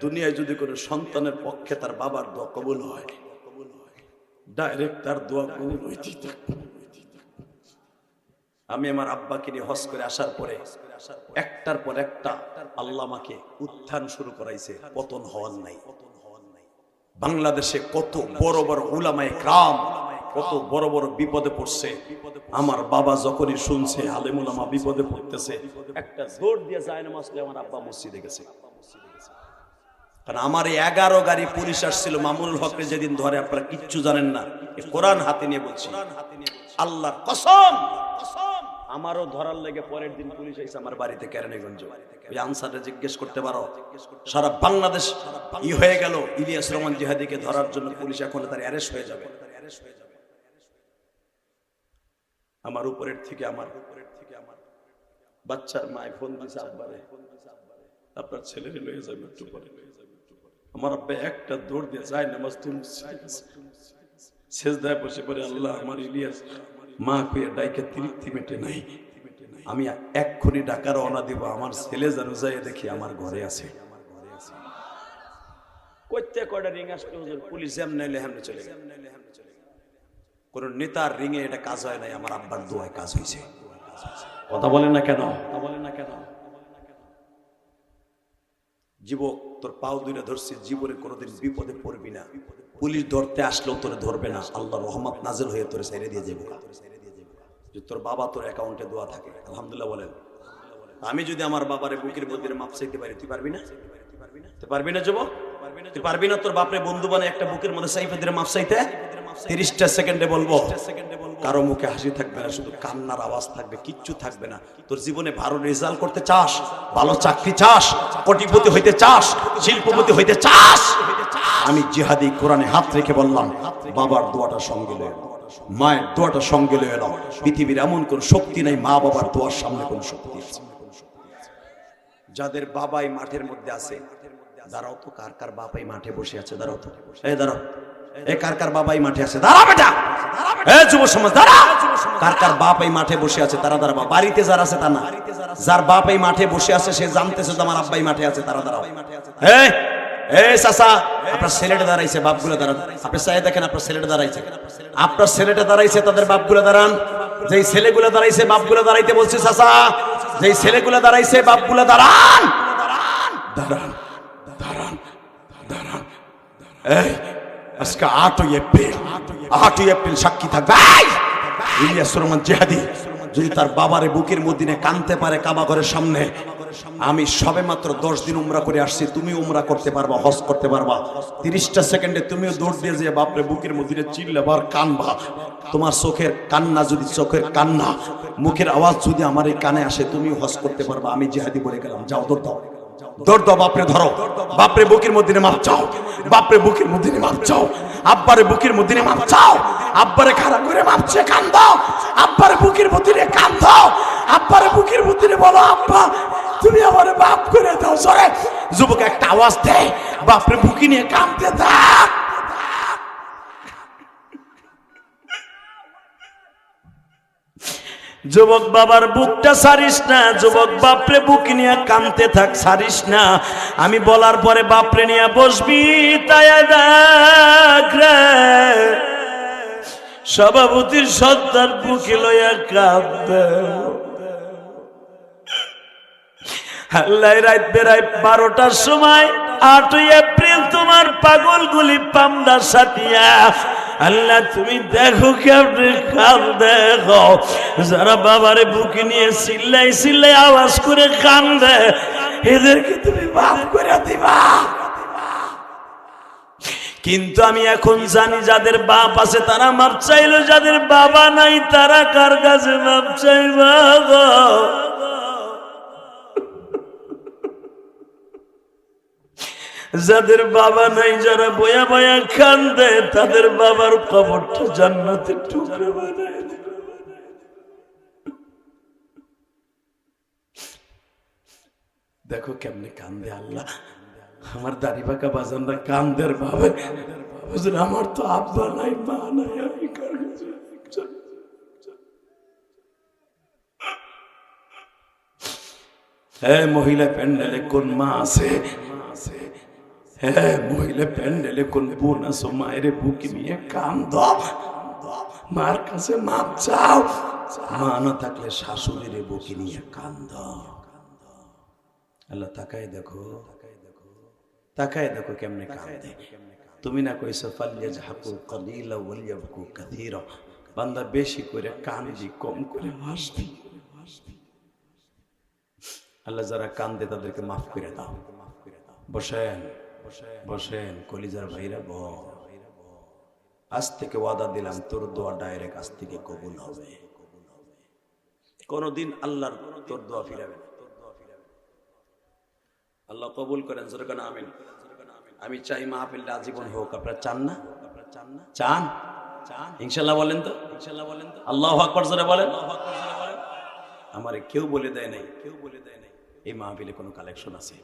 দুনিয়ায় যদি কোনো সন্তানের পক্ষে তার বাবার দোয়া কবুল হয়, ডাইরেক্ট তার দোয়া কবুল হইতে থাকবে। আমি আমার আব্বাকে নিয়ে হজ করে আসার পরে একটার পর একটা আল্লাহ আমাকে উত্থান শুরু করাইছে, পতন হওয়ার নাই। বাংলাদেশে কত বড় বড় উলামায়ে কেরাম কত বড় বড় বিপদে পড়ছে। আমার বাবা যখনই শুনছে আলেম উলামা বিপদে পড়তেছে, একটা দৌড় দিয়ে যায় নামাজ পড়ে আমার আব্বা মসজিদে গেছে। কারণ আমার 11 গাড়ি পুলিশ আসছিল মামুনুল হকরে যেদিন ধরে, আপনারা কিচ্ছু জানেন না, কোরআন হাতে নিয়ে বলছি, আল্লাহর কসম আমারও ধরার লেগে পরের দিন পুলিশ এসে আমার বাড়িতে কেরানীগঞ্জ। ওই আনসারে জিজ্ঞেস করতে পারো, সারা বাংলাদেশ হয়ে গেল ইলিয়াস রহমান জিহাদিকে ধরার জন্য, পুলিশ এখন তার অ্যারেস্ট হয়ে যাবে। আমার উপরের থেকে আমার বাচ্চার মায় ফোন দিয়েছে, আব্বারে আপনার ছেলেরে লয়ে যাবে একটু পরে। আমার আব্বা একটা দৌড় দিয়ে যায় নামাজ সেজদায় বসে পড়ে, আল্লাহ আমার ইলিয়াস মা কইয়া ডাইকে তৃপ্তি মেটে নাই, আমি এক্ষুনি ঢাকা রওনা দিব, আমার ছেলে যেন যাই দেখি আমার ঘরে আছে। কইতে কয়টা রিং আসলো পুলিশ এমনি হেমনে চলে গেল। কোন নেতার রিঙে এটা কাজ হয় নাই, আমার আব্বার দোয়ায় কাজ হয়েছে। কথা বলেন না কেন? যুবক তোর পাও দুইটা ধরছে, জীবনে কোনোদিন বিপদে পড়বি না। পুলিশ ধরতে আসলেও তোরে ধরবে না, আল্লাহর রহমত নাজিল হয়ে তোরে ছেড়ে দিয়ে যাবে। যে তোর বাবা তোর অ্যাকাউন্টে দোয়া থাকে, আলহামদুলিল্লাহ বলেন। আমি যদি আমার বাবারে বুকের মধ্যে মাপ চাইতে পারি, তুই পারবি না? তুই পারবি না যুবক? তুই পারবি না তোর বাপরে বন্ধু বানায় একটা বুকের মধ্যে সাইফে দিয়ে মাপ চাইতে? 30টা সেকেন্ডে বলবো, কারো মুখে হাসি থাকবে না, শুধু কান্নার আওয়াজ থাকবে, কিচ্ছু থাকবে না। তোর জীবনে ভালো রেজাল্ট করতে চাস, ভালো চাকরি চাস, কোটিপতি হইতে চাস, শিল্পপতি হইতে চাস, আমি জিহাদি কোরআনে হাত রেখে বললাম, বাবার দোয়াটা সঙ্গে লয়ে নাও, মায়ের দোয়াটা সঙ্গে লয়ে নাও। পৃথিবীর এমন কোন শক্তি নাই মা বাবার দোয়ার সামনে কোন শক্তি আছে। যাদের বাবাই মাঠের মধ্যে আছে, দাঁড়াও তো, কার কার বাবাই মাঠে বসে আছে? দাঁড়াও তো, এই দাঁড়াও, এ কার কার বাবাই মাঠে আছে? দাঁড়া বেটা, এ যুব সমাজ দাঁড়া। কার কার বাপ এই মাঠে বসে আছে? তারা দাঁড়াবা। বাড়িতে যারা আছে তা না, যার বাপ এই মাঠে বসে আছে সে জানতেছে যে আমার আব্বাই মাঠে আছে, তারা দাঁড়াও। এই চাচা, আপনার ছেলেটা দাঁড়াইছে, বাপগুলো দাঁড়ান। আপনি চাই দেখেন, আপনার ছেলেটা দাঁড়াইছে, আপনার ছেলেটা দাঁড়াইছে, তাদের বাপগুলো দাঁড়ান। যেই ছেলেগুলো দাঁড়াইছে বাপগুলো দাঁড়াইতে বলছে চাচা, যেই ছেলেগুলো দাঁড়াইছে বাপগুলো দাঁড়ান, দাঁড়ান, দাঁড়ান, দাঁড়ান। এই আজকে 8ই এপ্রিল সাক্ষী থাকবে। ইলিয়াস রহমান জিহাদি যদি তার বাবারে বুকের মধ্যে কানতে পারে কাবা ঘরের সামনে, আমি সবেমাত্র 10 দিন উমরা করে আসছি, তুমি উমরা করতে পারবা, হজ করতে পারবা। 30টা সেকেন্ডে তুমিও দৌড় দিয়ে যে বাপরে বুকের মধ্যে চিল্লাবার কানবা। তোমার চোখের কান্না যদি, চোখের কান্না মুখের আওয়াজ যদি আমার এই কানে আসে, তুমিও হজ করতে পারবা। আমি জিহাদি বলে গেলাম, যাও দৌড় দাও, দৌড় দাও, বাপরে ধরো, বাপরে বুকের মধ্যে মাপ চাও, বাপরে বুকের মধ্যে মাপ চাও, আব্বারে বুকের মধ্যে মাপ চাও, আব্বারে খাড়া করে মাপছে কান দাও, আব্বারে বুকের মধ্যে কান দাও, আব্বারে বুকের মধ্যে বলো আব্বা তুমি আমারে মাফ করে দাও। সরে যুবক একটা আওয়াজ দেয়, বাপরে বুকি নিয়ে কাঁদতে থাক। যুবক বাবার বুকটা ছাড়িস না, যুবক বাপরে বুক নিয়ে কাঁদতে থাক, ছাড়িস না। আমি বলার পরে বাপরে নিয়ে বসবি, তাই দেখ রে সভাপতির সন্তান বুকে লইয়া কাঁদবে। আল্লাহ রাত বেড়ায় 12টার সময় 8ই এপ্রিল তোমার পাগলগুলি পামদা সাথিয়া। আল্লাহ তুমি দেখো কেমনে কান্দে গো, যারা বাবারে বুকে নিয়ে চিল্লাই চিল্লাই আওয়াজ করে কান্দে, এদেরকে তুমি মাফ করে দিবা। কিন্তু আমি এখন জানি যাদের বাপ আছে তারা মাপ চাইলো, যাদের বাবা নাই তারা কার কাছে মাপ চাইবা গো? যাদের বাবা নাই, যারা বয়া বয়া কান্দে, তাদের বাবার কবরটা জান্নাতের টুকরো বানায় দিল। দেখো কেমনে কান্দে আল্লাহ। আমার দাড়ি পাকা বাজানরা কান্দের ভাবে, হুজুর আমার তো আব্বা নাই, মা নাই, আমি কার কাছে? হ্যাঁ মহিলা প্যান্ডেলে কোন মা আছে? হ্যাঁ মহিলা প্যান্ডেলে কোন বোন আছো? মায়ের বুকে নিয়ে কান্দ, মার কাছে মাপ চাও। মা না থাকলে শাশুড়ির বুকে নিয়ে কান্দ। আল্লাহ তাকায় দেখো, তাকায় দেখো কেমনে কান্দে। তুমি না কইছো ফালইয়াজহাকু কালিলা ওয়ালিয়াবকু কাসীরা, বান্দা বেশি করে কান্দি, কম করে হাসবি। আল্লাহ যারা কান্দে তাদেরকে মাফ করে দাও। বসেন বসেন কলিজার ভাইরা, আজ থেকে ওয়াদা দিলাম তোর দোয়া ডাইরেক্ট আজ থেকে কবুল হবে। কোনদিন আল্লাহর তোর দোয়া ফিরাবে না। আল্লাহ কবুল করেন, জোরে কেন আমিন। আমি চাই মাহফিলটা আজীবন হোক। আপনারা চান না? চান? ইনশাল্লাহ বলেন তো, ইনশাল্লাহ বলেন তো, আল্লাহু আকবার জোরে বলেন। আমারে কেউ বলে দেয় নাই, কেউ বলে দেয় নাই এই মাহফিলে কোনো কালেকশন আছে,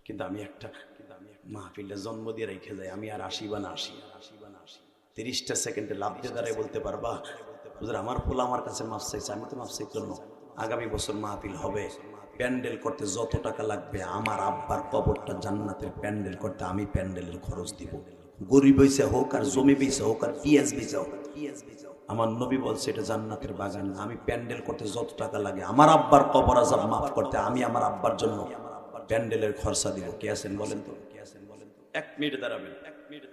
কিন্তু আমি একটা মাহফিলটা জন্ম দিয়ে রেখে যাই। আমি আর আসি বা না আসি, 30টা সেকেন্ডে লাভ দিয়ে দাঁড়ায় বলতে পারবা হুজুর আমার পোলা আমার কাছে মাফ চাইছে, আমি তো মাফ চাইছি জন্য আগামী বছর মাহফিল হবে। প্যান্ডেল করতে যত টাকা লাগবে, আমার আব্বার কবরটা জান্নাতের প্যান্ডেল করতে আমি প্যান্ডেলের খরচ দিব। গরিব হইছে হোক আর জমি বেচে হোক আর পিএস বেচে হোক, আমার নবী বলছে এটা জান্নাতের বাগান। আমি প্যান্ডেল করতে যত টাকা লাগে, আমার আব্বার কবর আযাব মাফ করতে আমি আমার আব্বার জন্য প্যান্ডেলের খরচা দিব। কে আছেন বলেন তো? 1 মিনিট দাঁড়াবেন।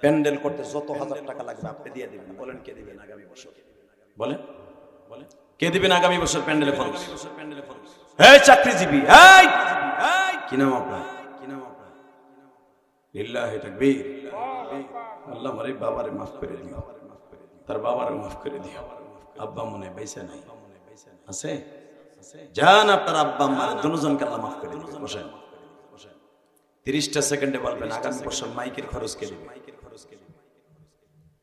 প্যান্ডেল করতে যত হাজার টাকা লাগবে আপনি দিয়ে দিবেন। বলেন কে দিবেন আগামী বছর? বলেন বলেন কে দিবেন আগামী বছর প্যান্ডেলের খরচ? এই চাকরিজীবী, এই কি নাম আপনার? কি নাম আপনার? লিল্লাহি তাকবীর। আল্লাহ আমারে বাবারে মাফ করে দিও, তার বাবারে মাফ করে দিও। আব্বা মনে বেঁচে নাই, আছে? জান আপনার আব্বা আম্মার দুজনকে আল্লাহ মাফ করে দিবেন। বসেন। 30টা সেকেন্ডে বলবেন আগামী বছর মাইকের খরচ কে দিবে?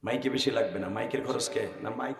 মাইকে বেশি লাগবে না, মাইকের খরচ কে? না মাইক